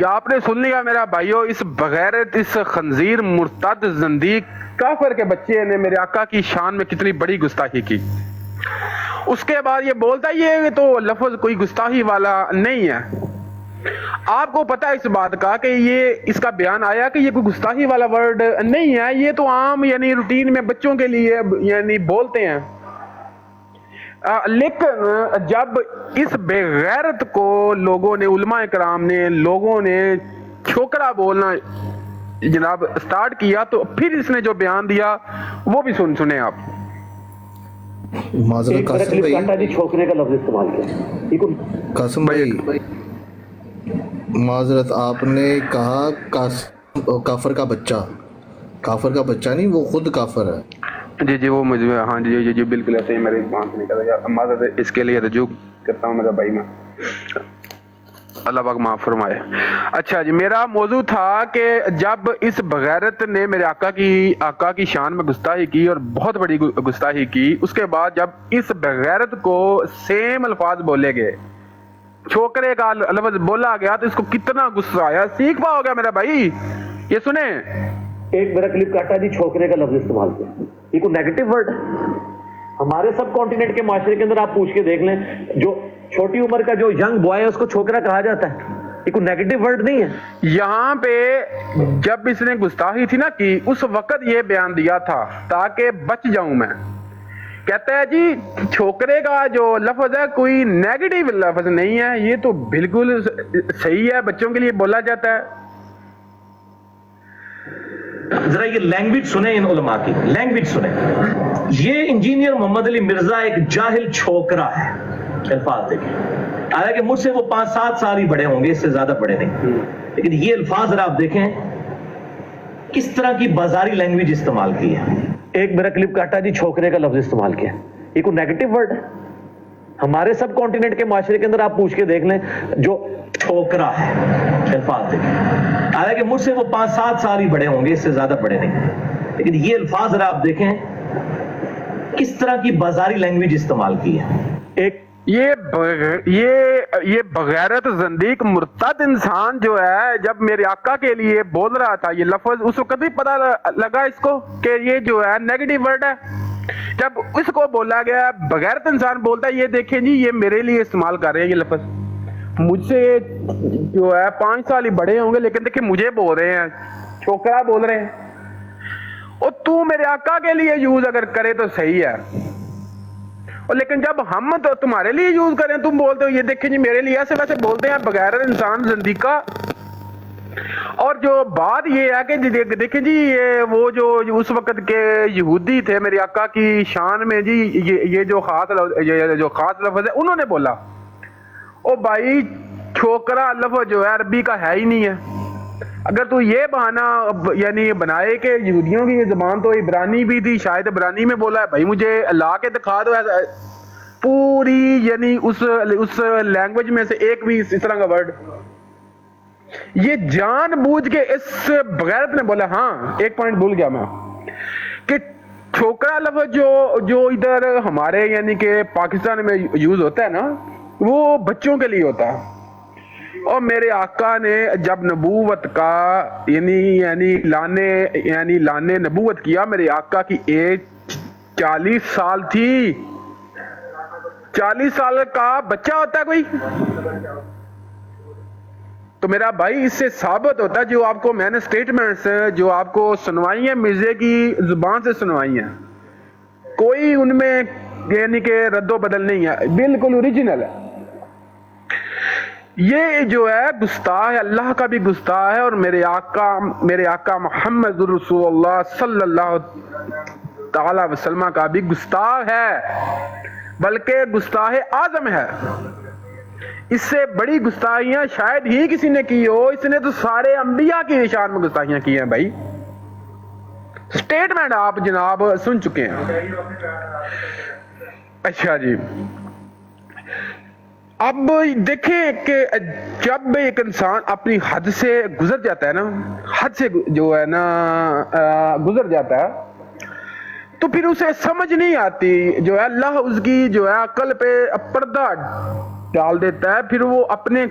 आपने सुन लिया मेरा भाइयों, इस बगैरत, इस खंजीर, मुर्तद, ज़ंदीक, काफिर के बच्चे ने मेरे आका की शान में कितनी बड़ी गुस्ताखी की। उसके बाद ये बोलता है ये तो लफ्ज कोई गुस्ताखी वाला नहीं है। आपको पता है इस बात का कि ये इसका बयान आया कि ये कोई गुस्ताखी वाला वर्ड नहीं है, ये तो आम यानी रूटीन में बच्चों के लिए यानी बोलते हैं। लेकिन जब इस बेगैरत को लोगों ने, उलमा इकराम ने, लोगों ने छोकरा बोलना जनाब स्टार्ट किया, तो फिर इसने जो बयान दिया वो भी सुने आप। माजरत कासिम भाई, छोकरे का लफ्ज इस्तेमाल किया। कासिम भाई माजरत, आपने कहा काफर का बच्चा, काफर का बच्चा नहीं, वो खुद काफर है। जी जी वो मुझे, हाँ जी जी जी बिल्कुल ऐसे ही मेरे बात नहीं कर रहा। माजरत इसके लिए रजू करता हूँ मेरा भाई, मैं अल्लाह पाक माफ फरमाए। अच्छा जी, मेरा मौजू था कि जब इस बगैरत ने मेरे आका की शान में गुस्ताखी की और बहुत बड़ी गुस्ताखी की, उसके बाद जब इस बगैरत को सेम अल्फाज बोले गए, छोकरे का लफ्ज बोला गया, तो इसको कितना गुस्सा आया। सीख पाओगे मेरा भाई, ये सुने। एक मेरा क्लिप काटा जी, छोकरे का लफ्ज इस्तेमाल किया, ये कोई नेगेटिव वर्ड? हमारे सब कॉन्टिनेंट के माशरे के अंदर आप पूछ के देख लें, जो छोटी उम्र का जो यंग बॉय है उसको छोकरा कहा जाता है, ये कोई नेगेटिव वर्ड नहीं है। यहाँ पे जब इसने गुस्ताखी थी ना की, उस वक्त ये बयान दिया था ताकि बच जाऊं मैं। कहता है जी छोकरे का जो लफ्ज है कोई नेगेटिव लफ्ज नहीं है, ये तो बिल्कुल सही है, बच्चों के लिए बोला जाता है। जरा ये लैंग्वेज सुने, इन उलमा की लैंग्वेज सुने। ये इंजीनियर मोहम्मद अली मिर्जा एक जाहिल छोकरा है, अल्फाज देखें। हालांकि मुझसे वो 5-7 साल ही बड़े होंगे, इससे ज्यादा बड़े नहीं, लेकिन ये अल्फाज जरा आप देखें किस तरह की बाजारी लैंग्वेज इस्तेमाल की है। एक मेरा क्लिप काटा जी, छोकरे का लफ्ज इस्तेमाल किया, ये कोई नेगेटिव वर्ड है? हमारे सब कॉन्टिनेंट के माशरे के अंदर आप पूछ के देख लें, जो छोकरा है, अल्फाज देखें। हालांकि मुझसे वो 5-7 साल ही बड़े होंगे, इससे ज्यादा बड़े नहीं, लेकिन ये अल्फाज जरा आप देखें किस तरह की बाजारी लैंग्वेज इस्तेमाल की है। एक ये बगैरत, ज़ंदीक, मुर्तद इंसान जो है, जब मेरे आका के लिए बोल रहा था ये लफ्ज, उस वक्त भी पता लगा इसको कि ये जो है नेगेटिव वर्ड है। जब इसको बोला गया, बगैरत इंसान बोलता है ये देखें जी ये मेरे लिए इस्तेमाल कर रहे हैं ये लफ्ज, मुझसे जो है 5 साल ही बड़े होंगे, लेकिन देखिए मुझे बोल रहे हैं, छोकरा बोल रहे हैं। और तू मेरे आका के लिए यूज अगर करे तो सही है, और लेकिन जब हम तो तुम्हारे लिए यूज करें, तुम बोलते हो ये देखें जी मेरे लिए, ऐसे वैसे बोलते हैं बगैरत इंसान, ज़ंदीका। और जो बात ये है कि देखें जी ये वो जो उस वक्त के यहूदी थे मेरे आका की शान में जी, ये जो खास लफ्ज है उन्होंने बोला। ओ भाई छोकरा लफ्ज जो है अरबी का है ही नहीं है। अगर तू ये बहाना यानी बनाए कि यहूदियों की ज़बान तो इब्रानी भी थी, शायद इब्रानी में बोला है, भाई मुझे ला के दिखा दो ऐसा पूरी यानी उस लैंग्वेज में से एक भी इस तरह का वर्ड। ये जानबूझ के इस बगैरत ने बोला। हाँ एक पॉइंट भूल गया मैं, कि छोकरा लफ्ज जो इधर हमारे यानी कि पाकिस्तान में यूज होता है ना, वो बच्चों के लिए होता है। और मेरे आका ने जब नबूवत का यानी लाने नबूवत किया, मेरे आका की एज 40 साल थी। 40 साल का बच्चा होता है कोई, तो मेरा भाई इससे साबित होता है जो आपको मैंने स्टेटमेंट्स जो आपको सुनवाई है, मिर्जे की जुबान से सुनवाई है, कोई उनमें यानी कि रद्दो बदल नहीं है, बिल्कुल ओरिजिनल है। یہ جو ہے گستاخ ہے، اللہ کا بھی گستاخ ہے اور میرے آقا محمد رسول اللہ صلی اللہ تعالی وسلم کا بھی گستاخ ہے، بلکہ گستاخ اعظم ہے۔ اس سے بڑی گستاخیاں شاید ہی کسی نے کی ہو، اس نے تو سارے انبیاء کی شان میں گستاخیاں کی ہیں بھائی۔ سٹیٹمنٹ آپ جناب سن چکے ہیں۔ اچھا جی، اب دیکھیں کہ جب ایک انسان اپنی حد سے گزر جاتا ہے نا، حد سے جو ہے نا گزر جاتا ہے، تو پھر اسے سمجھ نہیں آتی، جو ہے اللہ اس کی جو ہے عقل پہ پردہ ڈال دیتا ہے، پھر وہ اپنے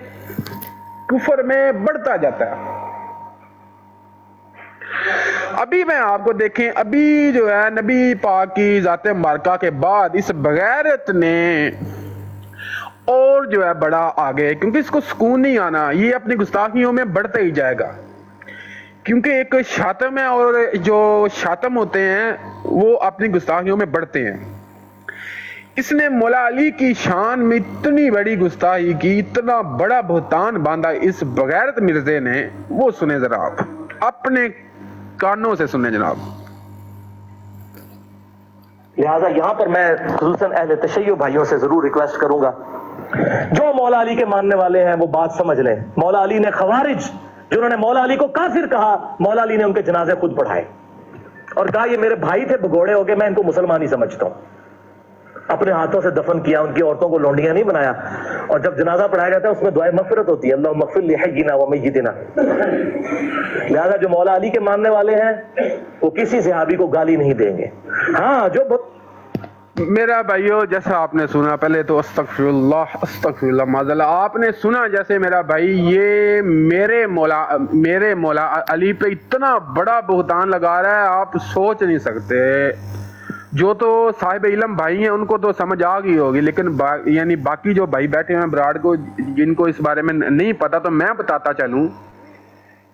کفر میں بڑھتا جاتا ہے۔ ابھی میں آپ کو دیکھیں، ابھی جو ہے نبی پاک کی ذات مبارکہ کے بعد اس بغیرت نے اور جو ہے بڑا آگے، کیونکہ اس کو سکون نہیں آنا، یہ اپنی گستاخیوں میں بڑھتا ہی جائے گا، کیونکہ ایک شاتم ہے اور جو شاتم ہوتے ہیں وہ اپنی گستاخیوں میں بڑھتے ہیں۔ اس نے مولا علی کی شان میں اتنی بڑی گستاخی کی، اتنا بڑا بہتان باندھا اس بغیرت مرزے نے، وہ سنیں ذرا آپ اپنے کانوں سے سنیں جناب۔ لہٰذا یہاں پر میں خصوصاً اہل تشیع بھائیوں سے ضرور ریکویسٹ کروں گا، جو مولا علی کے ماننے والے ہیں وہ بات سمجھ لیں۔ مولا علی نے خوارج جنہوں نے مولا علی کو کافر کہا، مولا علی نے ان کے جنازے خود پڑھائے اور کہا یہ میرے بھائی تھے بگوڑے ہو کے، میں ان کو مسلمان ہی سمجھتا ہوں۔ اپنے ہاتھوں سے دفن کیا، ان کی عورتوں کو لونڈیاں نہیں بنایا، اور جب جنازہ پڑھایا جاتا ہے اس میں دعائے مغفرت ہوتی ہے، اللہم اغفر لحینا ومیتنا۔ لہذا جو مولا علی کے ماننے والے ہیں وہ کسی صحابی کو گالی نہیں دیں گے۔ ہاں جو میرا بھائیو، جیسا آپ نے سنا، پہلے تو استغفر اللہ معذلہ، آپ نے سنا جیسے میرا بھائی یہ میرے مولا علی پہ اتنا بڑا بہتان لگا رہا ہے، آپ سوچ نہیں سکتے۔ جو تو صاحب علم بھائی ہیں ان کو تو سمجھ آ گئی ہوگی، لیکن یعنی باقی جو بھائی بیٹھے ہیں براڈ کو، جن کو اس بارے میں نہیں پتا، تو میں بتاتا چلوں۔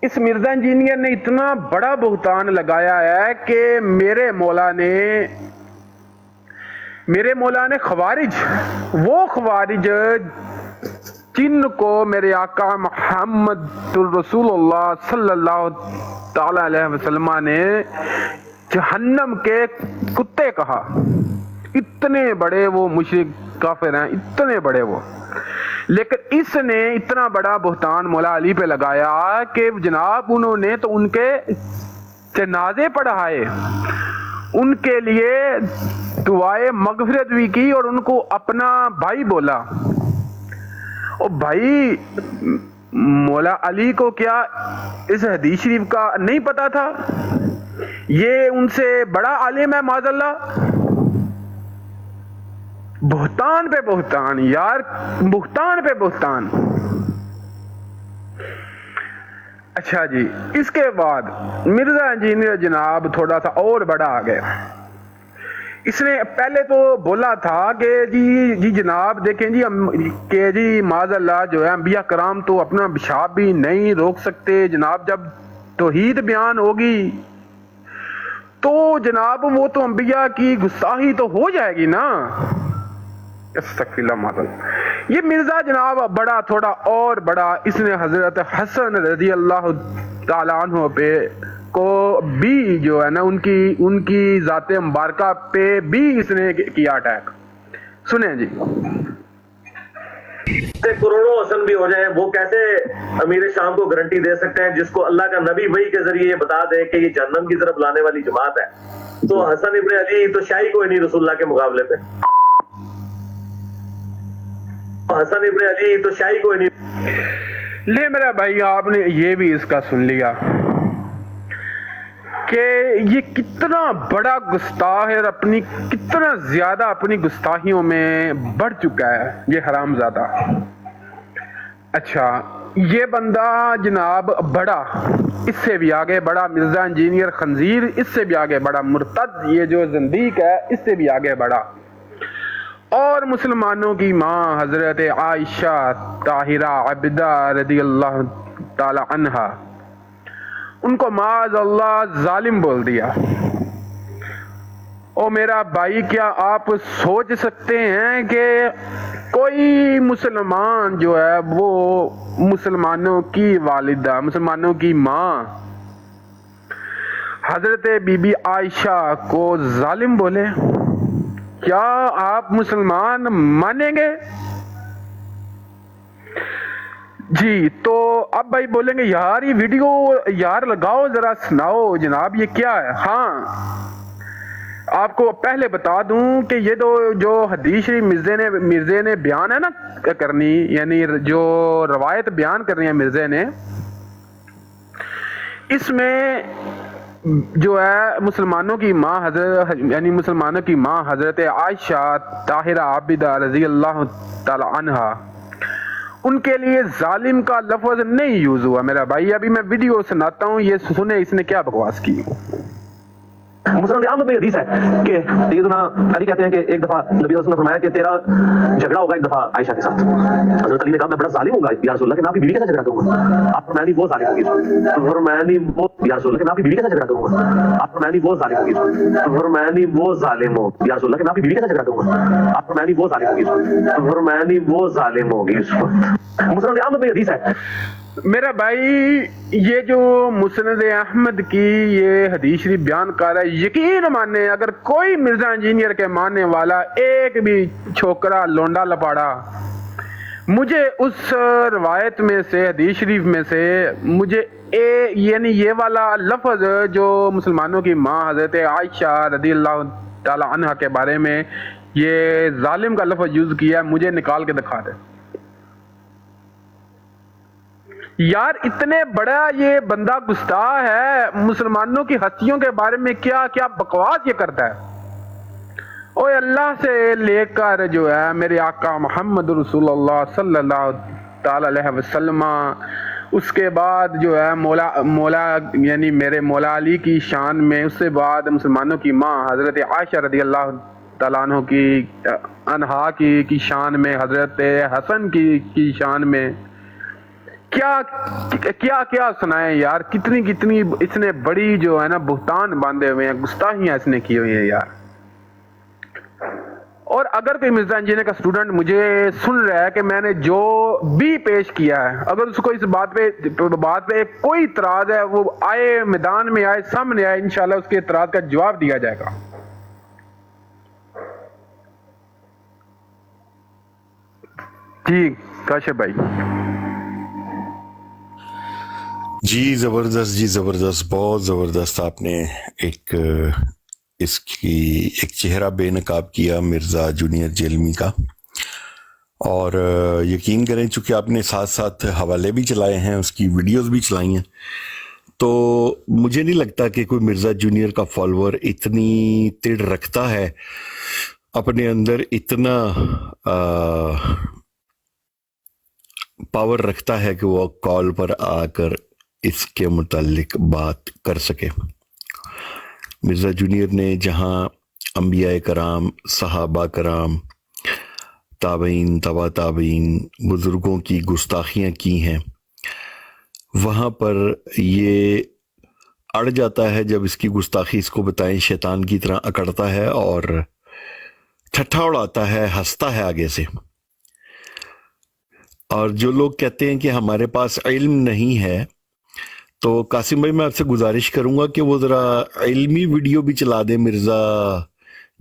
اس مرزا انجینئر نے اتنا بڑا بہتان لگایا ہے کہ میرے مولا نے خوارج، وہ خوارج جن کو میرے آقا محمد رسول اللہ صلی اللہ تعالی علیہ وسلم نے جہنم کے کتے کہا، اتنے بڑے وہ مشرک کافر ہیں، اتنے بڑے وہ، لیکن اس نے اتنا بڑا بہتان مولا علی پہ لگایا کہ جناب انہوں نے تو ان کے جنازے پڑھائے، ان کے لیے دعائے مغفرت بھی کی اور ان کو اپنا بھائی بولا۔ اور بھائی مولا علی کو کیا اس حدیث شریف کا نہیں پتا تھا؟ یہ ان سے بڑا عالم ہے معاذ اللہ۔ بہتان پہ بہتان یار، بہتان پہ بہتان۔ اچھا جی، اس کے بعد مرزا انجینئر جناب تھوڑا سا اور بڑا آ گیا۔ اس نے پہلے تو بولا تھا کہ جی جناب دیکھیں جی کہ جی معاذ اللہ جو ہے انبیاء کرام تو اپنا پیشاب بھی نہیں روک سکتے، جناب جب توحید بیان ہوگی تو جناب وہ تو انبیاء کی گستاخی تو ہو جائے گی نا۔ استغفر اللہ معاذ اللہ۔ یہ مرزا جناب بڑا تھوڑا اور بڑا، اس نے حضرت حسن رضی اللہ تعالیٰ عنہ پہ کو بھی جو ہے نا ان کی ذات مبارکہ پہ بھی اس نے کیا اٹیک۔ سنیں جی، کروڑوں حسن بھی ہو جائیں، وہ کیسے امیر شام کو گارنٹی دے سکتے ہیں جس کو اللہ کا نبی وحی کے ذریعے یہ بتا دے کہ یہ جہنم کی طرف لانے والی جماعت ہے؟ تو حسن ابن علی تو شاہی کوئی نہیں رسول اللہ کے مقابلے پہ، حسن ابن علی تو شاہی کوئی نہیں۔ لے میرا بھائی، آپ نے یہ بھی اس کا سن لیا کہ یہ کتنا بڑا گستاخ ہے اور کتنا زیادہ اپنی گستاخیوں میں بڑھ چکا ہے یہ حرام زادہ۔ اچھا، یہ بندہ جناب بڑا، اس سے بھی آگے بڑا، مرزا انجینئر خنزیر اس سے بھی آگے بڑا، مرتد یہ جو زندیق ہے اس سے بھی آگے بڑا، اور مسلمانوں کی ماں حضرت عائشہ طاہرہ عابدہ رضی اللہ تعالی عنہا، ان کو معاذ اللہ ظالم بول دیا۔ ओ मेरा भाई, क्या आप सोच सकते हैं कि कोई मुसलमान जो है वो मुसलमानों की वालिदा, मुसलमानों की माँ हजरत बीबी आयशा को जालिम बोले? क्या आप मुसलमान मानेंगे? जी, तो अब भाई बोलेंगे यार ये वीडियो यार लगाओ जरा, सुनाओ जनाब ये क्या है। हाँ, आपको पहले बता दूं कि ये जो हदीस शरीफ मिर्जे ने बयान है ना करनी, यानी जो रवायत बयान करनी है मिर्जे ने, इसमें जो है मुसलमानों की माँ यानी मुसलमानों की माँ हजरत आयशा ताहिरा आबिदा रजी अल्लाह ताला अन्हा, उनके लिए जालिम का लफ्ज नहीं यूज हुआ मेरा भाई। अभी मैं वीडियो सुनाता हूँ, ये सुने इसने क्या बकवास की। मुसलमान आम में हदीस है कि सैयदना अली कहते हैं कि एक दफा नबी ने फरमाया कि तेरा झगड़ा होगा एक दफा आयशा के साथ। हजरत अली ने कहा मैं बड़ा जालिम हूंगा या रसूल अल्लाह कि मैं आपकी बीवी के साथ झगड़ा करूंगा। आप फरमाया नहीं वो जालिम होगी। फरमाया नहीं वो या रसूल अल्लाह कि मैं आपकी बीवी के साथ झगड़ा करूंगा। आप फरमाया नहीं वो जालिम होगी। फरमाया नहीं वो जालिम हो या रसूल अल्लाह कि मैं आपकी बीवी के साथ झगड़ा करूंगा। आप फरमाया नहीं वो जालिम होगी। फरमाया नहीं वो जालिम होगी। मुसलमान आम में हदीस है मेरा भाई। ये जो मुस्नद अहमद की ये हदीस शरीफ बयान कर रहा है, यकीन माने अगर कोई मिर्जा इंजीनियर के मानने वाला एक भी छोकरा लोंडा लपाड़ा मुझे उस रवायत में से, हदीस शरीफ में से मुझे यानी ये वाला लफ्ज जो मुसलमानों की माँ हजरत आयशा रदी अल्लाह ताला अन्हा के बारे में ये जालिम का लफ्ज यूज किया है, मुझे निकाल के दिखा दे यार। इतने बड़ा ये बंदा गुस्ताख है, मुसलमानों की हस्तियों के बारे में क्या क्या बकवास ये करता है। ओए अल्लाह से लेकर जो है मेरे आका मोहम्मद रसूलुल्लाह सल्लल्लाहु ताला अलैहि वसल्लम, उसके बाद जो है मौला यानी मेरे मौला अली की शान में, उससे बाद मुसलमानों की माँ हजरत आयशा रदी अल्लाह ताला अन्हा की शान में, हजरत हसन की शान में क्या क्या क्या सुनाए यार। कितनी कितनी इसने बड़ी जो है ना बुहतान बांधे हुए हैं, गुस्ताखियां इसने की हुई है यार। और अगर कोई मिर्जा इंजीनियर का स्टूडेंट मुझे सुन रहा है कि मैंने जो भी पेश किया है, अगर उसको इस बात पे कोई इतराज है, वो आए मैदान में आए, सामने आए, इंशाल्लाह उसके इतराज का जवाब दिया जाएगा। जी काशिफ भाई। जी ज़बरदस्त, बहुत ज़बरदस्त। आपने इसकी एक चेहरा बेनकाब किया मिर्ज़ा जूनियर जेलमी का, और यकीन करें चूँकि आपने साथ साथ हवाले भी चलाए हैं, उसकी वीडियोस भी चलाई हैं, तो मुझे नहीं लगता कि कोई मिर्ज़ा जूनियर का फॉलोअर इतनी तिड़ रखता है, अपने अंदर इतना पावर रखता है कि वो कॉल पर आकर इसके मुतालिक बात कर सके। मिर्ज़ा जूनियर ने जहाँ अंबिया कराम, सहाबा कराम, ताबईन, तबा ताबईन, बुज़ुर्गों की गुस्ताखियाँ की हैं, वहाँ पर ये अड़ जाता है। जब इसकी गुस्ताखी इसको बताएं, शैतान की तरह अकड़ता है और ठट्ठा उड़ाता है, हंसता है आगे से। और जो लोग कहते हैं कि हमारे पास इल्म नहीं है, तो कासिम भाई मैं आपसे गुजारिश करूंगा कि वो ज़रा इल्मी वीडियो भी चला दे मिर्ज़ा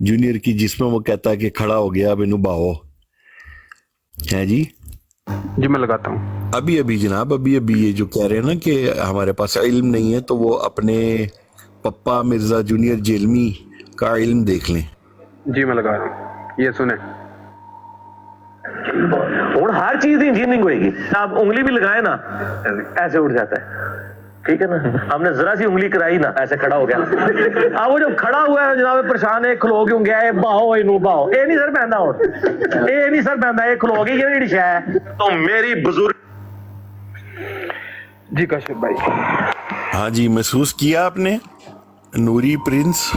जूनियर की, जिसमें वो कहता है कि खड़ा हो गया अब इनू बाहो है। जी मैं लगाता हूँ अभी जनाब, अभी ये जो कह रहे हैं ना कि हमारे पास इल्म नहीं है, तो वो अपने पप्पा मिर्ज़ा जूनियर जेलमी का इल्म देख लें। जी मैं लगा रहा हूँ, ये सुने। और हर चीज की इंजीनियरिंग होगी, आप उंगली भी लगाए ना ऐसे उठ जाता है, ठीक है ना। हमने जरा सी उंगली कराई ना ऐसे खड़ा हो गया। अब वो जब खड़ा हुआ है जनाब परेशान है, खलो क्यों गया है, बाहो इनू बाहो, ये नहीं सर पैंदा हो, ये नहीं सर पैंदा, ये खलो गई जेड़ी शै है। तो मेरी बुजुर्ग जी काशिफ भाई। हाँ जी, महसूस किया आपने नूरी प्रिंस,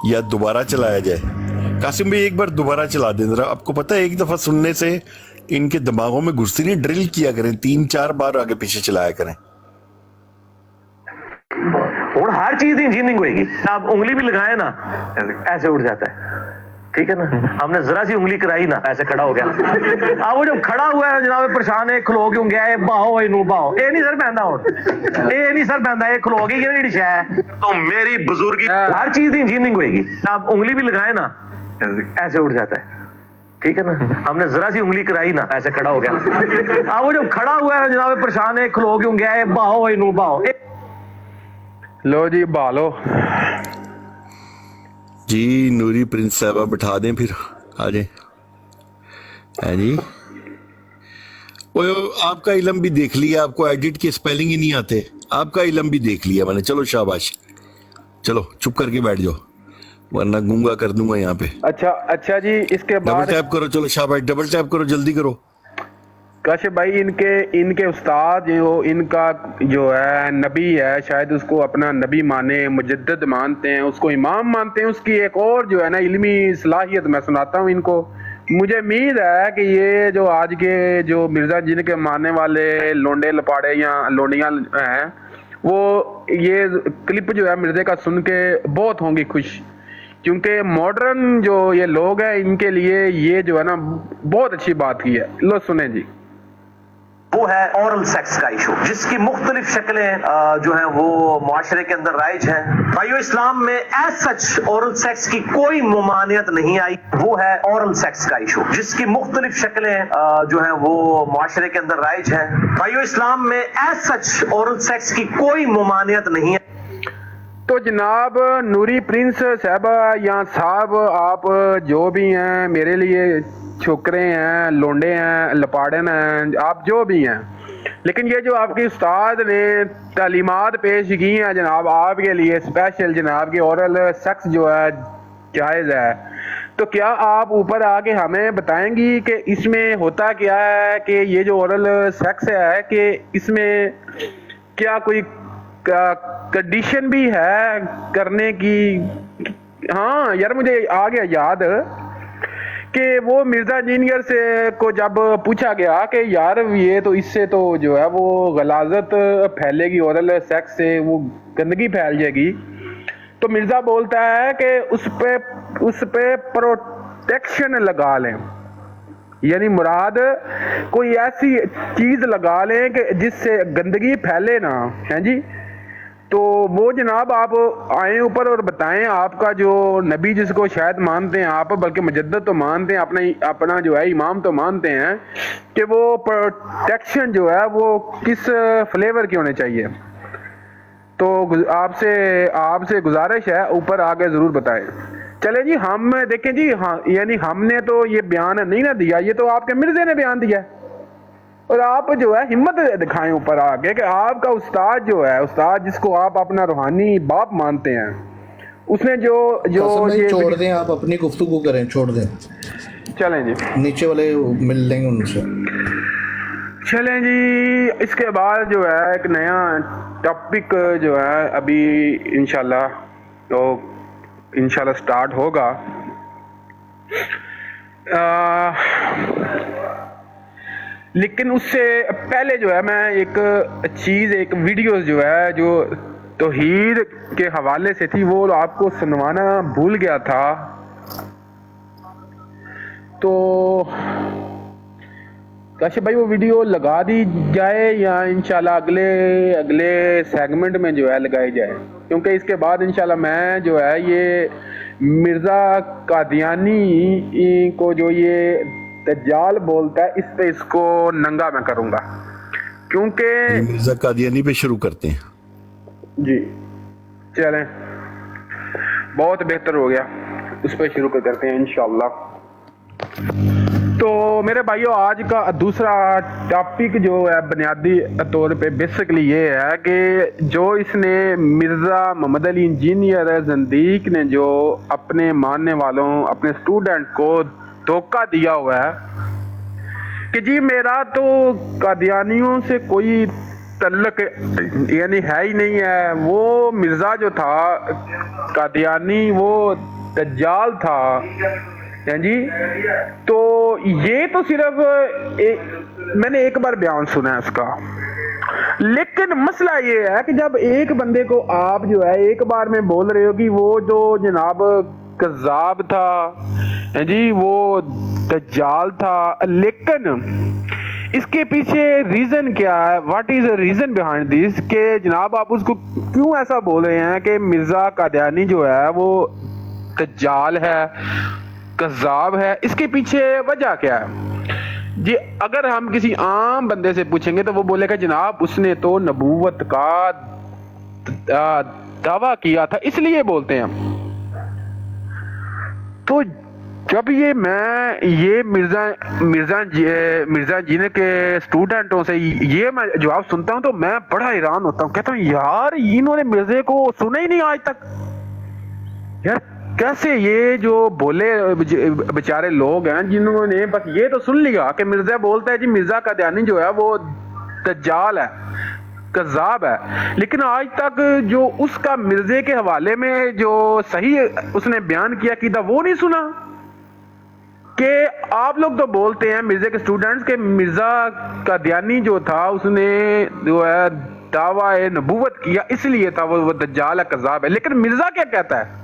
या दोबारा चलाया जाए? कासिम भाई एक बार दोबारा चला दें जरा। आपको पता है एक दफा सुनने से इनके दिमागों में घुसती नहीं, ड्रिल किया करें, 3-4 बार आगे पीछे चलाया करें। और हर चीज इंजीनियरिंग होगी, आप उंगली भी लगाए ना ऐसे उठ जाता है, ठीक है ना। हमने जरा सी उंगली कराई ना ऐसे खड़ा हो गया। अब वो जो खड़ा हुआ है जनाब परेशान है, खलो क्यों गया है, बाहो इनू बाहो, ये नहीं सर पहनता हूं, ये नहीं सर पहनता, ये खलो गई कि डिश है। तो मेरी बुजुर्गी हर चीज की इंजीनियरिंग होगी, आप उंगली भी लगाए ना ऐसे उठ जाता है, ठीक है ना। हमने जरा सी उंगली कराई ना ऐसे खड़ा हो गया। अब वो जो खड़ा हुआ है जनाब परेशान है, खलो क्यों गया है, बाहो इनू बाहो। लो जी बालो जी, नूरी प्रिंस साहबा बिठा दें फिर, आ जाए। है जी, वो आपका इलम भी देख लिया, आपको एडिट के स्पेलिंग ही नहीं आते, आपका इलम भी देख लिया मैंने। चलो शाबाश, चलो चुप करके बैठ जाओ वरना गूंगा कर दूंगा यहाँ पे। अच्छा जी, इसके डबल बाद टैप करो, चलो शाबाश, डबल टैप करो, जल्दी करो। काशिफ भाई इनके उस्ताद जो इनका जो है नबी है, शायद उसको अपना नबी माने, मुजद्दिद मानते हैं, उसको इमाम मानते हैं। उसकी एक और जो है ना इल्मी सलाहियत मैं सुनाता हूँ इनको। मुझे उम्मीद है कि ये जो आज के जो मिर्जा जिनके मानने वाले लोंडे लपाड़े या लोंडियाँ हैं, वो ये क्लिप जो है मिर्जे का सुन के बहुत होंगी खुश, क्योंकि मॉडर्न जो ये लोग हैं इनके लिए ये जो है ना बहुत अच्छी बात की है। लो सुने जी। वो है ओरल सेक्स का इशू, जिसकी मुख्तलिफ शक्लें जो है वो मुआशरे के अंदर राइज हैं। भाइयों, इस्लाम में एज सच ओरल सेक्स की कोई ममानियत नहीं आई। वो है ओरल सेक्स का इशू, जिसकी मुख्तलिफ शक्लें जो है वो मुआशरे के अंदर राइज हैं। भाइयों, इस्लाम में एज सच ओरल सेक्स की कोई ममानियत नहीं है। तो जनाब नूरी प्रिंस साहबा या साहब, आप जो भी हैं, मेरे लिए छोकरे हैं, लोंडे हैं, लपाड़न हैं, आप जो भी हैं, लेकिन ये जो आपके उस्ताद ने तालीमात पेश की हैं जनाब आपके लिए स्पेशल, जनाब की ओरल सेक्स जो है जायज़ है, तो क्या आप ऊपर आके हमें बताएंगी कि इसमें होता क्या है, कि ये जो ओरल सेक्स है कि इसमें क्या कोई कंडीशन भी है करने की? हाँ यार, मुझे आ गया याद कि वो मिर्जा इंजीनियर से को जब पूछा गया कि यार ये तो इससे तो जो है वो गलाजत फैलेगी, ओरल सेक्स से वो गंदगी फैल जाएगी, तो मिर्जा बोलता है कि उस पे प्रोटेक्शन लगा लें, यानी मुराद कोई ऐसी चीज लगा लें कि जिससे गंदगी फैले ना, है जी। तो वो जनाब आप आए ऊपर और बताएं, आपका जो नबी जिसको शायद मानते हैं आप, बल्कि मुजद्दिद तो मानते हैं, अपना जो है इमाम तो मानते हैं, कि वो प्रोटेक्शन जो है वो किस फ्लेवर की होने चाहिए। तो आपसे गुजारिश है ऊपर आके जरूर बताएं। चले जी, हम देखें जी, हाँ यानी हमने तो ये बयान नहीं ना दिया, ये तो आपके मिर्जे ने बयान दिया है, और आप जो है हिम्मत दिखाएं ऊपर आके कि आपका उस्ताद जो है, उस्ताद जिसको आप अपना रूहानी बाप मानते हैं, उसने जो ये छोड़ दें, आप अपनी गुफ्तगू करें, छोड़ दें, चलें जी, नीचे वाले मिल लेंगे उनसे। चलें जी, इसके बाद जो है एक नया टॉपिक जो है अभी इंशाल्लाह स्टार्ट होगा। लेकिन उससे पहले जो है मैं एक वीडियो जो है जो तौहीद के हवाले से थी वो आपको सुनवाना भूल गया था। तो काशिफ भाई वो वीडियो लगा दी जाए या इंशाल्लाह अगले सेगमेंट में जो है लगाई जाए, क्योंकि इसके बाद इंशाल्लाह मैं जो है ये मिर्ज़ा कादियानी को जो ये दज्जाल बोलता है, इस पे इसको नंगा मैं करूंगा, क्योंकि मिर्जा कादियानी पे शुरू करते हैं जी। चलें, बहुत बेहतर हो गया, उस पे शुरू करते हैं इंशाल्लाह। तो मेरे भाइयों, आज का दूसरा टॉपिक जो है बुनियादी तौर पे बेसिकली ये है कि जो इसने मिर्ज़ा मोहम्मद अली इंजीनियर ज़ंदीक ने जो अपने मानने वालों, अपने स्टूडेंट को धोखा दिया हुआ है कि जी मेरा तो कादियानियों से कोई तल्लक यानी है ही नहीं है, वो मिर्ज़ा जो था कादियानी वो दज्जाल था, हैं जी। तो ये तो सिर्फ मैंने एक बार बयान सुना है उसका, لیکن مسئلہ یہ ہے کہ جب ایک بندے کو آپ جو ہے ایک بار میں بول رہے ہو کہ وہ جو جناب کذاب تھا جی وہ دجال تھا، لیکن اس کے پیچھے ریزن کیا ہے؟ What is a reason behind this کہ جناب آپ اس کو کیوں ایسا بول رہے ہیں کہ مرزا قادیانی جو ہے وہ دجال ہے، کذاب ہے؟ اس کے پیچھے وجہ کیا ہے جی؟ اگر ہم کسی عام بندے سے پوچھیں گے تو وہ بولے گا جناب اس نے تو نبوت کا دعویٰ کیا تھا اس لیے بولتے ہیں ہم۔ تو جب یہ مرزا جینے کے اسٹوڈنٹوں سے یہ میں جواب سنتا ہوں تو میں بڑا حیران ہوتا ہوں، کہتا ہوں یار انہوں نے مرزے کو سنا ہی نہیں آج تک۔ یار کیسے یہ جو بولے بیچارے لوگ ہیں جنہوں نے بس یہ تو سن لیا کہ مرزا بولتا ہے جی مرزا قادیانی جو ہے وہ دجال ہے، کذاب ہے، لیکن آج تک جو اس کا مرزے کے حوالے میں جو صحیح اس نے بیان کیا عقیدہ وہ نہیں سنا۔ کہ آپ لوگ تو بولتے ہیں مرزے کے اسٹوڈنٹس کہ مرزا قادیانی جو تھا اس نے جو ہے دعویٰ نبوت کیا اس لیے تھا وہ دجال ہے، کذاب ہے، لیکن مرزا کیا کہتا ہے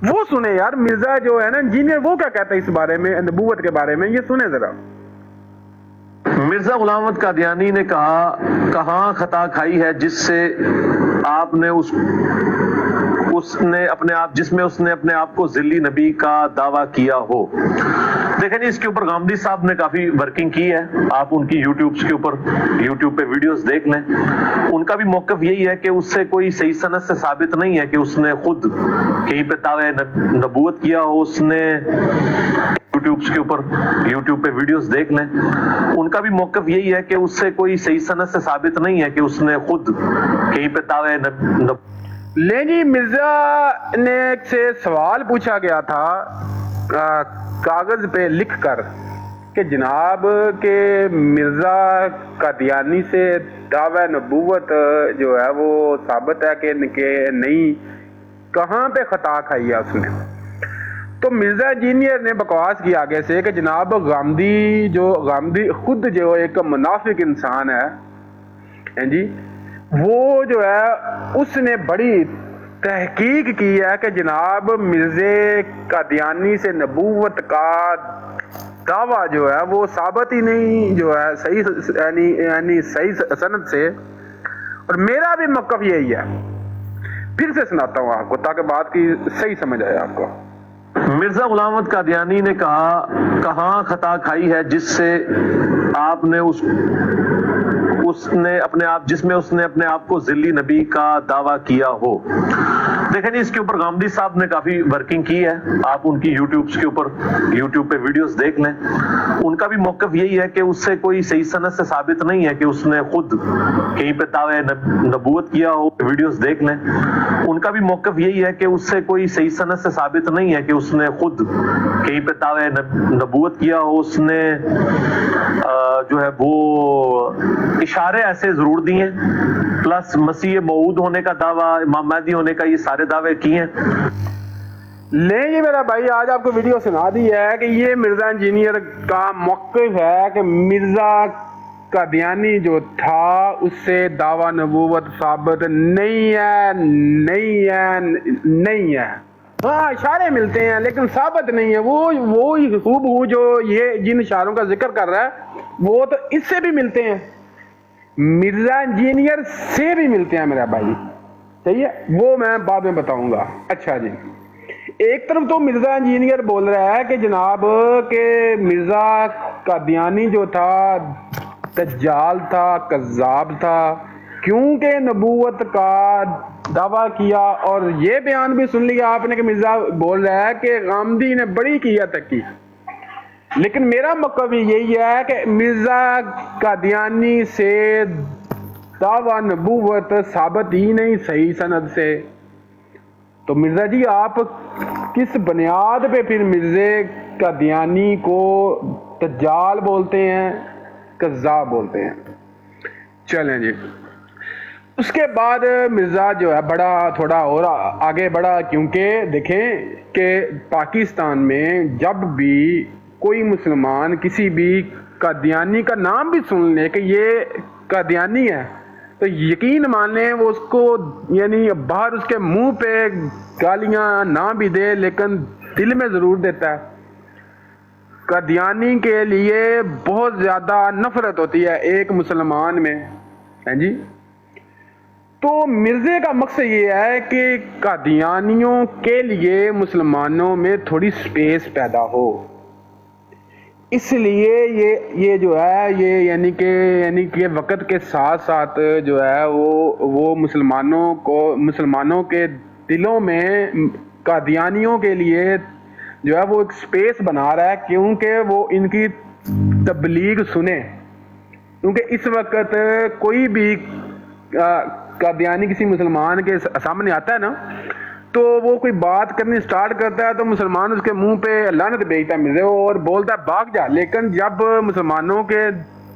وہ سنیں یار۔ مرزا جو ہے نا انجینئر وہ کیا کہتا ہے اس بارے میں، نبوت کے بارے میں، یہ سنیں ذرا۔ مرزا غلام احمد قادیانی نے کہا کہاں خطا کھائی ہے جس سے آپ نے اس نے اپنے آپ جس میں اس نے اپنے آپ کو ذلی نبی کا دعویٰ کیا ہو۔ دیکھیں جی اس کے اوپر غامدی صاحب نے کافی ورکنگ کی ہے، آپ ان کی یوٹیوب پہ ویڈیوز دیکھ لیں۔ ان کا بھی موقف یہی ہے کہ اس سے کوئی صحیح سند سے ثابت نہیں ہے کہ اس نے خود کہیں پہ دعویٰ نبوت کیا ہو۔ اس نے یوٹیوب پہ ویڈیوز دیکھ لیں۔ ان کا بھی موقف یہی ہے کہ اس سے کوئی صحیح سند سے ثابت نہیں ہے کہ اس نے خود کہیں پہ دعویٰ لیں جی مرزا نے سے سوال پوچھا گیا تھا کاغذ پہ لکھ کر کہ جناب کہ مرزا قادیانی سے دعویٰ نبوت جو ہے وہ ثابت ہے کہ نہیں، کہاں پہ خطا کھائی ہے اس نے؟ تو مرزا انجینئر نے بکواس کی آگے سے کہ جناب غامدی خود جو ایک منافق انسان ہے جی، وہ جو ہے اس نے بڑی تحقیق کی ہے کہ جناب مرزا قادیانی سے نبوت کا دعویٰ جو ہے وہ ثابت ہی نہیں جو ہے صحیح یعنی صحیح سند سے۔ اور میرا بھی موقف یہی ہے، پھر سے سناتا ہوں آپ کو تاکہ بات کی صحیح سمجھ آئے آپ کو۔ مرزا غلام احمد قادیانی نے کہا کہاں خطا کھائی ہے جس سے آپ نے جس میں اس نے اپنے آپ کو ذلی نبی کا دعویٰ کیا ہو۔ دیکھیں جی اس کے اوپر غامدی صاحب نے کافی ورکنگ کی ہے، آپ ان کی یوٹیوب پہ ویڈیوز دیکھ لیں۔ ان کا بھی موقف یہی ہے کہ اس سے کوئی صحیح سند سے ثابت نہیں ہے کہ اس نے خود کہیں پہ دعویٰ نبوت کیا ہو۔ ویڈیوز دیکھ لیں۔ ان کا بھی موقف یہی ہے کہ اس سے کوئی صحیح سند سے ثابت نہیں ہے کہ اس نے خود کہیں پہ دعویٰ نبوت کیا ہو۔ اس نے جو ہے وہ اشارے ایسے ضرور دیے، پلس مسیح موعود ہونے کا دعویٰ، امام مہدی ہونے کا، یہ سارے دعوے کیے ہیں۔ لیں جی میرا بھائی آج آپ کو ویڈیو سنا دی ہے کہ یہ مرزا انجینئر کا موقف ہے کہ مرزا قادیانی جو تھا اس سے دعویٰ نبوت ثابت نہیں ہے۔ ہاں اشارے ملتے ہیں لیکن ثابت نہیں ہے۔ وہ ہو جو یہ جن اشاروں کا ذکر کر رہا ہے وہ تو اس سے بھی ملتے ہیں، مرزا انجینئر سے بھی ملتے ہیں میرا بھائی، صحیح ہے؟ وہ میں بعد میں بتاؤں گا۔ اچھا جی، ایک طرف تو مرزا انجینئر بول رہا ہے کہ جناب کہ مرزا قادیانی جو تھا دجال تھا، کذاب تھا، کیونکہ نبوت کا دعویٰ کیا، اور یہ بیان بھی سن لیا آپ نے کہ مرزا بول رہا ہے کہ غامدی نے بڑی کیا تحقیق۔ لیکن میرا موقف یہی ہے کہ مرزا قادیانی سے دعویٰ نبوت ثابت ہی نہیں صحیح سند سے۔ تو مرزا جی آپ کس بنیاد پہ پھر مرزا قادیانی کو دجال بولتے ہیں، کذاب بولتے ہیں؟ چلیں جی، اس کے بعد مرزا جو ہے بڑا تھوڑا اور آگے بڑھا، کیونکہ دیکھیں کہ پاکستان میں جب بھی کوئی مسلمان کسی بھی قادیانی کا نام بھی سن لے کہ یہ قادیانی ہے تو یقین مان لیں وہ اس کو یعنی باہر اس کے منہ پہ گالیاں نہ بھی دے لیکن دل میں ضرور دیتا ہے. قادیانی کے لیے بہت زیادہ نفرت ہوتی ہے ایک مسلمان میں. ہیں جی. تو مرزے کا مقصد یہ ہے کہ قادیانیوں کے لیے مسلمانوں میں تھوڑی سپیس پیدا ہو. اس لیے یہ جو ہے یہ یعنی کہ وقت کے ساتھ ساتھ جو ہے وہ مسلمانوں کے دلوں میں قادیانیوں کے لیے جو ہے وہ ایک سپیس بنا رہا ہے کیونکہ وہ ان کی تبلیغ سنے. کیونکہ اس وقت کوئی بھی قادیانی کسی مسلمان کے سامنے آتا ہے نا تو وہ کوئی بات کرنی سٹارٹ کرتا ہے تو مسلمان اس کے منہ پہ لعنت بھیجتا ہے اور بولتا ہے بھاگ جا. لیکن جب مسلمانوں کے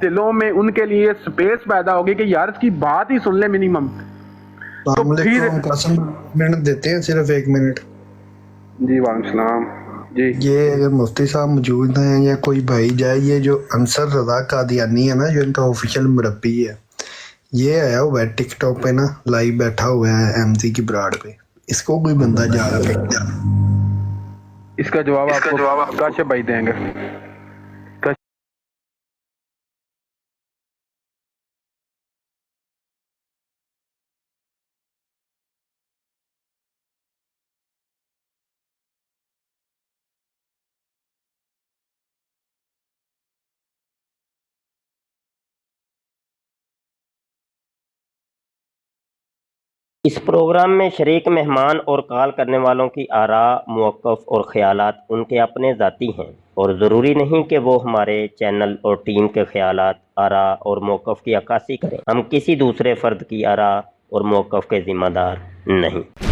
دلوں میں ان کے لیے سپیس پیدا ہوگی کہ یار اس کی بات ہی سن لے منیمم, تو پھر منٹ دیتے ہیں, صرف 1 منٹ. جی وعلیکم السلام. جی یہ اگر مفتی صاحب موجود ہیں یا کوئی بھائی جائے, یہ جو انصر رضا قادیانی ہے نا جو ان کا آفیشیل مربی ہے, یہ آیا ہوا ہے ٹک ٹاک پہ نا, لائیو بیٹھا ہوا ہے ایم سی کی براڈ پہ. اس کو کوئی بندہ جا رہا ہے, اس کا جواب آپ کو کاشف بھائی دیں گے. اس پروگرام میں شریک مہمان اور کال کرنے والوں کی آراء، موقف اور خیالات ان کے اپنے ذاتی ہیں اور ضروری نہیں کہ وہ ہمارے چینل اور ٹیم کے خیالات، آراء اور موقف کی عکاسی کریں. ہم کسی دوسرے فرد کی آراء اور موقف کے ذمہ دار نہیں.